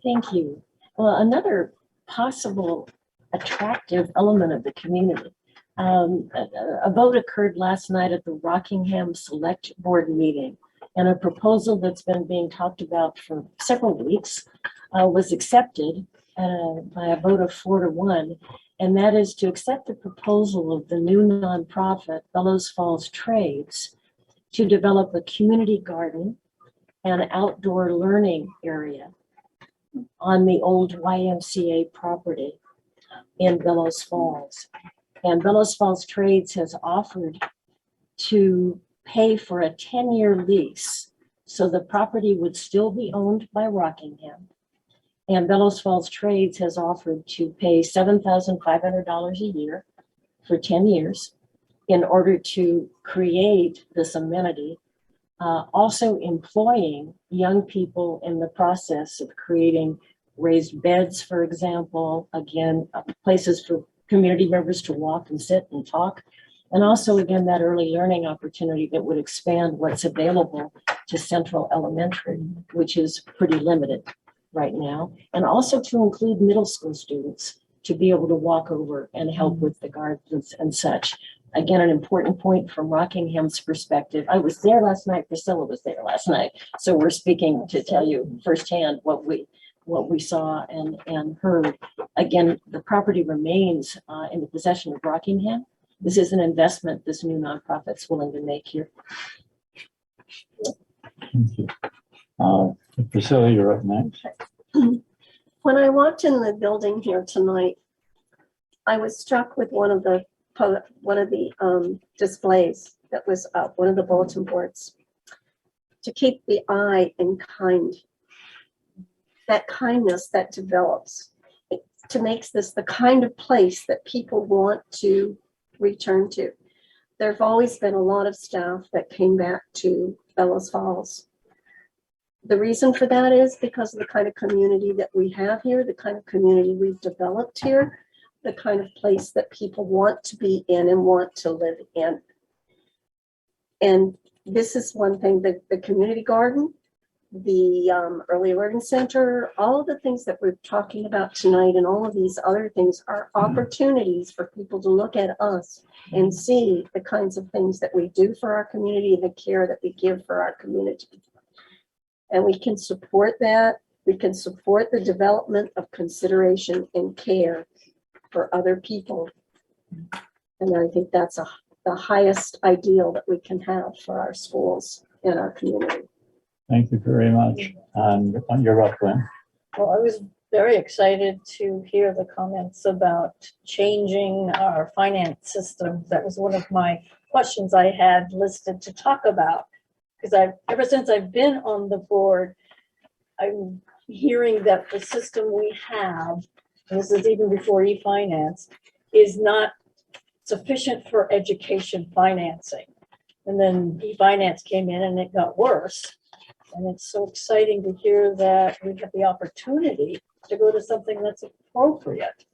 Thank you. Well, another possible attractive element of the community. A vote occurred last night at the Rockingham Select Board meeting, and a proposal that's been being talked about for several weeks was accepted by a vote of 4-1, and that is to accept the proposal of the new nonprofit Bellows Falls Trades to develop a community garden and outdoor learning area on the old YMCA property in Bellows Falls. And Bellows Falls Trades has offered to pay for a 10-year lease, so the property would still be owned by Rockingham. And Bellows Falls Trades has offered to pay $7,500 a year for 10 years in order to create this amenity, also employing young people in the process of creating raised beds, for example, again, places for community members to walk and sit and talk. And also, again, that early learning opportunity that would expand what's available to Central Elementary, which is pretty limited right now. And also to include middle school students to be able to walk over and help with the gardens and such. Again, an important point from Rockingham's perspective. I was there last night, Priscilla was there last night. So we're speaking to tell you firsthand what we saw and heard. Again, the property remains in the possession of Rockingham. This is an investment this new nonprofit's willing to make here. Thank you. Priscilla, you're up next. When I walked in the building here tonight, I was struck with one of the displays that was up, one of the bulletin boards. To keep the eye in kind, that kindness that develops, to makes this the kind of place that people want to return to. There have always been a lot of staff that came back to Bellows Falls. The reason for that is because of the kind of community that we have here, the kind of community we've developed here, the kind of place that people want to be in and want to live in. And this is one thing, the community garden, the early learning center, all of the things that we're talking about tonight and all of these other things are opportunities for people to look at us and see the kinds of things that we do for our community, the care that we give for our community. And we can support that. We can support the development of consideration and care for other people. And I think that's the highest ideal that we can have for our schools and our community. Thank you very much. And you're up, Glenn. Well, I was very excited to hear the comments about changing our finance system. That was one of my questions I had listed to talk about. Because ever since I've been on the board, I'm hearing that the system we have, and this is even before e-finance, is not sufficient for education financing. And then e-finance came in and it got worse. And it's so exciting to hear that we have the opportunity to go to something that's appropriate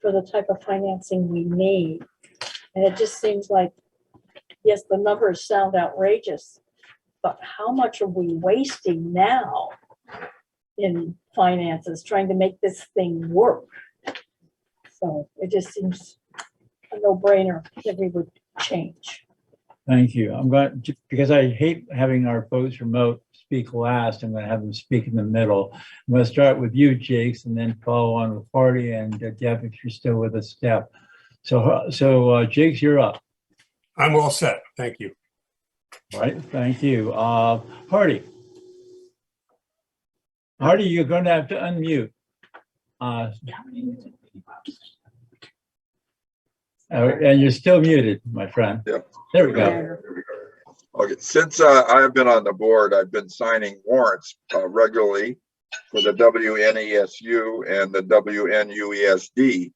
for the type of financing we need. And it just seems like, yes, the numbers sound outrageous, but how much are we wasting now in finances, trying to make this thing work. So it just seems a no-brainer that we would change. Thank you. I'm going to, because I hate having our folks remote speak last, I'm going to have them speak in the middle. I'm going to start with you, Jakes, and then follow on with Hardy and Deb, if you're still with us, Deb. So Jakes, you're up. I'm all set. Thank you. All right, thank you. Hardy. Hardy, you're going to have to unmute. And you're still muted, my friend. Yep. There we go. Okay, since I've been on the board, I've been signing warrants regularly for the WNESU and the WNUESD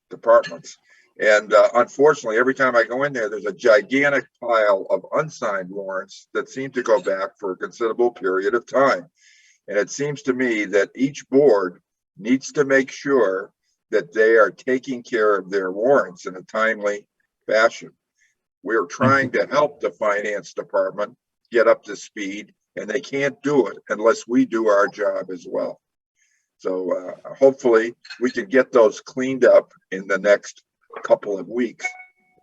departments. And unfortunately, every time I go in there, there's a gigantic pile of unsigned warrants that seem to go back for a considerable period of time. And it seems to me that each board needs to make sure that they are taking care of their warrants in a timely fashion. We're trying to help the finance department get up to speed, and they can't do it unless we do our job as well. So hopefully we can get those cleaned up in the next couple of weeks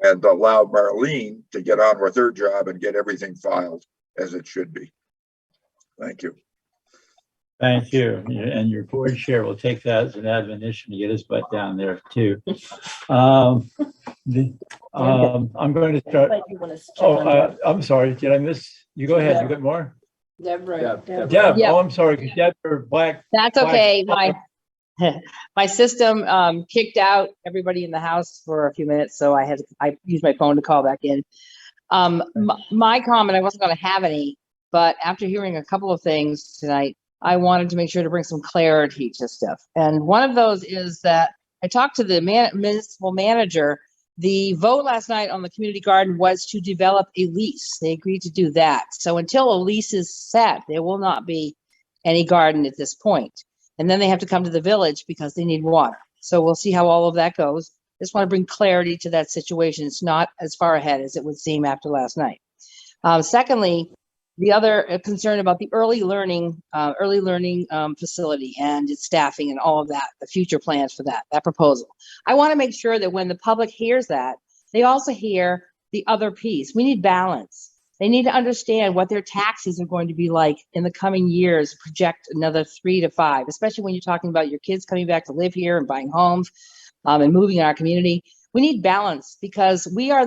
and allow Marlene to get on with her job and get everything filed as it should be. Thank you. Thank you. And your board chair will take that as an admonition to get his butt down there too. I'm going to start. I'm sorry. Did I miss? You go ahead. You got more? Deborah. Deb. Yeah. Oh, I'm sorry. Deb, black. That's okay. My system kicked out everybody in the house for a few minutes, so I used my phone to call back in. My comment, I wasn't going to have any, but after hearing a couple of things tonight, I wanted to make sure to bring some clarity to stuff. And one of those is that I talked to the municipal manager. The vote last night on the community garden was to develop a lease. They agreed to do that. So until a lease is set, there will not be any garden at this point. And then they have to come to the village because they need water. So we'll see how all of that goes. Just want to bring clarity to that situation. It's not as far ahead as it would seem after last night. Secondly, the other concern about the early learning facility and its staffing and all of that, the future plans for that proposal. I want to make sure that when the public hears that, they also hear the other piece. We need balance. They need to understand what their taxes are going to be like in the coming years, project another 3 to 5, especially when you're talking about your kids coming back to live here and buying homes and moving in our community. We need balance because we are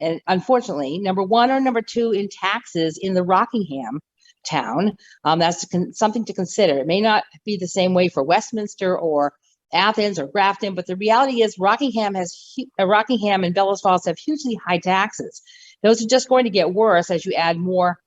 and unfortunately, number 1 or number 2 in taxes in the Rockingham town. That's something to consider. It may not be the same way for Westminster or Athens or Grafton, but the reality is Rockingham and Bellows Falls have hugely high taxes. Those are just going to get worse as you add more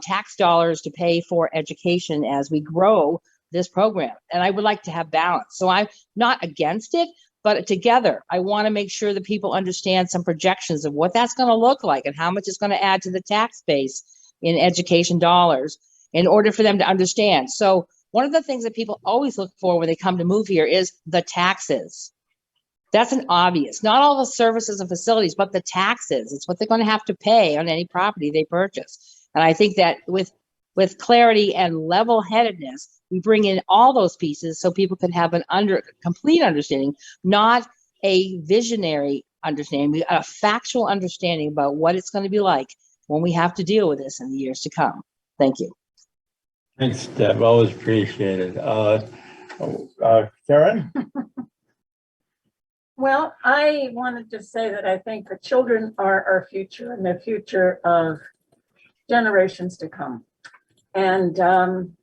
tax dollars to pay for education as we grow this program. And I would like to have balance. So I'm not against it, but together, I want to make sure that people understand some projections of what that's going to look like and how much it's going to add to the tax base in education dollars in order for them to understand. So one of the things that people always look for when they come to move here is the taxes. That's an obvious, not all the services and facilities, but the taxes. It's what they're going to have to pay on any property they purchase. And I think that with clarity and level-headedness, we bring in all those pieces so people can have an complete understanding, not a visionary understanding, a factual understanding about what it's going to be like when we have to deal with this in the years to come. Thank you. Thanks, Deb. Always appreciated. Karen? Well, I wanted to say that I think the children are our future and the future of generations to come. And I'm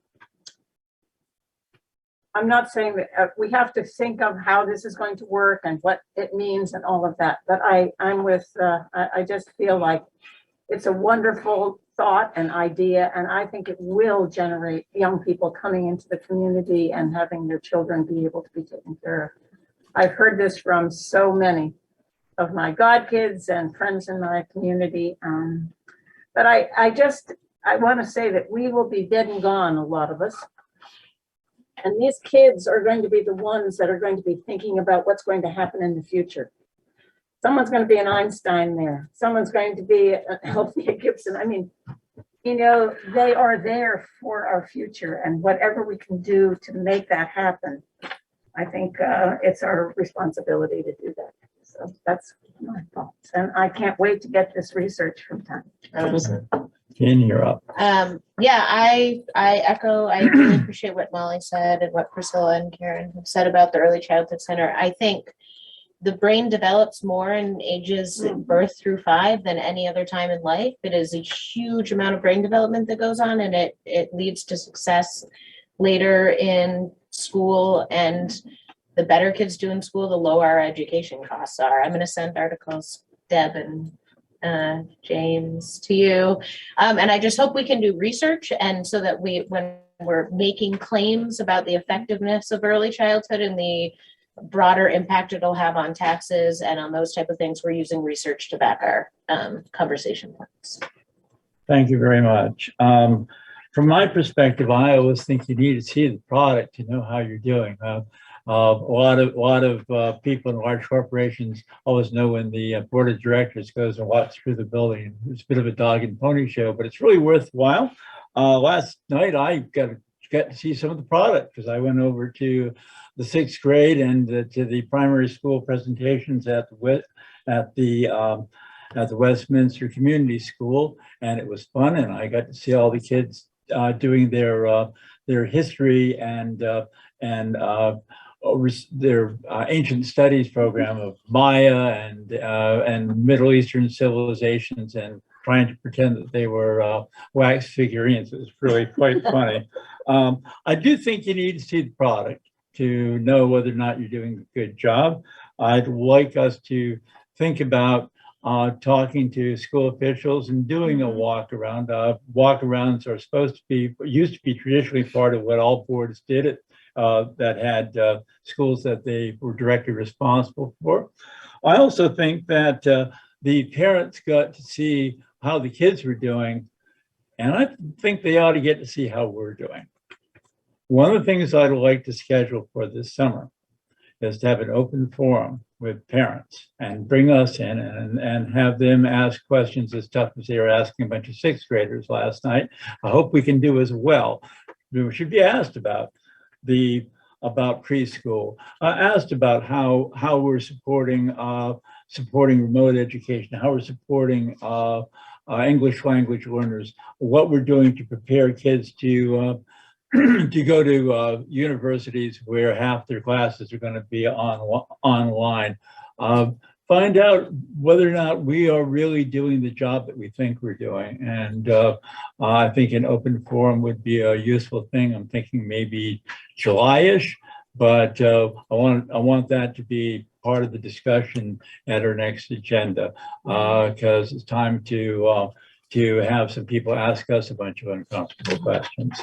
not saying that we have to think of how this is going to work and what it means and all of that, but I just feel like it's a wonderful thought and idea, and I think it will generate young people coming into the community and having their children be able to be taken care of. I've heard this from so many of my godkids and friends in my community, but I want to say that we will be dead and gone, a lot of us. And these kids are going to be the ones that are going to be thinking about what's going to happen in the future. Someone's going to be an Einstein there. Someone's going to be a Hvac Gibson. I mean, you know, they are there for our future, and whatever we can do to make that happen, I think it's our responsibility to do that. So that's my thoughts, and I can't wait to get this research from time. Ken, you're up. Yeah, I echo, I really appreciate what Molly said and what Priscilla and Karen have said about the Early Childhood Center. I think the brain develops more in ages birth through 5 than any other time in life. It is a huge amount of brain development that goes on, and it leads to success later in school. And the better kids do in school, the lower our education costs are. I'm going to send articles, Deb and James, to you. And I just hope we can do research, and so that when we're making claims about the effectiveness of early childhood and the broader impact it'll have on taxes and on those type of things, we're using research to back our conversation points. Thank you very much. From my perspective, I always think you need to see the product to know how you're doing. A lot of people in large corporations always know when the board of directors goes and walks through the building. It's a bit of a dog and pony show, but it's really worthwhile. Last night I got to see some of the product because I went over to the 6th grade and to the primary school presentations at the Westminster Community School, and it was fun. And I got to see all the kids doing their history and their ancient studies program of Maya and Middle Eastern civilizations, and trying to pretend that they were wax figurines. It was really quite funny. I do think you need to see the product to know whether or not you're doing a good job. I'd like us to think about talking to school officials and doing a walk around. Walk-arounds are used to be traditionally part of what all boards did that had schools that they were directly responsible for. I also think that the parents got to see how the kids were doing, and I think they ought to get to see how we're doing. One of the things I'd like to schedule for this summer is to have an open forum with parents and bring us in and have them ask questions as tough as they were asking a bunch of 6th graders last night. I hope we can do as well. We should be asked about preschool, asked about how we're supporting remote education, how we're supporting English language learners, what we're doing to prepare kids to go to universities where half their classes are going to be online. Find out whether or not we are really doing the job that we think we're doing. And I think an open forum would be a useful thing. I'm thinking maybe July-ish, but I want that to be part of the discussion at our next agenda, because it's time to have some people ask us a bunch of uncomfortable questions.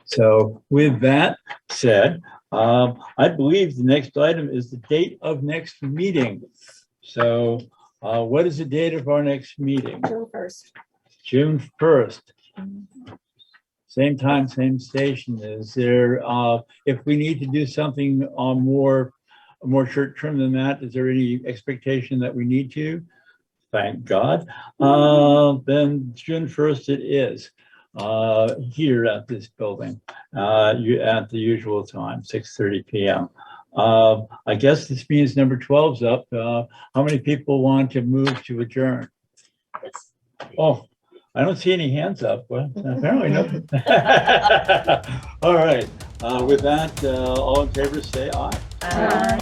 So with that said, I believe the next item is the date of next meeting. So what is the date of our next meeting? June 1st. June 1st. Same time, same station. Is there, if we need to do something more short term than that, is there any expectation that we need to? Thank God. Then June 1st it is. Here at this building, at the usual time, 6:30 p.m. I guess this means number 12's up. How many people want to move to adjourn? Yes. Oh, I don't see any hands up. Well, apparently no. All right. With that, all in favor say aye. Aye.